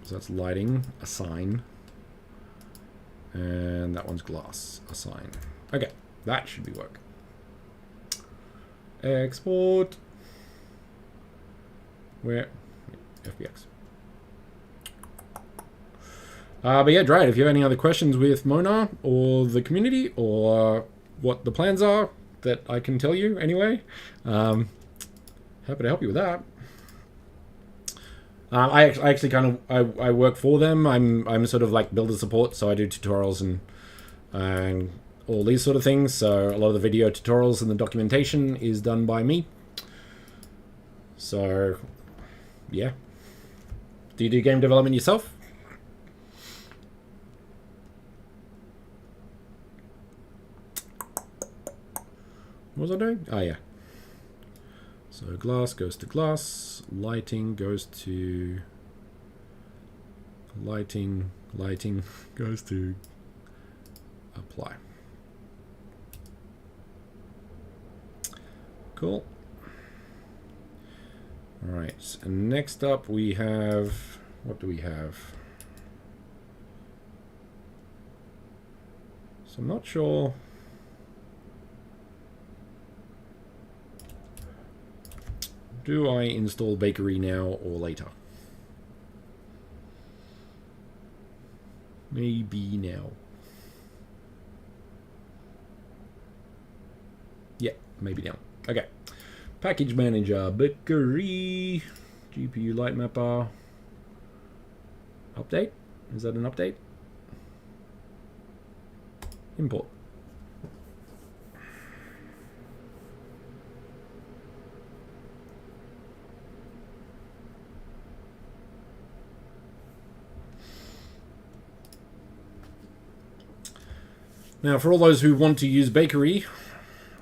So that's lighting, assign. And that one's glass, assign. Okay, that should be work. Export. Where? FBX. But yeah, Dryad, if you have any other questions with Mona or the community or what the plans are that I can tell you anyway, happy to help you with that. I actually kind of I work for them. I'm sort of like builder support, so I do tutorials and all these sort of things. So a lot of the video tutorials and the documentation is done by me. So yeah. Do you do game development yourself? What was I doing? Oh yeah. So glass goes to glass, lighting goes to lighting, lighting goes to apply. Cool. All right, and next up we have, what do we have? So I'm not sure. Do I install bakery now or later? Maybe now. Yeah, maybe now. Okay. Package manager, bakery, GPU light mapper. Update? Is that an update? Import. Now, for all those who want to use bakery,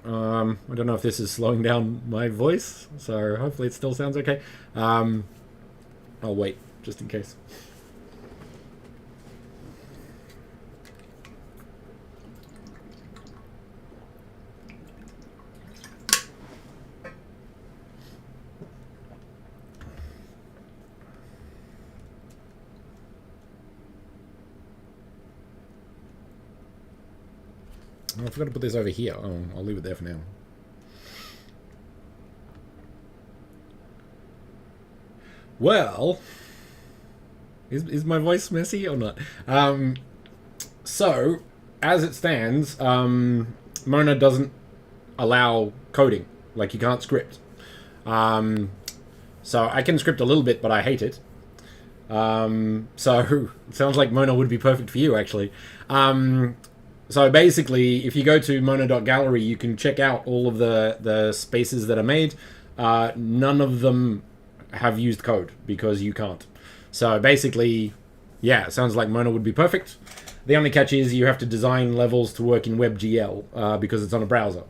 I don't know if this is slowing down my voice, so hopefully it still sounds okay. I'll wait, just in case. Oh, I forgot to put this over here. Oh, I'll leave it there for now. Well, is my voice messy or not? So, as it stands, Mona doesn't allow coding. Like, you can't script. So I can script a little bit, but I hate it. So it sounds like Mona would be perfect for you, actually. So basically, if you go to mona.gallery, you can check out all of the spaces that are made. None of them have used code because you can't. So basically, yeah, it sounds like Mona would be perfect. The only catch is you have to design levels to work in WebGL because it's on a browser.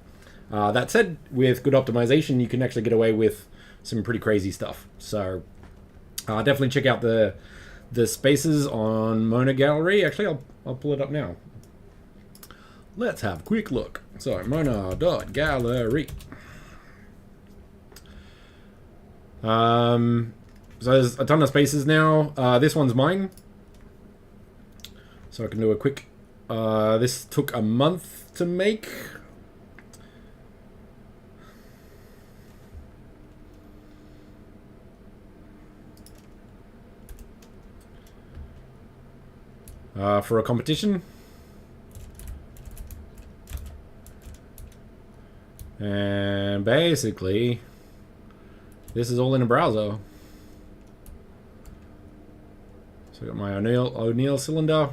That said, with good optimization, you can actually get away with some pretty crazy stuff. So definitely check out the spaces on Mona Gallery. Actually, I'll pull it up now. Let's have a quick look. So mona.gallery. So there's a ton of spaces now. This one's mine. So I can do a quick... this took a month to make. For a competition. And basically, this is all in a browser. So I got my O'Neill cylinder.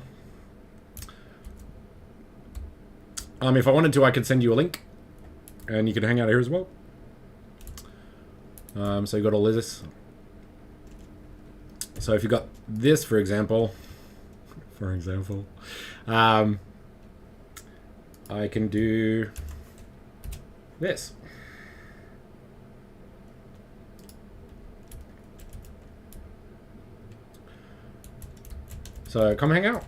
If I wanted to, I could send you a link, and you could hang out here as well. So you got all this. So if you got this, for example, I can do this. So come hang out.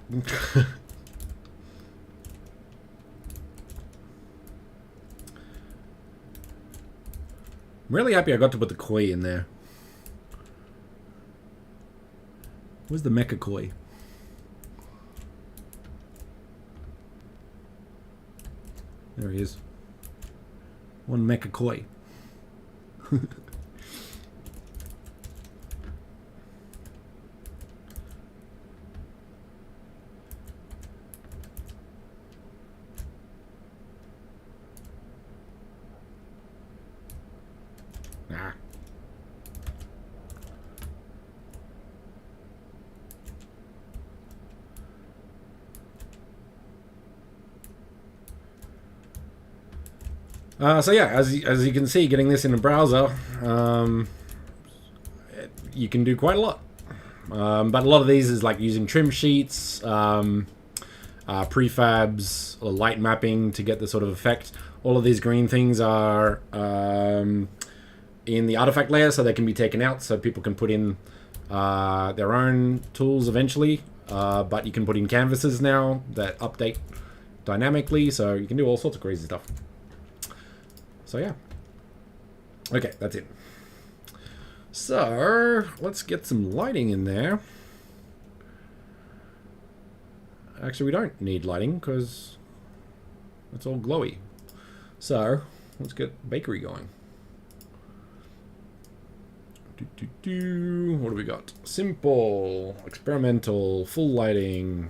I'm really happy I got to put the koi in there. Where's the mecha koi? There he is. One mecha koi. So yeah, as you can see, getting this in a browser, you can do quite a lot. But a lot of these is like using trim sheets, prefabs, or light mapping to get the sort of effect. All of these green things are in the artifact layer, so they can be taken out, so people can put in their own tools eventually. But you can put in canvases now that update dynamically, so you can do all sorts of crazy stuff. So yeah. Okay, that's it. So let's get some lighting in there. Actually, we don't need lighting because it's all glowy. So let's get bakery going. What do we got? Simple, experimental, full lighting,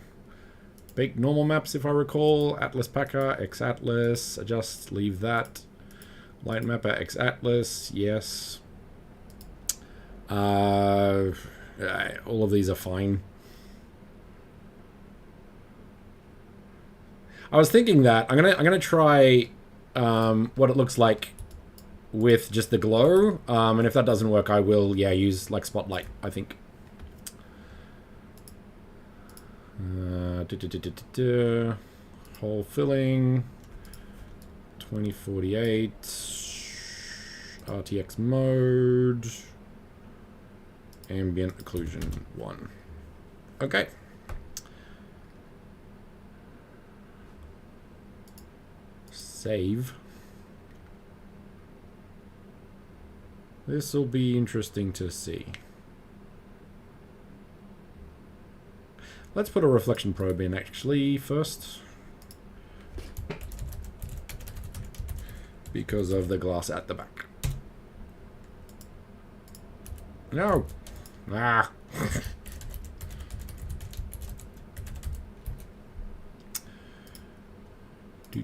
bake normal maps if I recall, Atlas Packer, X Atlas, adjust, leave that. Light mapper, X Atlas, yes. All of these are fine. I was thinking that I'm gonna try what it looks like with just the glow, and if that doesn't work, I will use like spotlight, I think. Hole filling, 2048, RTX mode, ambient occlusion 1. Okay. Save. This will be interesting to see. Let's put a reflection probe in actually first, because of the glass at the back. No. Ah. What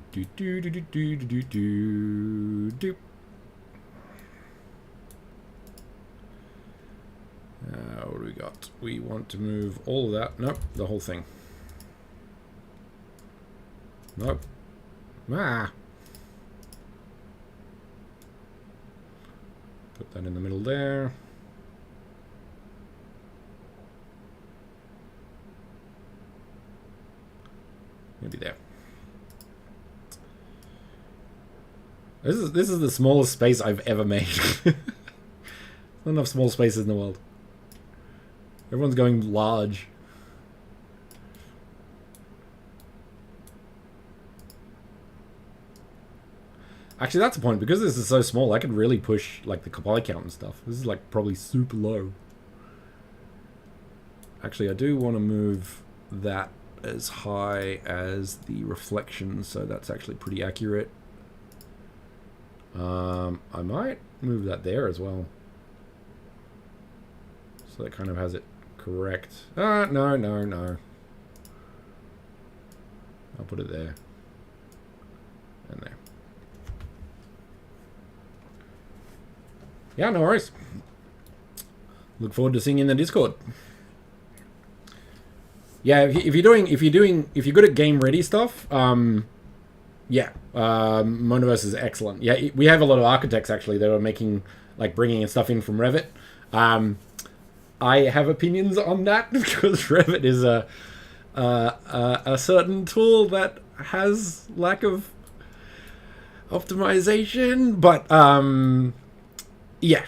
do we got? We want to move all of that. Nope, the whole thing. Nope. Ah. Put that in the middle there. Maybe there. This is the smallest space I've ever made. Not enough small spaces in the world. Everyone's going large. Actually, that's the point. Because this is so small, I could really push like the poly count and stuff. This is like probably super low. Actually, I do want to move that as high as the reflection, so that's actually pretty accurate. I might move that there as well. So that kind of has it correct. No. I'll put it there. And there. Yeah, no worries. Look forward to seeing you in the Discord. Yeah, if you're good at game ready stuff, yeah, Monoverse is excellent. Yeah, we have a lot of architects actually that are making, like, bringing stuff in from Revit. I have opinions on that because Revit is a certain tool that has lack of optimization, but yeah,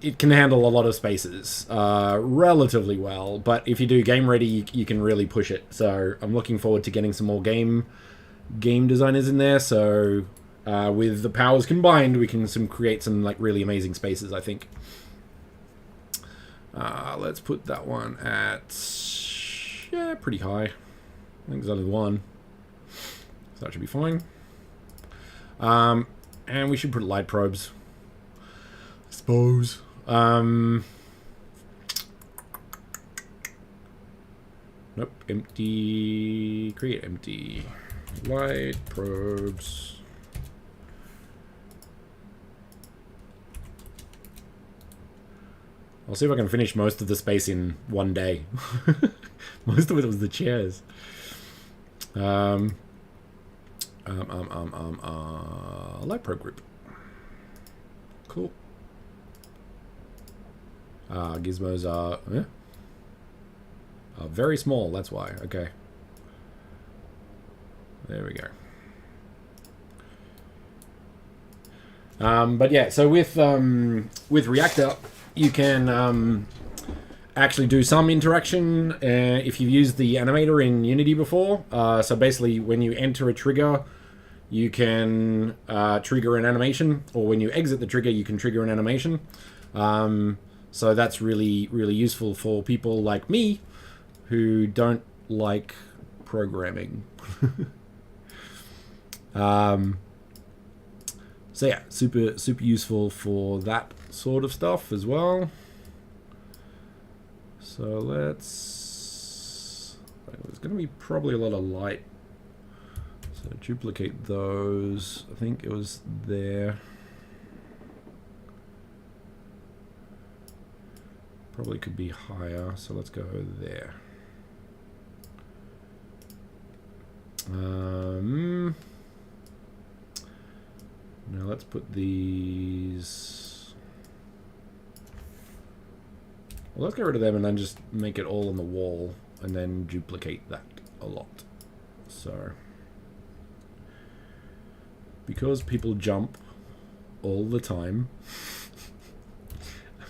it can handle a lot of spaces relatively well. But if you do game ready, you can really push it. So I'm looking forward to getting some more game designers in there. So with the powers combined, we can create some like really amazing spaces, I think. Let's put that one at, yeah, pretty high. I think there's only one, so that should be fine. And we should put light probes, I suppose. Nope, empty, create empty, light probes. I'll see if I can finish most of the space in one day. Most of it was the chairs. Light probe group. Cool. Gizmos are very small, that's why. Okay. There we go. But yeah, so with Reactor, you can actually do some interaction if you've used the animator in Unity before. So basically, when you enter a trigger, you can trigger an animation, or when you exit the trigger, you can trigger an animation. So that's really, really useful for people like me who don't like programming. So yeah, super useful for that sort of stuff as well. So let's, there's going to be probably a lot of light, so duplicate those. I think it was there. Probably could be higher, so let's go there. Now let's put these. Well, let's get rid of them and then just make it all on the wall and then duplicate that a lot. So, because people jump all the time,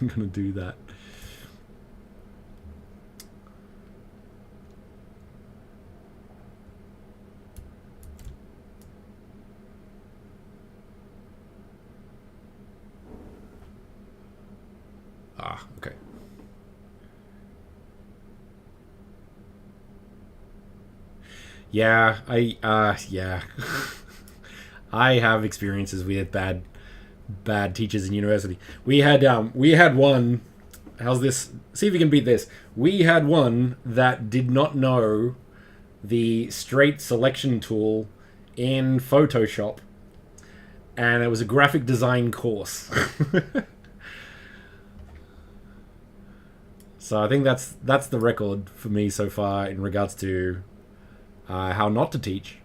I'm gonna do that. Okay. Yeah, yeah. I have experiences with bad teachers in university. We had one. How's this? See if you can beat this. We had one that did not know the straight selection tool in Photoshop, and it was a graphic design course. So I think that's the record for me so far in regards to how not to teach.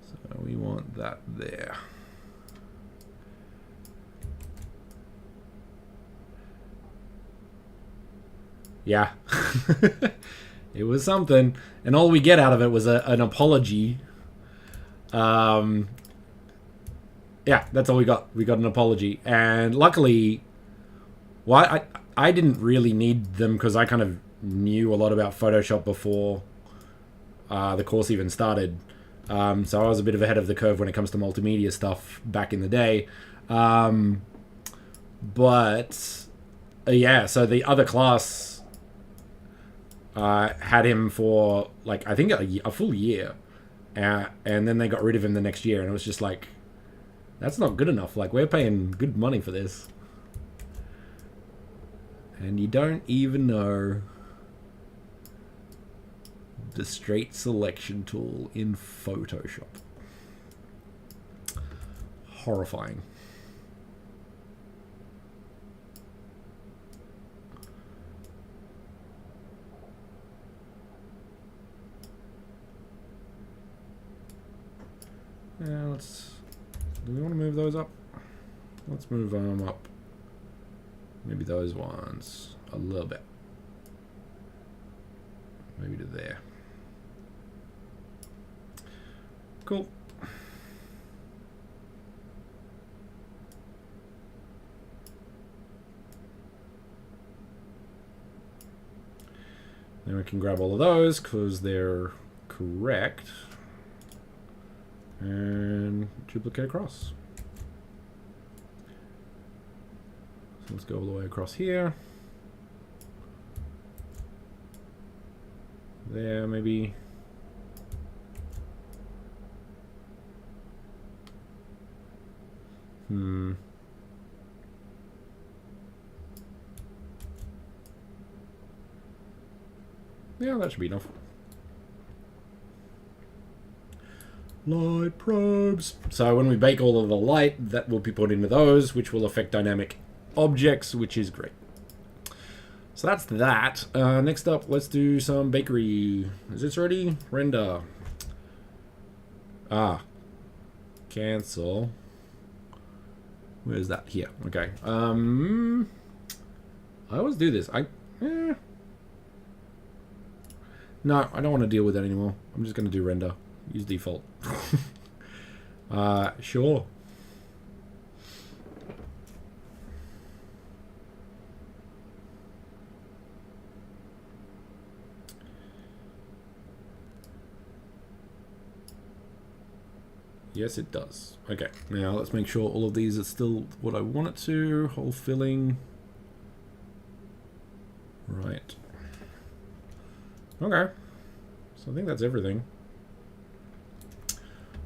So we want that there. Yeah. It was something. And all we get out of it was an apology. Yeah, that's all we got. We got an apology. And luckily, I didn't really need them because I kind of knew a lot about Photoshop before the course even started. So I was a bit of ahead of the curve when it comes to multimedia stuff back in the day. Yeah, so the other class had him for, like, I think a full year. And then they got rid of him the next year. And it was just like, that's not good enough. Like, we're paying good money for this. And you don't even know the straight selection tool in Photoshop. Horrifying. Yeah, do we want to move those up? Let's move them up. Maybe those ones a little bit. Maybe to there. Cool. Then we can grab all of those because they're correct. And duplicate across. So let's go all the way across here. There, maybe. Yeah, that should be enough. Light probes. So when we bake all of the light, that will be put into those, which will affect dynamic objects, which is great. So that's that. Next up, let's do some bakery. Is this ready? Render. Cancel. Where's that? Here. Okay. I always do this. No, I don't want to deal with that anymore. I'm just going to do render. Use default. Sure. Yes, it does. Okay, now let's make sure all of these are still what I want it to. Whole filling. Right. Okay. So I think that's everything.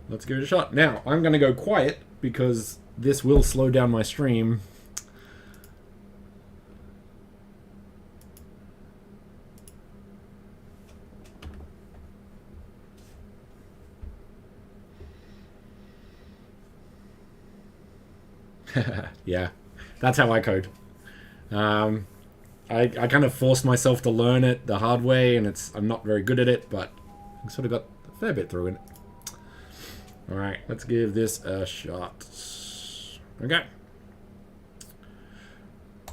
Let's give it a shot. Now, I'm going to go quiet because this will slow down my stream. Yeah, that's how I code. I kind of forced myself to learn it the hard way, and I'm not very good at it, but I sort of got a fair bit through it. Alright, let's give this a shot. Okay.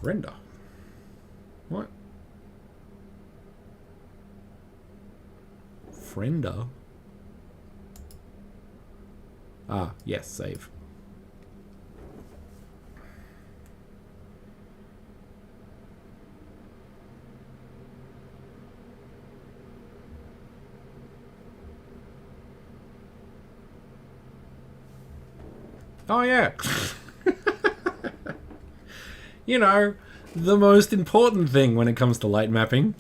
Render. What? Friender? Yes, save. Oh, yeah. You know, the most important thing when it comes to light mapping.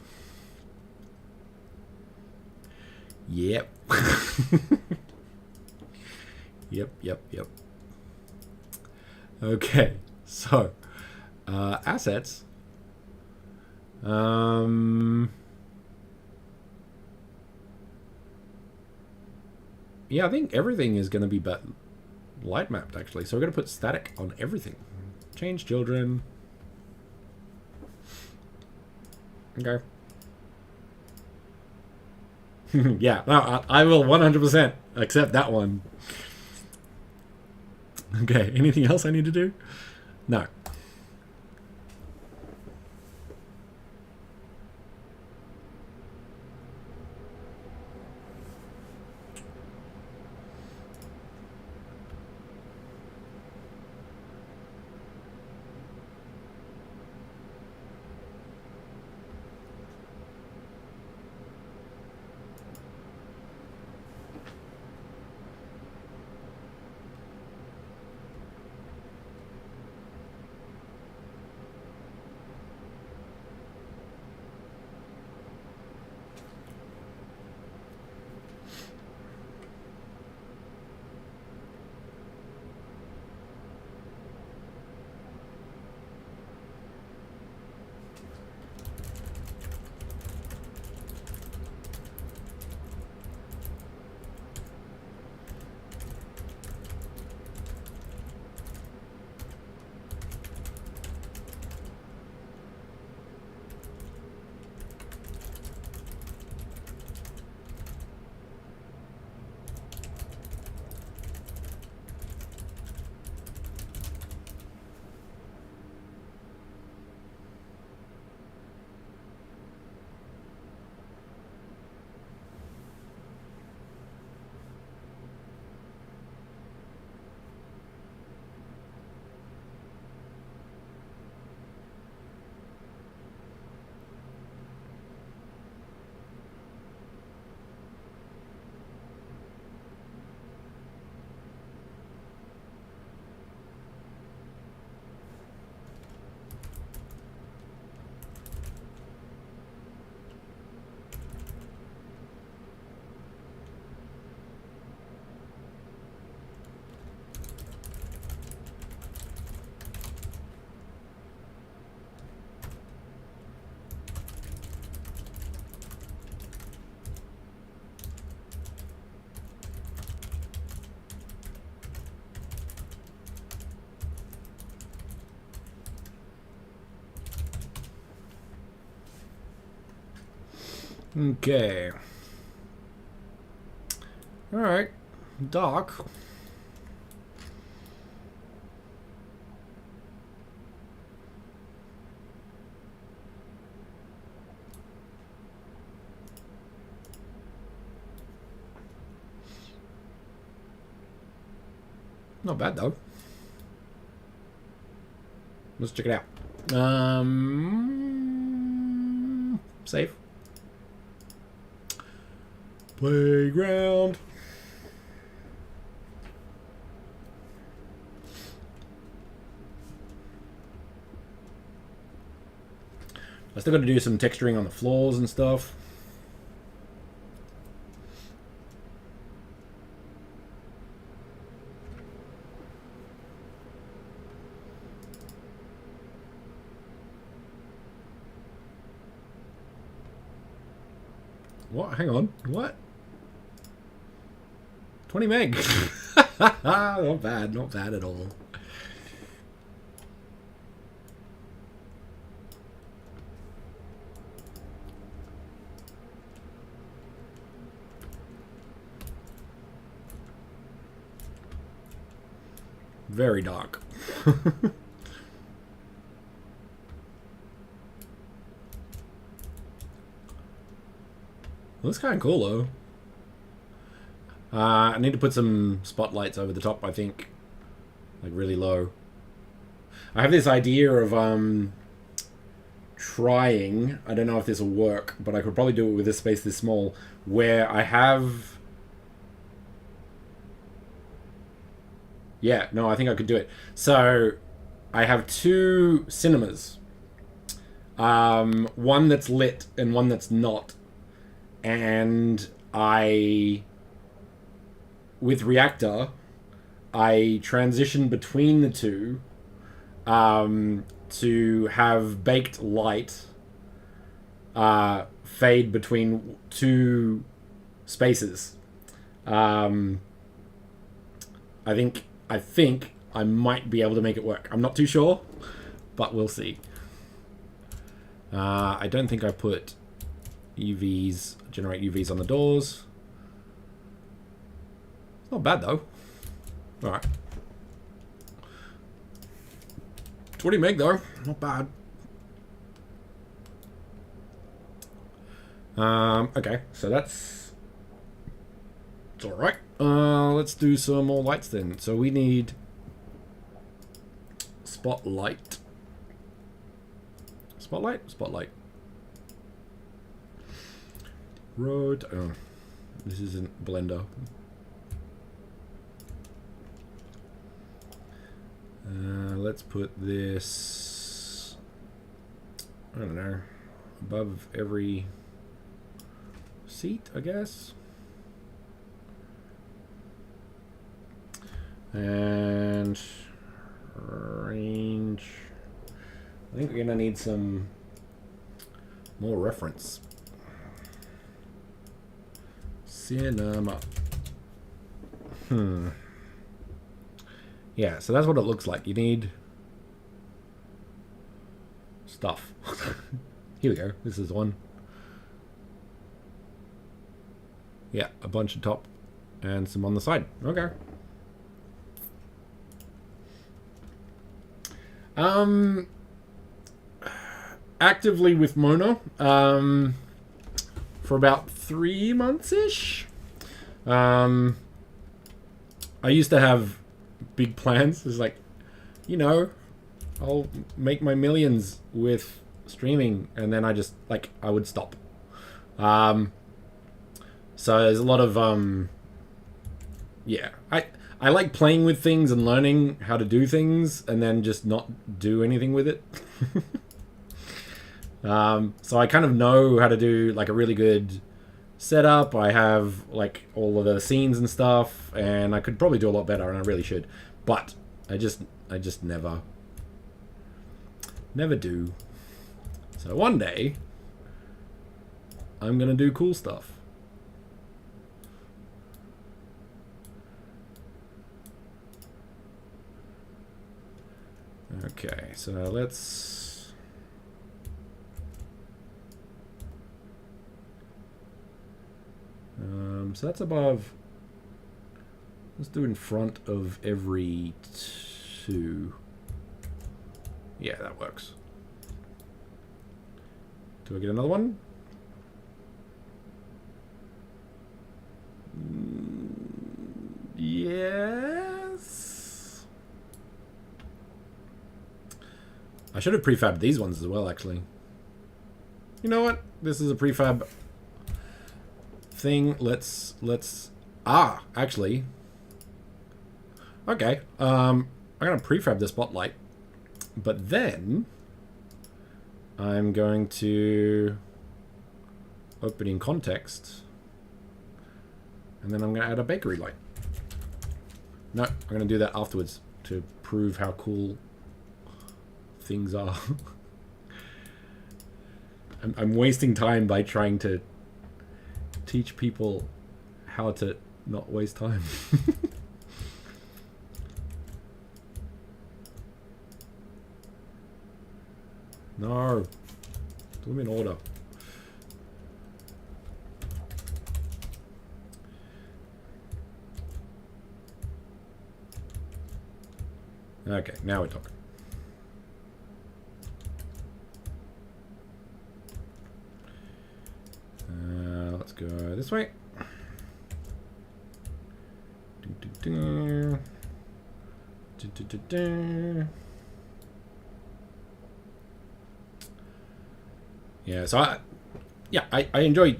Yep. Yep. Okay, so Assets. Yeah, I think everything is going to be light mapped, actually. So we're going to put static on everything. Change children. Okay. Yeah, no, I will 100% accept that one. Okay, anything else I need to do? No. Okay. Alright. Doc. Not bad though. Let's check it out. Save. Playground. I still got to do some texturing on the floors and stuff. What? Hang on. What? 20 meg. Not bad. Not bad at all. Very dark. Looks kind of cool though. I need to put some spotlights over the top, I think. Like really low. I have this idea of trying, I don't know if this will work, but I could probably do it with a space this small, where I have... Yeah, no, I think I could do it. So, I have two cinemas. One that's lit and one that's not. And with Reactor, I transition between the two to have baked light fade between two spaces. I think I might be able to make it work. I'm not too sure, but we'll see. I don't think I put UVs, generate UVs on the doors. It's not bad though. Alright. 20 meg though, not bad. Okay, so it's alright. Let's do some more lights then. So we need spotlight. Spotlight. Road. Oh, this isn't Blender. Let's put this, I don't know, above every seat, I guess. And range. I think we're gonna need some more reference. Cinema. Yeah, so that's what it looks like. You need stuff. Here we go. This is one. Yeah, a bunch of top and some on the side. Okay. Actively with Mona for about 3 months-ish. I used to have big plans. It's like, you know, I'll make my millions with streaming, and then I just, like, I would stop. So there's a lot of yeah, I like playing with things and learning how to do things and then just not do anything with it. So I kind of know how to do like a really good setup. I have like all of the scenes and stuff, and I could probably do a lot better, and I really should. But I just never do. So one day I'm gonna do cool stuff. Okay, so let's so that's above. Let's do in front of every two. Yeah, that works. Do I get another one? Yes. I should have prefabbed these ones as well, actually. You know what? This is a prefab thing. Let's actually. Okay. I'm gonna prefab the spotlight, but then I'm going to open in context, and then I'm gonna add a bakery light. No, I'm gonna do that afterwards to prove how cool things are. I'm wasting time by trying to teach people how to not waste time. No, do them in order. Okay, now we're talking. Let's go this way. Yeah, so I enjoy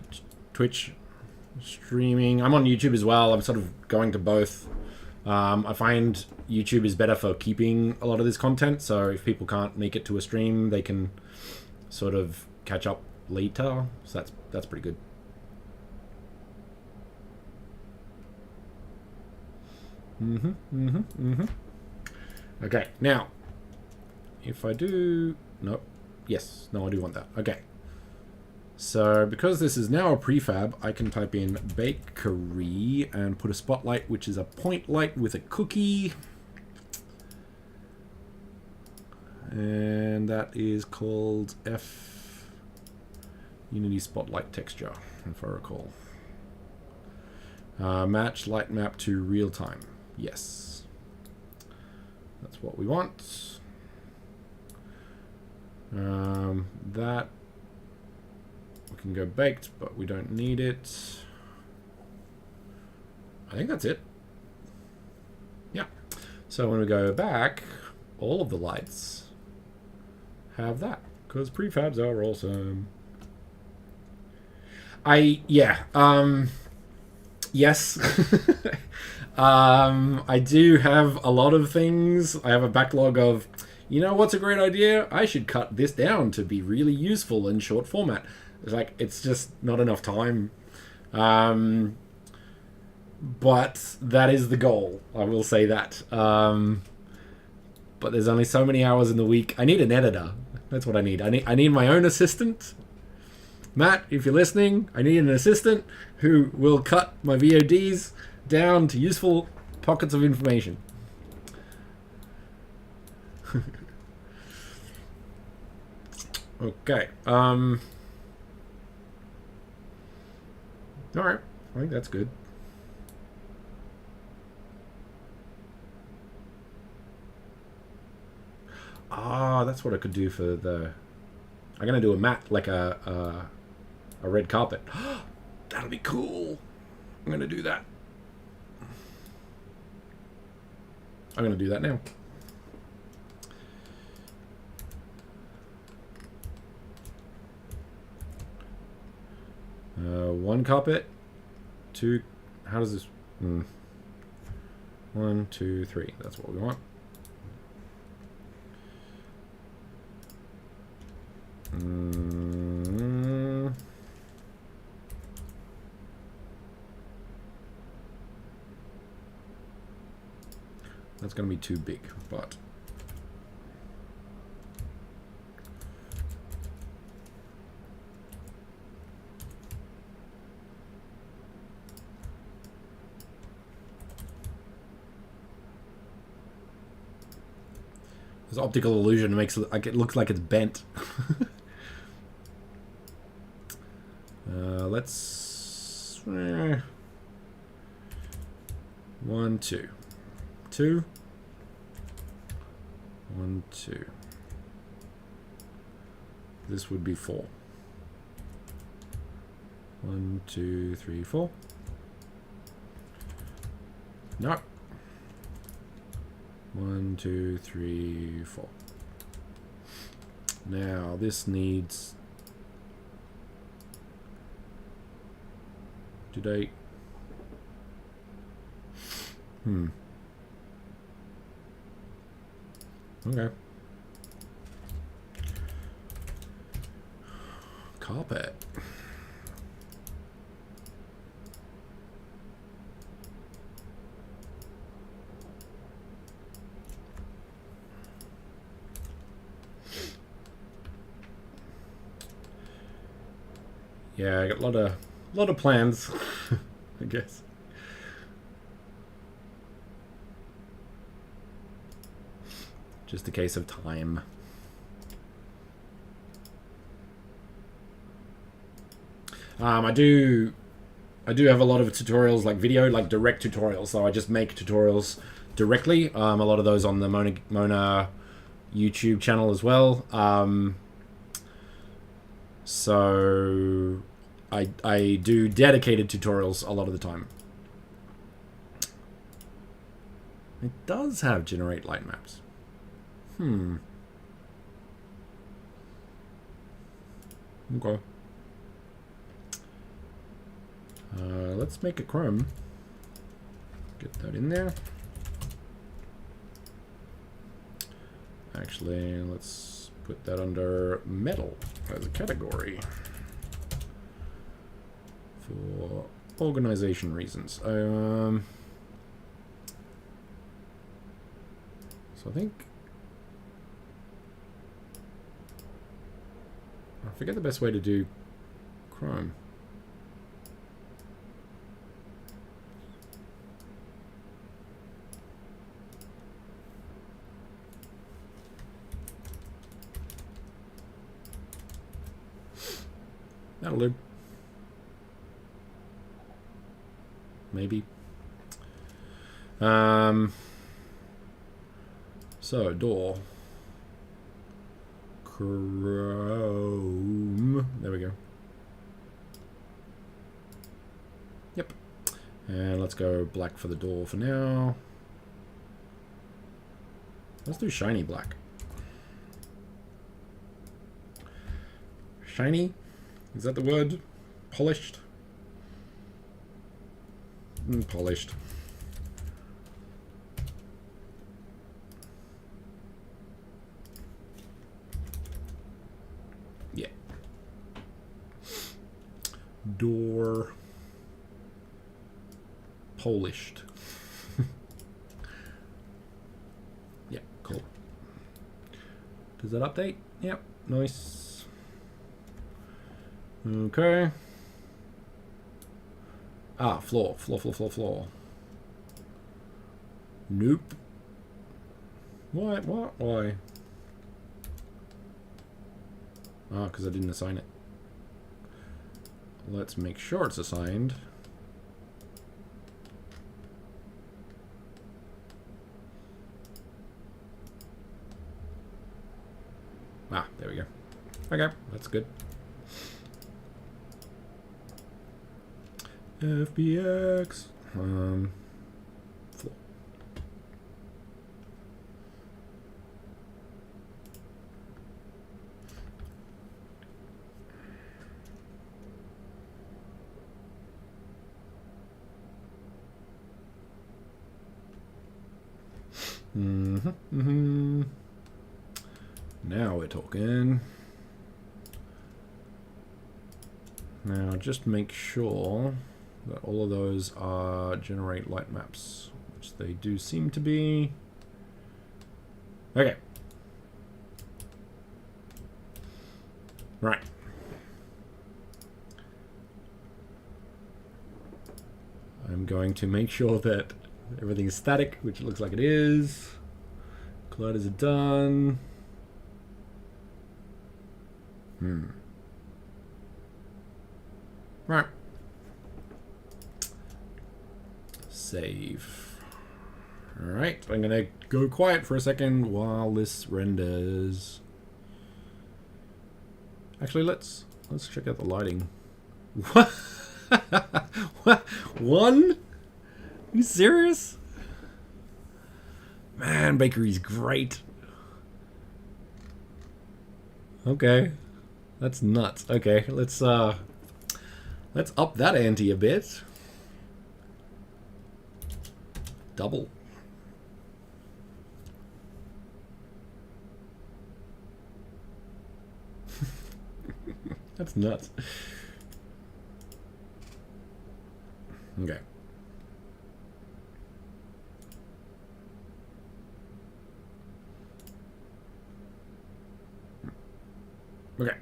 Twitch streaming. I'm on YouTube as well. I'm sort of going to both. I find YouTube is better for keeping a lot of this content, so if people can't make it to a stream, they can sort of catch up later. So that's pretty good. Okay, now if I do... Nope. Yes. No, I do want that. Okay. So, because this is now a prefab, I can type in bakery and put a spotlight, which is a point light with a cookie. And that is called F Unity Spotlight Texture, if I recall. Match light map to real time. Yes. That's what we want. That we can go baked, but we don't need it. I think that's it. Yeah. So when we go back, all of the lights have that, because prefabs are awesome. Yes. I do have a lot of things. I have a backlog of, you know what's a great idea? I should cut this down to be really useful in short format. It's like, it's just not enough time. But that is the goal. I will say that. But there's only so many hours in the week. I need an editor. That's what I need. I need my own assistant. Matt, if you're listening, I need an assistant who will cut my VODs down to useful pockets of information. Okay. Alright. I think that's good. Ah, that's what I could do for the... I'm gonna do a mat, like a red carpet. That'll be cool. I'm gonna do that. I'm gonna do that now. One carpet, two. How does this? 1, 2, 3. That's what we want. That's going to be too big, but this optical illusion makes it like it looks like it's bent. Let's 1, 2, 2, 1, 2. This would be 4. 1, 2, 3, 4. No. 1, 2, 3, 4. Now this needs. Did I? Okay. Carpet. Yeah, I got a lot of plans, I guess. Just a case of time. I do have a lot of tutorials, like video, like direct tutorials. So I just make tutorials directly. A lot of those on the Mona YouTube channel as well. So I do dedicated tutorials a lot of the time. It does have generate light maps. Okay. Let's make a chrome. Get that in there. Actually, let's put that under metal as a category for organization reasons. So I think forget the best way to do chrome. That'll do. Maybe. So, door. Chrome. There we go. Yep. And let's go black for the door for now. Let's do shiny black. Shiny? Is that the word? Polished? Polished. Yeah. Door. Polished. Yeah, cool. Does that update? Yep, nice. Okay. Ah, floor. Floor. Nope. What? Why? Ah, because I didn't assign it. Let's make sure it's assigned. Ah, there we go. Okay, that's good. FBX. Floor. Now we're talking. Now just make sure that all of those are generate light maps, which they do seem to be. Okay. Right. I'm going to make sure that everything is static, which it looks like it is. Colliders are done. Right. Save. Alright, I'm gonna go quiet for a second while this renders. Actually, let's check out the lighting. What? What? One? Are you serious? Man, bakery's great. Okay. That's nuts. Okay, let's up that ante a bit. Double. That's nuts. Okay. Okay.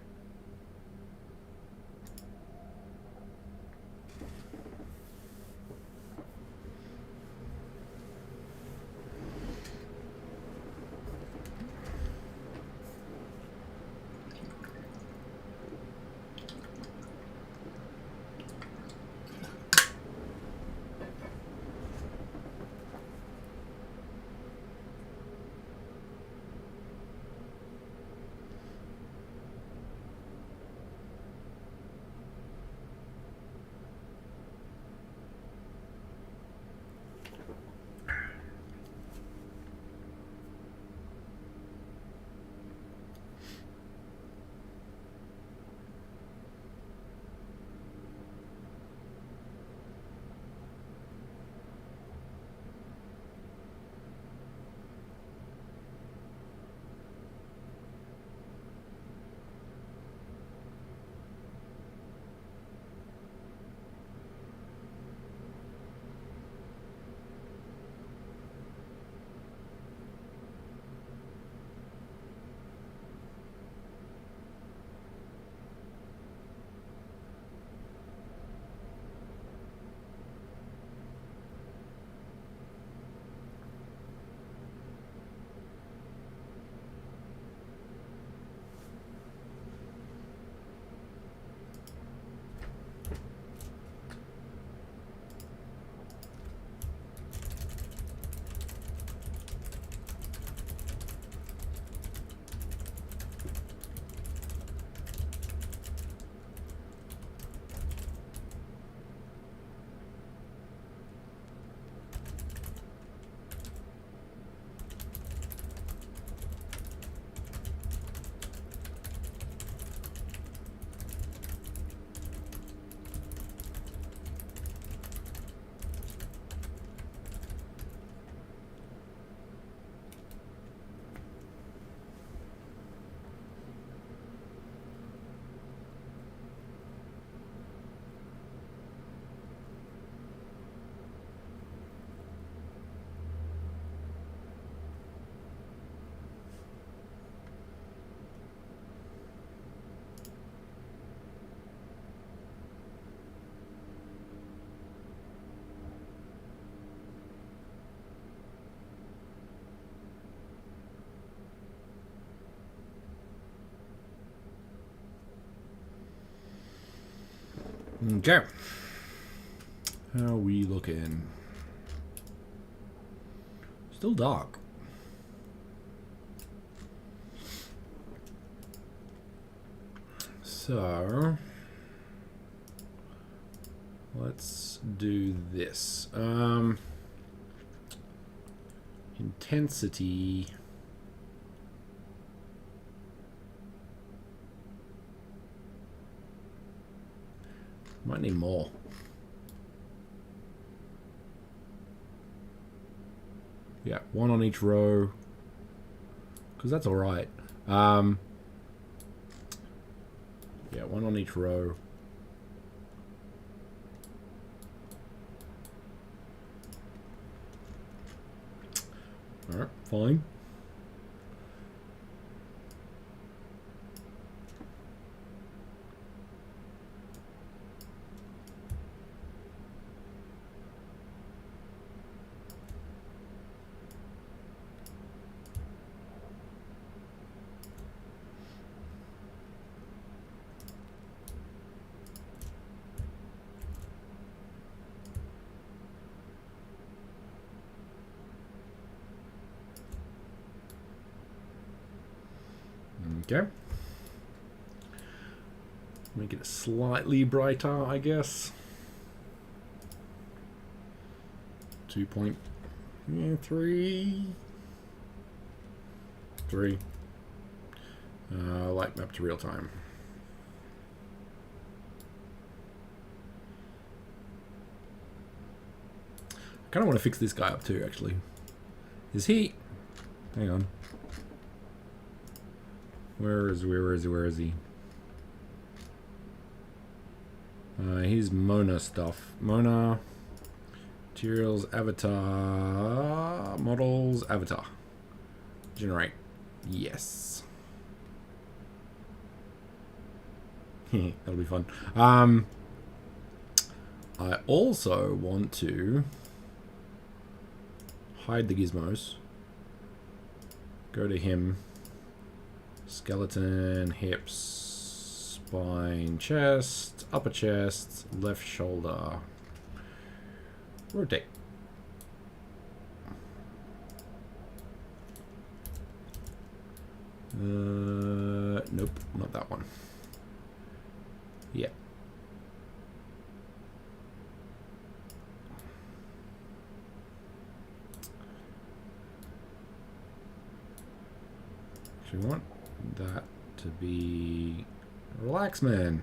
Okay. How are we looking? Still dark. So let's do this. Intensity. Might need more. Yeah, one on each row. Because that's alright. Yeah, one on each row. Alright, fine. Okay. Make it slightly brighter, I guess. 2.3. 3. Light map to real time. I kind of want to fix this guy up too, actually. Is he... Hang on. Where is he? He's Mona stuff. Mona. Materials, avatar. Models, avatar. Generate. Yes. That'll be fun. I also want to hide the gizmos. Go to him. Skeleton, hips, spine, chest, upper chest, left shoulder. Rotate. Nope, not that one. Yeah. Actually, we want that to be relax, man.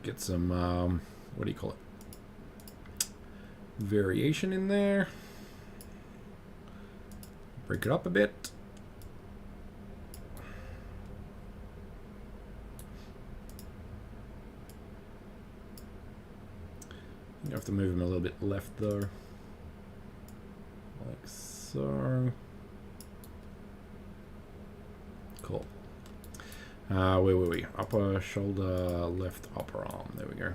Get some, what do you call it? Variation in there. Break it up a bit. You have to move him a little bit left though. Like so. Cool. Where were we? Upper shoulder, left upper arm. There we go.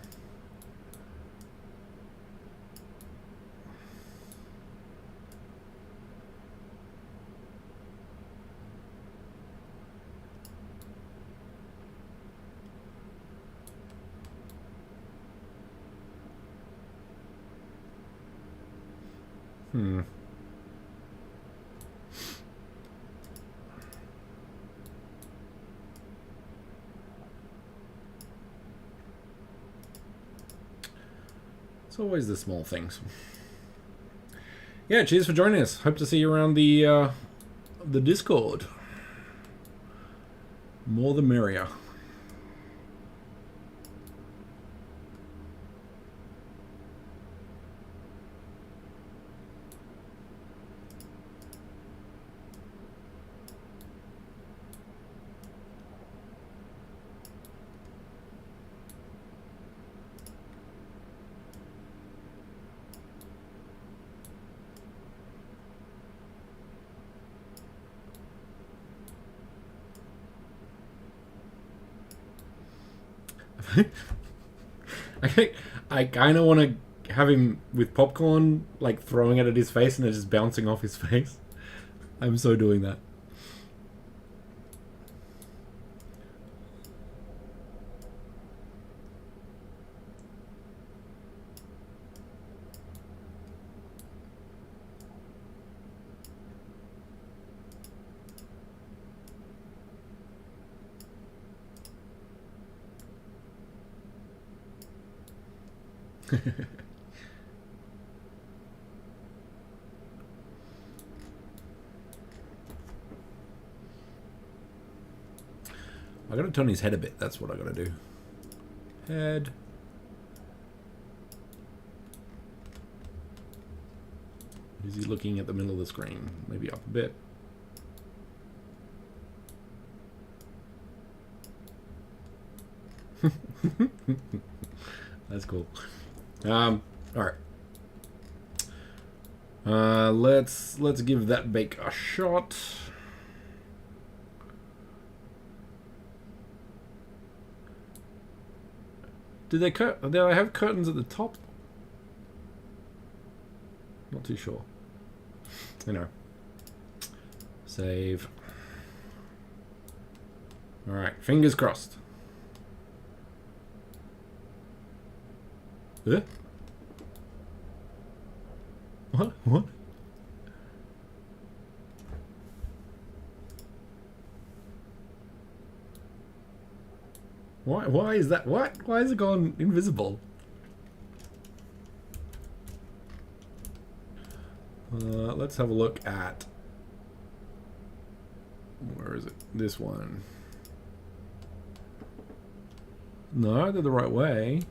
It's always the small things. Yeah, cheers for joining us. Hope to see you around the Discord. More the merrier. I kind of want to have him with popcorn, like throwing it at his face and it just bouncing off his face. I'm so doing that. I gotta turn his head a bit, that's what I gotta do. Head. Is he looking at the middle of the screen? Maybe up a bit. That's cool. All right. Let's give that bake a shot. Do they have curtains at the top? Not too sure. You know. Save. All right, fingers crossed. What? What? Why is that? What? Why is it gone invisible? Let's have a look at... Where is it? This one. No, they're the right way.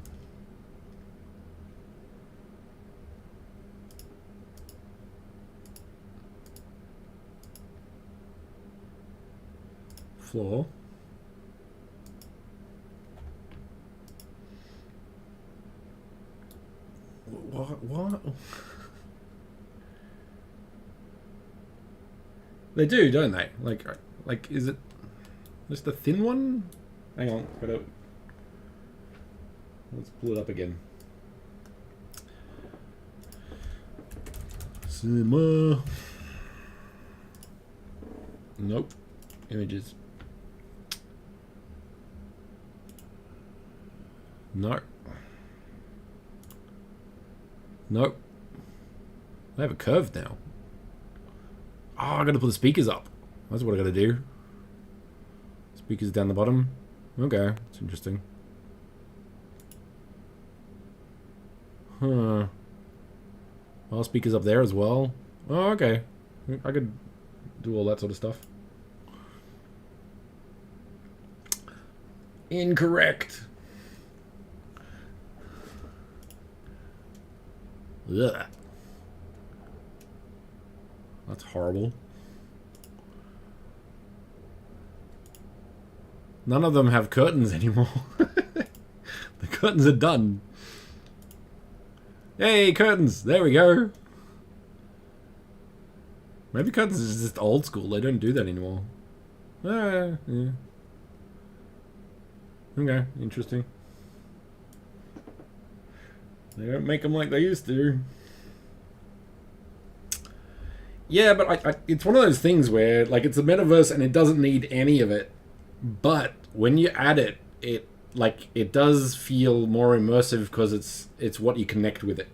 Floor. What? They do, don't they? Like, is it just a thin one? Hang on, let's pull it up again. Cinema. Nope. Images. No. Nope. They have a curve now. Oh, I gotta put the speakers up. That's what I gotta do. Speakers down the bottom. Okay, that's interesting. Huh. Well, speakers up there as well. Oh, okay. I could do all that sort of stuff. Incorrect. Ugh. That's horrible. None of them have curtains anymore. The curtains are done. Hey, curtains! There we go. Maybe curtains is just old school. They don't do that anymore. Yeah. Okay, interesting. They don't make them like they used to. Yeah, but it's one of those things where, like, it's a metaverse and it doesn't need any of it. But when you add it, it does feel more immersive because it's what you connect with it.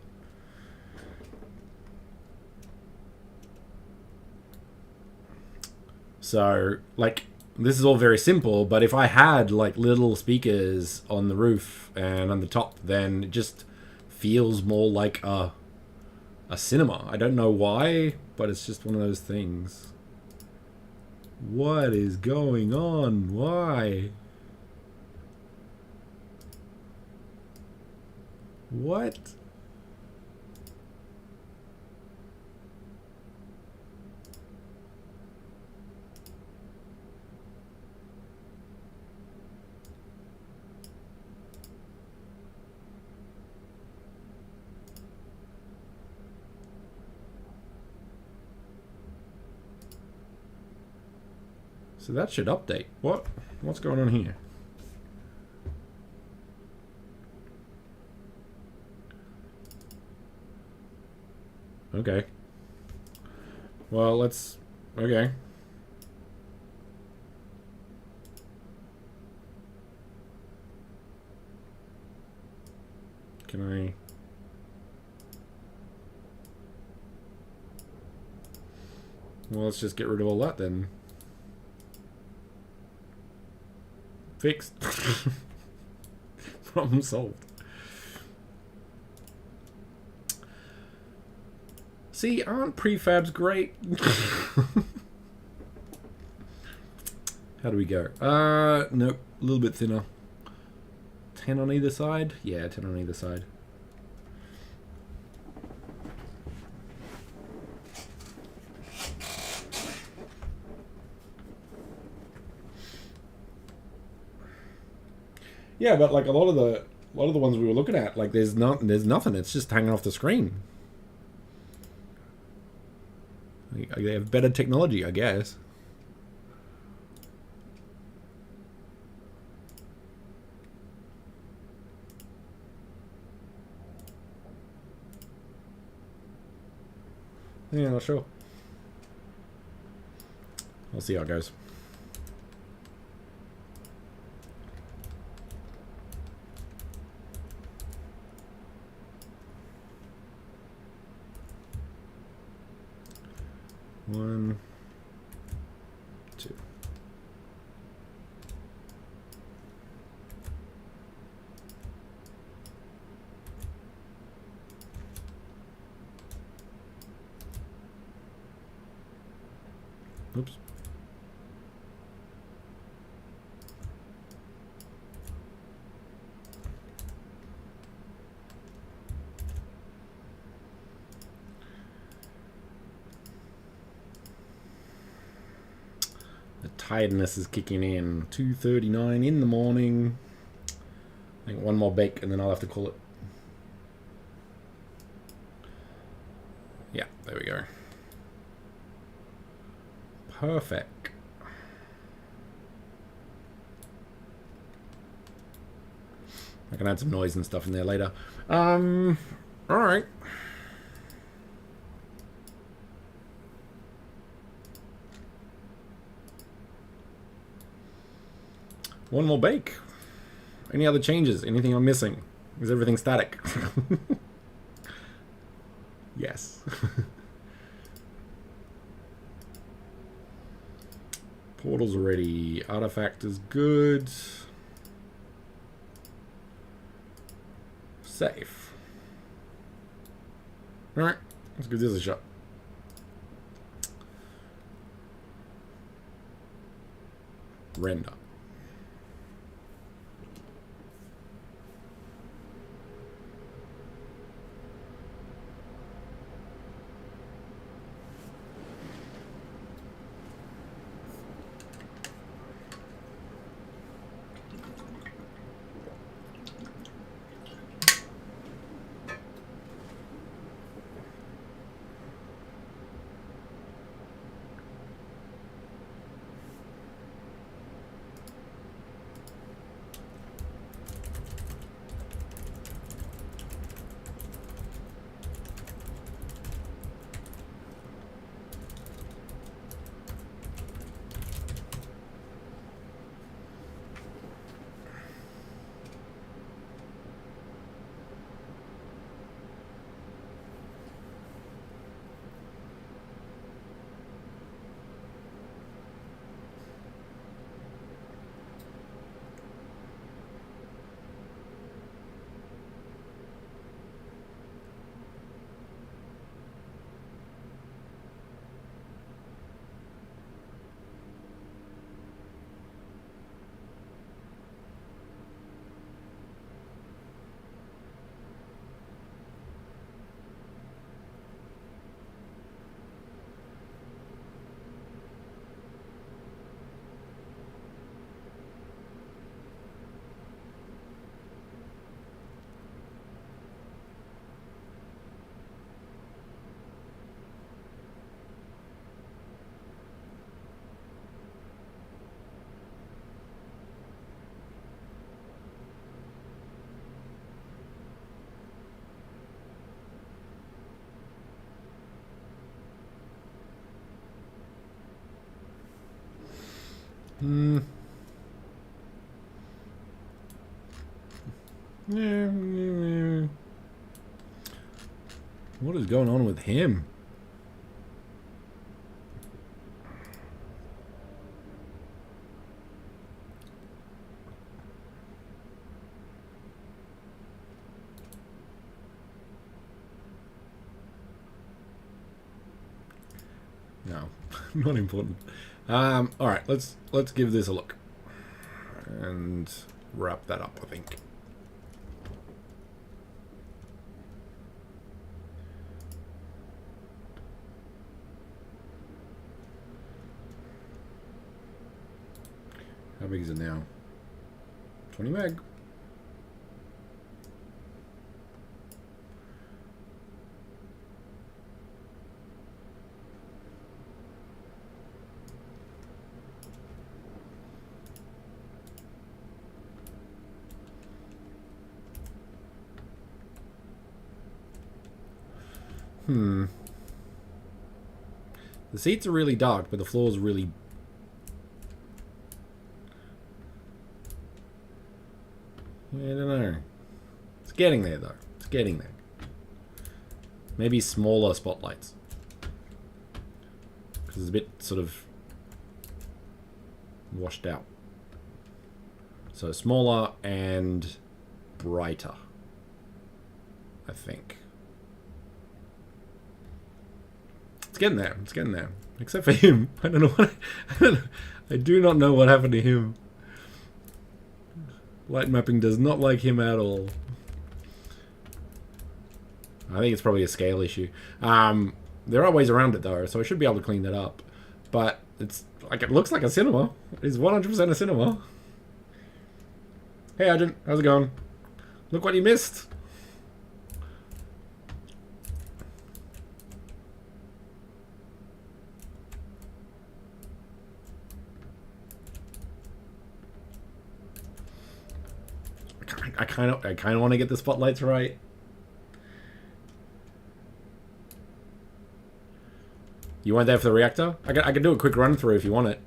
So, like, this is all very simple, but if I had, like, little speakers on the roof and on the top, then it just feels more like a cinema. I don't know why, but it's just one of those things. What is going on? Why? What? So that should update. What's going on here? Okay. Well, let's... Okay. Can I... Well, let's just get rid of all that then. Fixed. Problem solved. See, aren't prefabs great? How do we go? Nope. A little bit thinner. 10 on either side? Yeah, 10 on either side. Yeah, but like a lot of the ones we were looking at, like there's nothing. It's just hanging off the screen. They have better technology, I guess. Yeah, not sure. We'll see how it goes. One, two. Oops. The tiredness is kicking in. 2:39 in the morning. I think one more bake and then I'll have to call it. Yeah, there we go. Perfect. I can add some noise and stuff in there later. Alright. One more bake. Any other changes? Anything I'm missing? Is everything static? Yes. Portal's ready. Artifact is good. Safe. Alright, let's give this a shot. Render. Yeah. What is going on with him? No, not important. All right, let's give this a look and wrap that up, I think. How big is it now? 20 meg. The seats are really dark, but the floor's really... I don't know. It's getting there, though. It's getting there. Maybe smaller spotlights. Because it's a bit sort of washed out. So smaller and brighter, I think. It's getting there. It's getting there. Except for him. I don't know what... I do not know what happened to him. Light mapping does not like him at all. I think it's probably a scale issue. There are ways around it though, so I should be able to clean that up. But it's like, it looks like a cinema. It's 100% a cinema. Hey Argent, how's it going? Look what you missed. I kind of want to get the spotlights right. You weren't there for the reactor? I can do a quick run through if you want it.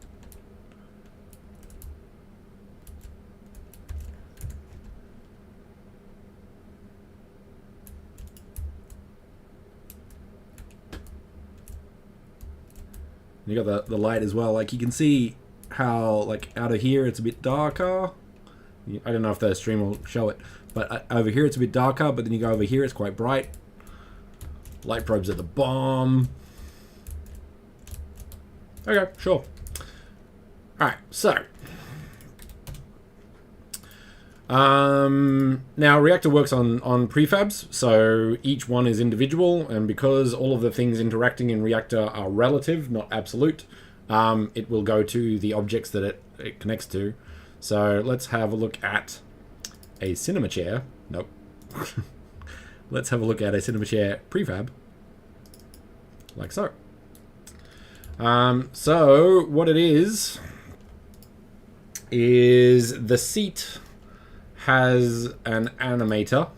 You got the light as well. Like you can see how like out of here it's a bit darker. I don't know if the stream will show it, but over here it's a bit darker, but then you go over here, it's quite bright. Light probes at the bottom. Okay, sure. Alright, so. Now, Reactor works on prefabs, so each one is individual, and because all of the things interacting in Reactor are relative, not absolute, it will go to the objects that it connects to. So let's have a look at a cinema chair. Nope. Let's have a look at a cinema chair prefab. Like so. So what it is the seat has an animator.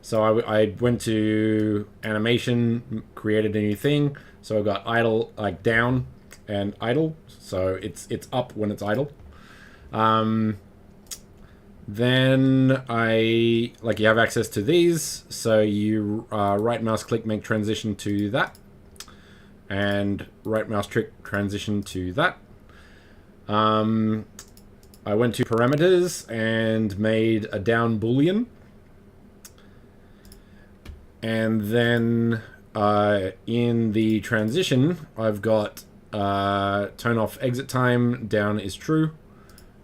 So I went to animation, created a new thing. So I've got idle, like down and idle. So it's up when it's idle. Then you have access to these, so you right mouse click, make transition to that, and right mouse trick transition to that. I went to parameters and made a down boolean, and then in the transition I've got turn off exit time, down is true,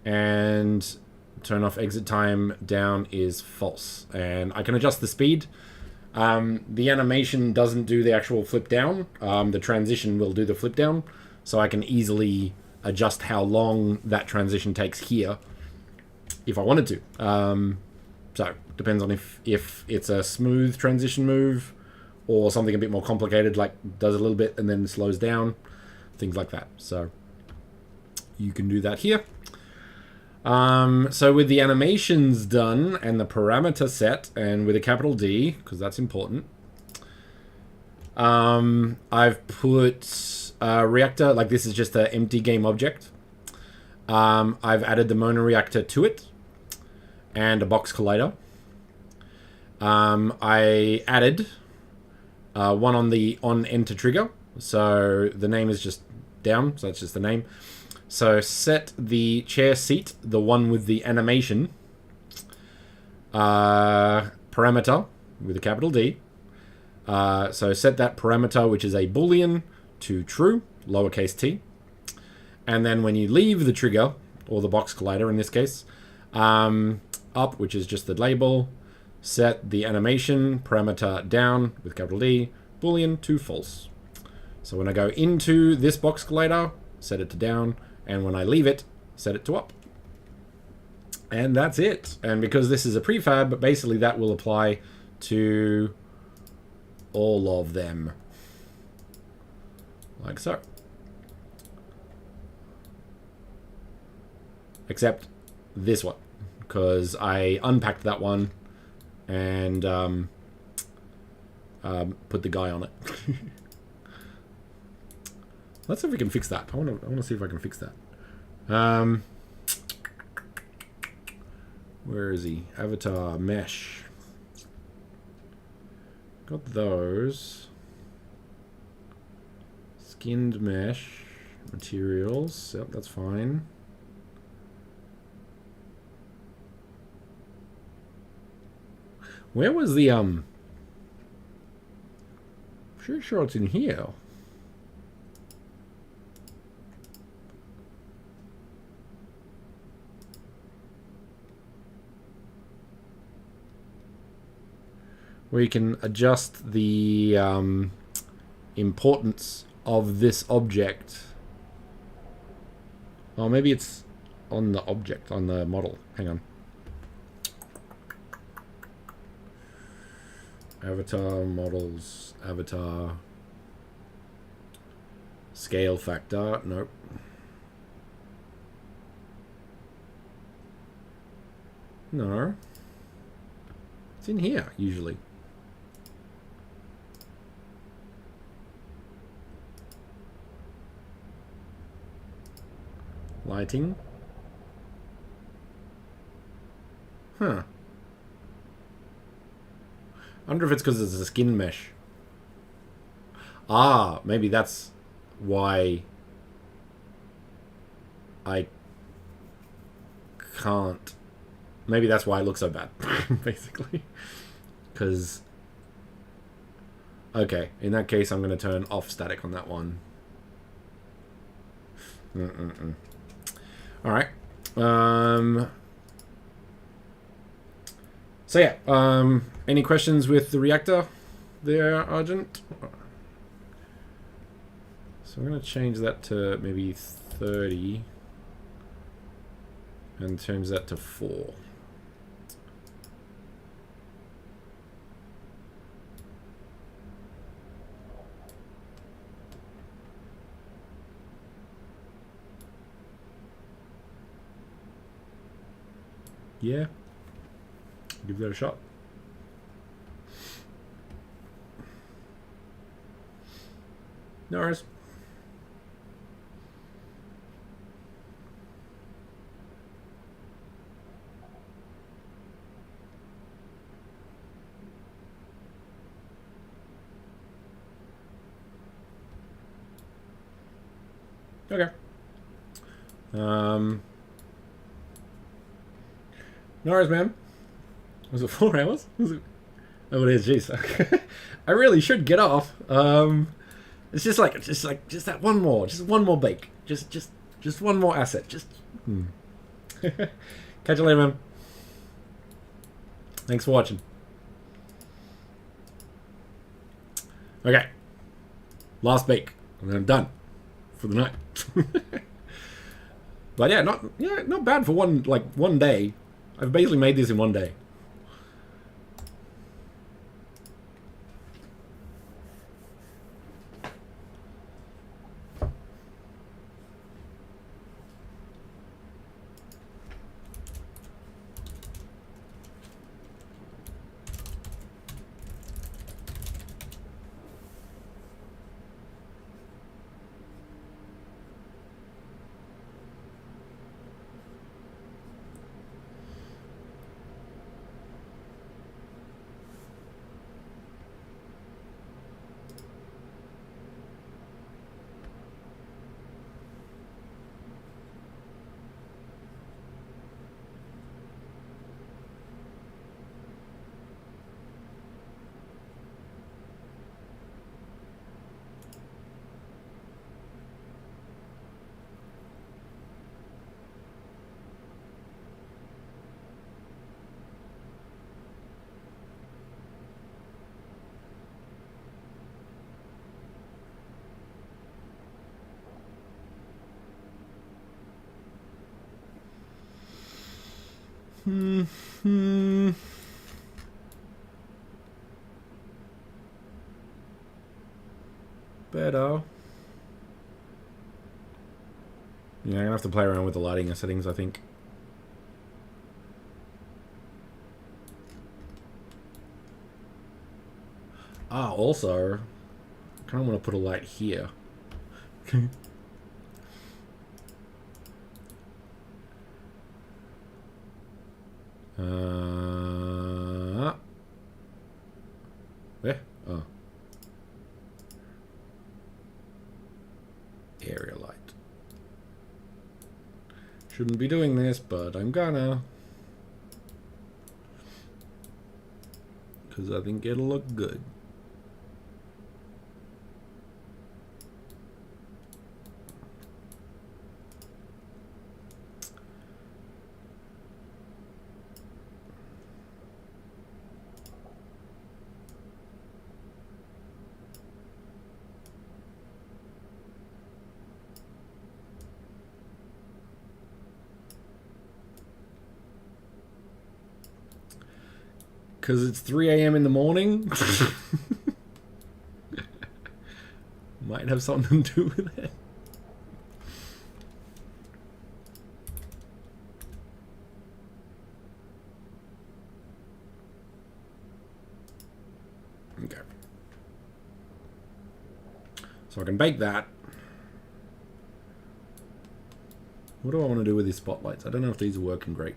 and turn off exit time, down is false. And I can adjust the speed. The animation doesn't do the actual flip down. The transition will do the flip down. So I can easily adjust how long that transition takes here if I wanted to. So depends on if it's a smooth transition move or something a bit more complicated, like does a little bit and then slows down, things like that. So you can do that here. So with the animations done and the parameter set, and with a capital D, because that's important, I've put Reactor, like this is just an empty game object. I've added the monoreactor to it and a box collider. I added one on the on enter trigger, so the name is just down, so that's just the name. So set the chair seat, the one with the animation, parameter with a capital D. So set that parameter, which is a boolean, to true, lowercase t. And then when you leave the trigger, or the box collider in this case, up, which is just the label, set the animation parameter down with capital D, boolean to false. So when I go into this box collider, set it to down, and when I leave it, set it to up. And that's it. And because this is a prefab, basically that will apply to all of them. Like so. Except this one, because I unpacked that one and put the guy on it. Let's see if we can fix that. I want to see if I can fix that. Where is he? Avatar mesh. Got those. Skinned mesh materials. Yep, that's fine. Where was the Pretty sure it's in here. Where you can adjust the importance of this object. Oh, maybe it's on the object, on the model. Hang on. Avatar, models, avatar. Scale factor, nope. No. It's in here, usually. Lighting. Huh. I wonder if it's because it's a skin mesh. Ah, maybe that's why I can't. Maybe that's why it looks so bad, basically. Because, okay, in that case, I'm going to turn off static on that one. All right. So yeah, any questions with the reactor there, Argent? So I'm going to change that to maybe 30 and change that to 4. Yeah. Give that a shot. No worries. Okay. No worries, man. Was it 4 hours? Was it? Oh, it is. Jeez. Okay. I really should get off. It's just that one more bake. Just one more asset. Catch you later, man. Thanks for watching. Okay. Last bake. And then I'm done for the night. But yeah, not bad for one day. I've basically made this in one day. Better. Yeah, I'm gonna have to play around with the lighting settings, I think. Ah, also, I kind of want to put a light here. Where? Oh. Area light. Shouldn't be doing this, but I'm gonna. Because I think it'll look good. Because it's 3 a.m. in the morning? Might have something to do with it. Okay. So I can bake that. What do I want to do with these spotlights? I don't know if these are working great.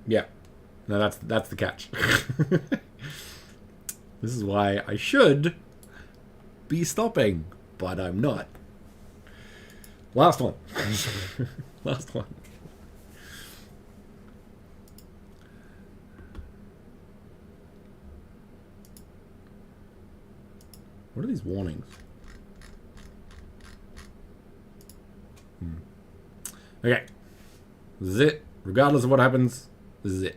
Yeah. No, that's the catch. This is why I should be stopping, but I'm not. Last one. Last one. What are these warnings? Okay. This is it. Regardless of what happens, this is it.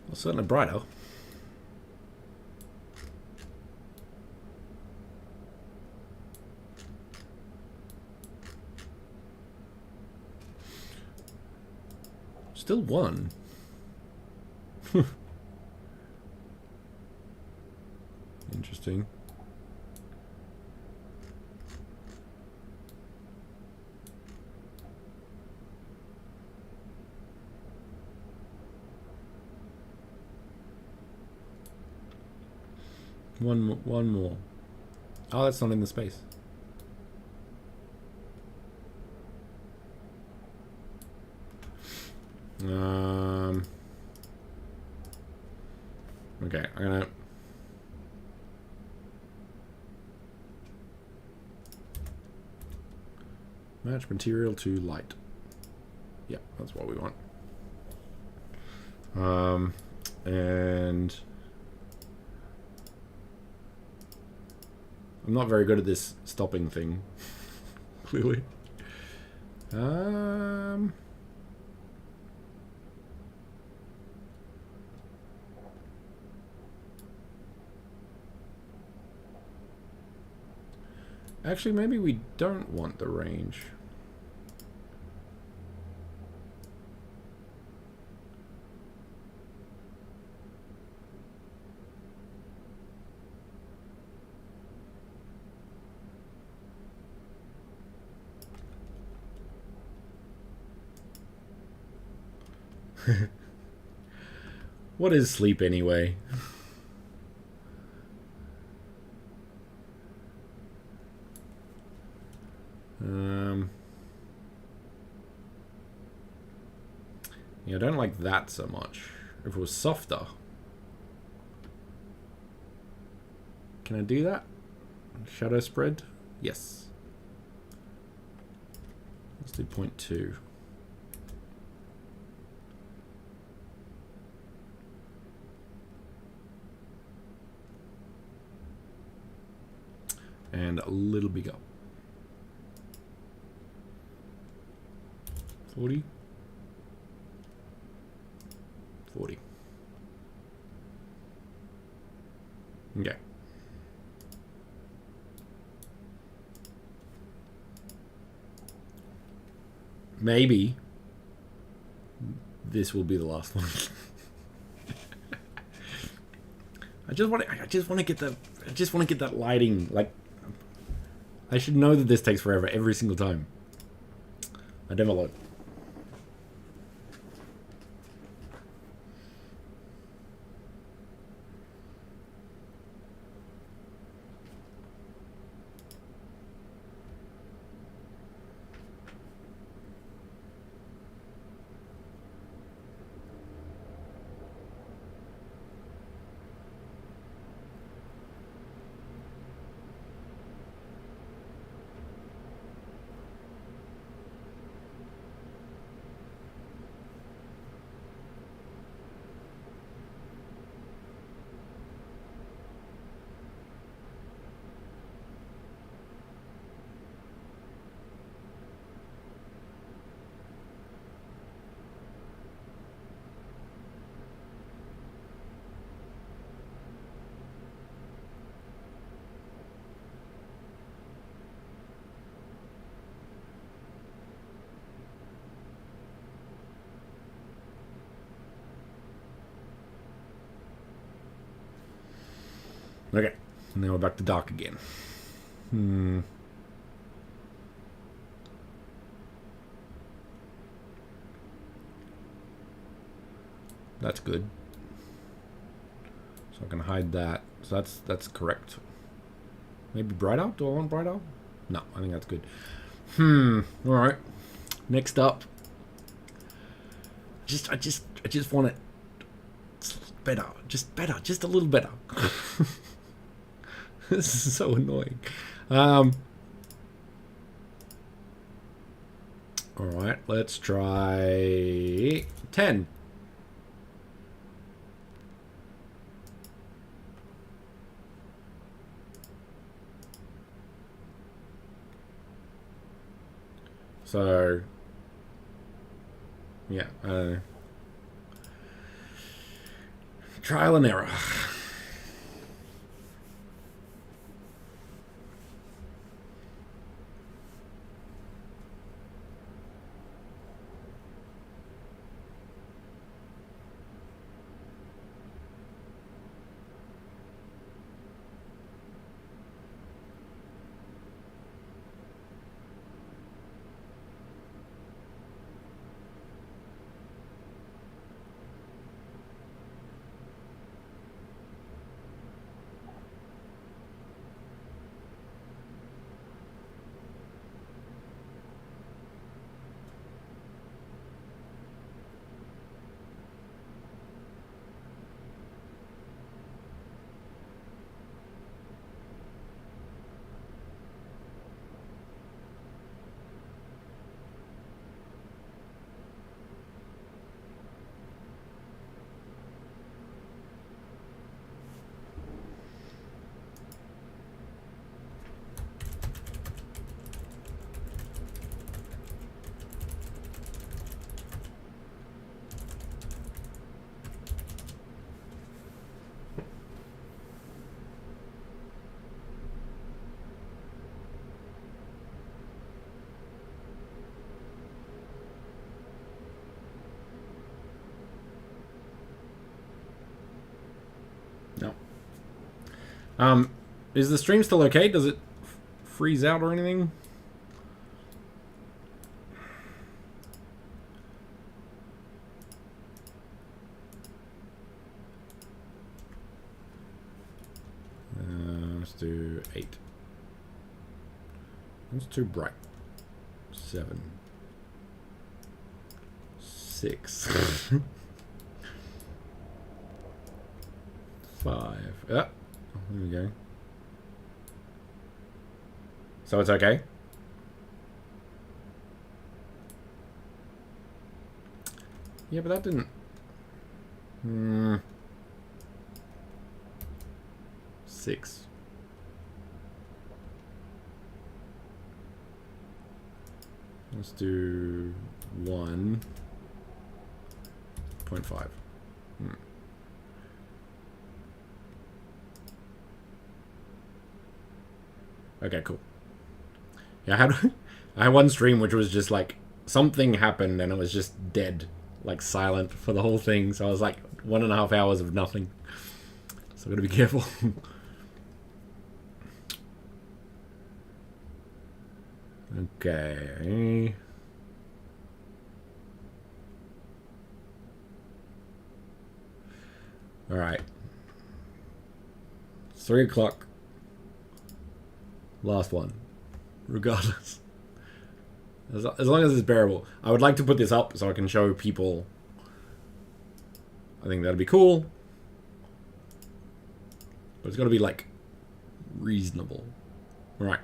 Well, certainly brighter. Still one. Interesting. One more. Oh, that's not in the space. Okay, I'm gonna match material to light. Yeah, that's what we want. And I'm not very good at this stopping thing, clearly. Actually, maybe we don't want the range. What is sleep anyway? Yeah, I don't like that so much. If it was softer. Can I do that? Shadow spread? Yes. Let's do 0.2. And a little bigger. 40. 40. Okay. Maybe this will be the last one. I just want to get that lighting. Like, I should know that this takes forever every single time. I demo load. Okay, now we're back to dark again. That's good. So I can hide that. So that's correct. Maybe bright out? Do I want bright out? No, I think that's good. Alright. Next up. I just want it better. Just better. Just a little better. This is so annoying. Alright, let's try 10. So, yeah, trial and error. Is the stream still okay? Does it freeze out or anything? Let's do 8. That's too bright. 7. 6. 5. There we go. So it's okay? Yeah, but that didn't... 6. Let's do 1.5. Okay, cool. Yeah, I had one stream which was just like something happened and it was just dead, like silent for the whole thing. So I was like 1.5 hours of nothing. So I gotta be careful. Okay. All right. 3 o'clock. Last one. Regardless. As long as it's bearable. I would like to put this up so I can show people. I think that'd be cool. But it's got to be, like, reasonable. Right.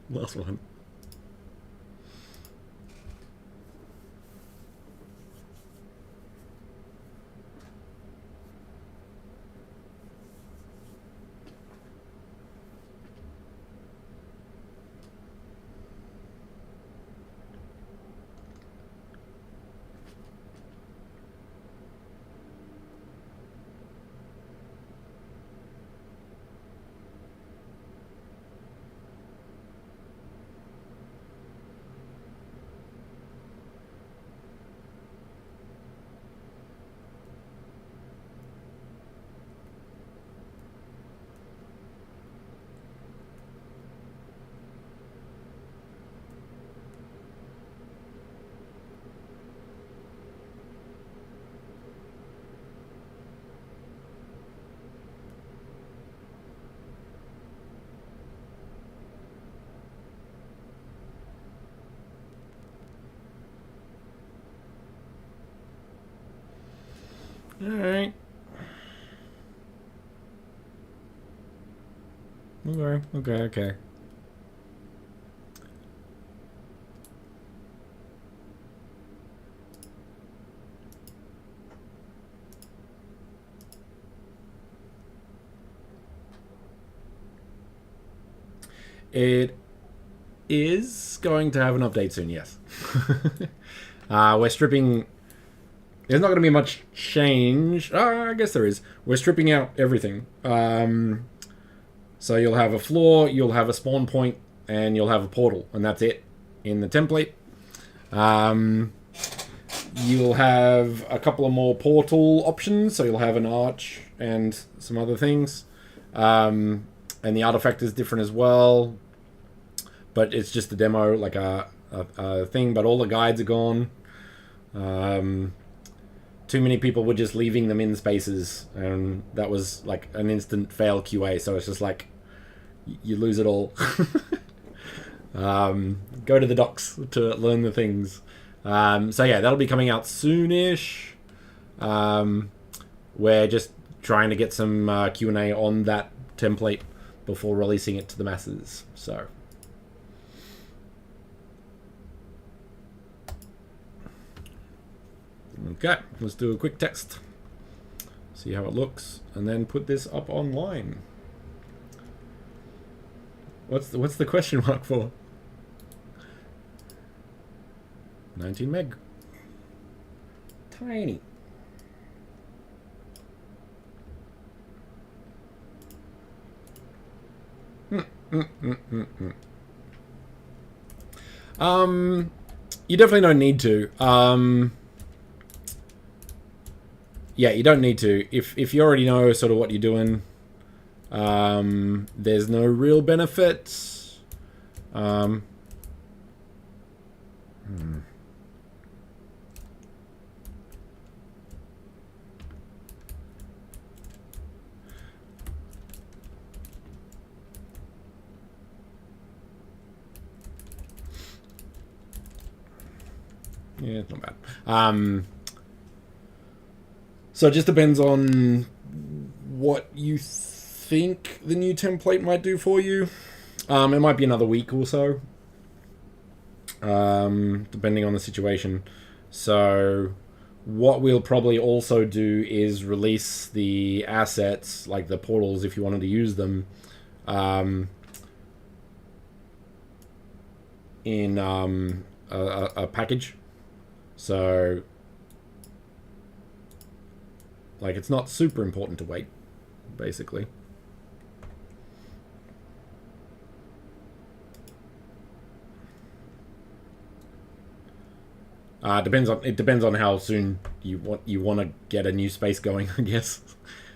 Last one. Alright. Okay. It is going to have an update soon, yes. We're stripping... There's not going to be much change. I guess there is. We're stripping out everything. So you'll have a floor, you'll have a spawn point, and you'll have a portal, and that's it in the template. You'll have a couple of more portal options, so you'll have an arch and some other things. And the artifact is different as well, but it's just a demo, like a thing, but all the guides are gone. Too many people were just leaving them in spaces, and that was like an instant fail QA, so it's just like, you lose it all. Go to the docs to learn the things. So yeah, that'll be coming out soonish. We're just trying to get some Q&A on that template before releasing it to the masses, so... Okay, let's do a quick test. See how it looks, and then put this up online. What's the question mark for? 19 meg. Tiny. You definitely don't need to. yeah, you don't need to. If you already know sort of what you're doing, there's no real benefit. Hmm. Yeah, it's not bad. So it just depends on what you think the new template might do for you. It might be another week or so, depending on the situation. So what we'll probably also do is release the assets, like the portals, if you wanted to use them, in a package. So, like, it's not super important to wait, basically. It depends on how soon you want to get a new space going, I guess.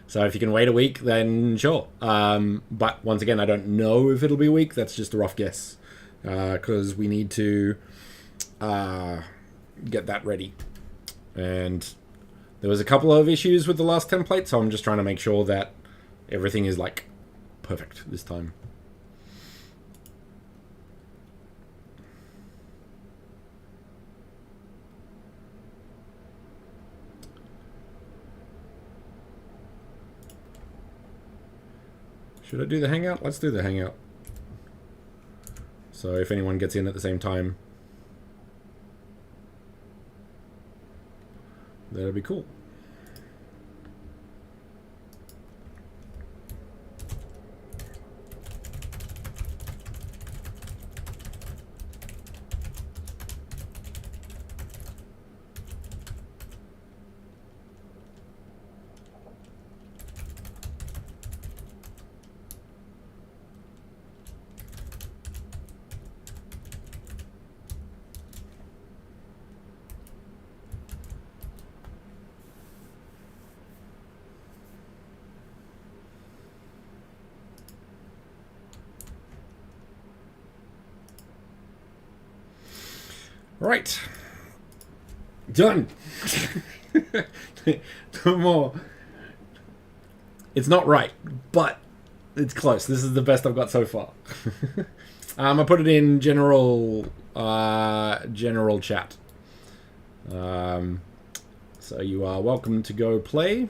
So if you can wait a week, then sure. But once again, I don't know if it'll be a week. That's just a rough guess, because we need to get that ready. And there was a couple of issues with the last template, so I'm just trying to make sure that everything is like perfect this time. Should I do the hangout? Let's do the hangout. So if anyone gets in at the same time, that'd be cool. Right. Done. No more. It's not right, but it's close. This is the best I've got so far. I put it in general chat. So you are welcome to go play.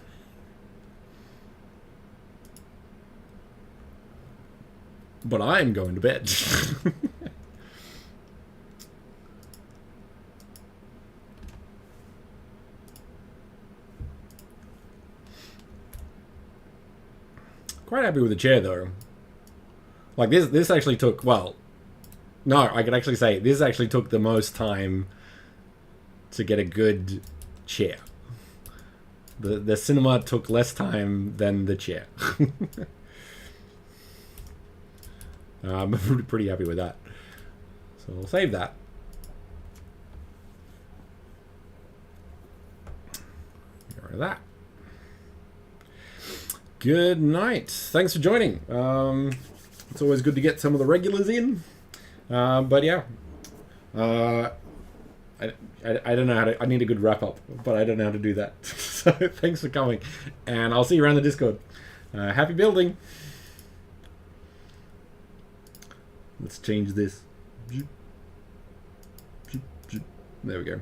But I am going to bed. Quite happy with the chair though. Like this actually took, well, no, I could actually say this actually took the most time to get a good chair. The cinema took less time than the chair. I'm pretty happy with that. So I'll save that. Get rid of that. Good night. Thanks for joining. It's always good to get some of the regulars in. But yeah. I don't know how to... I need a good wrap up, but I don't know how to do that. So thanks for coming. And I'll see you around the Discord. Happy building. Let's change this. There we go.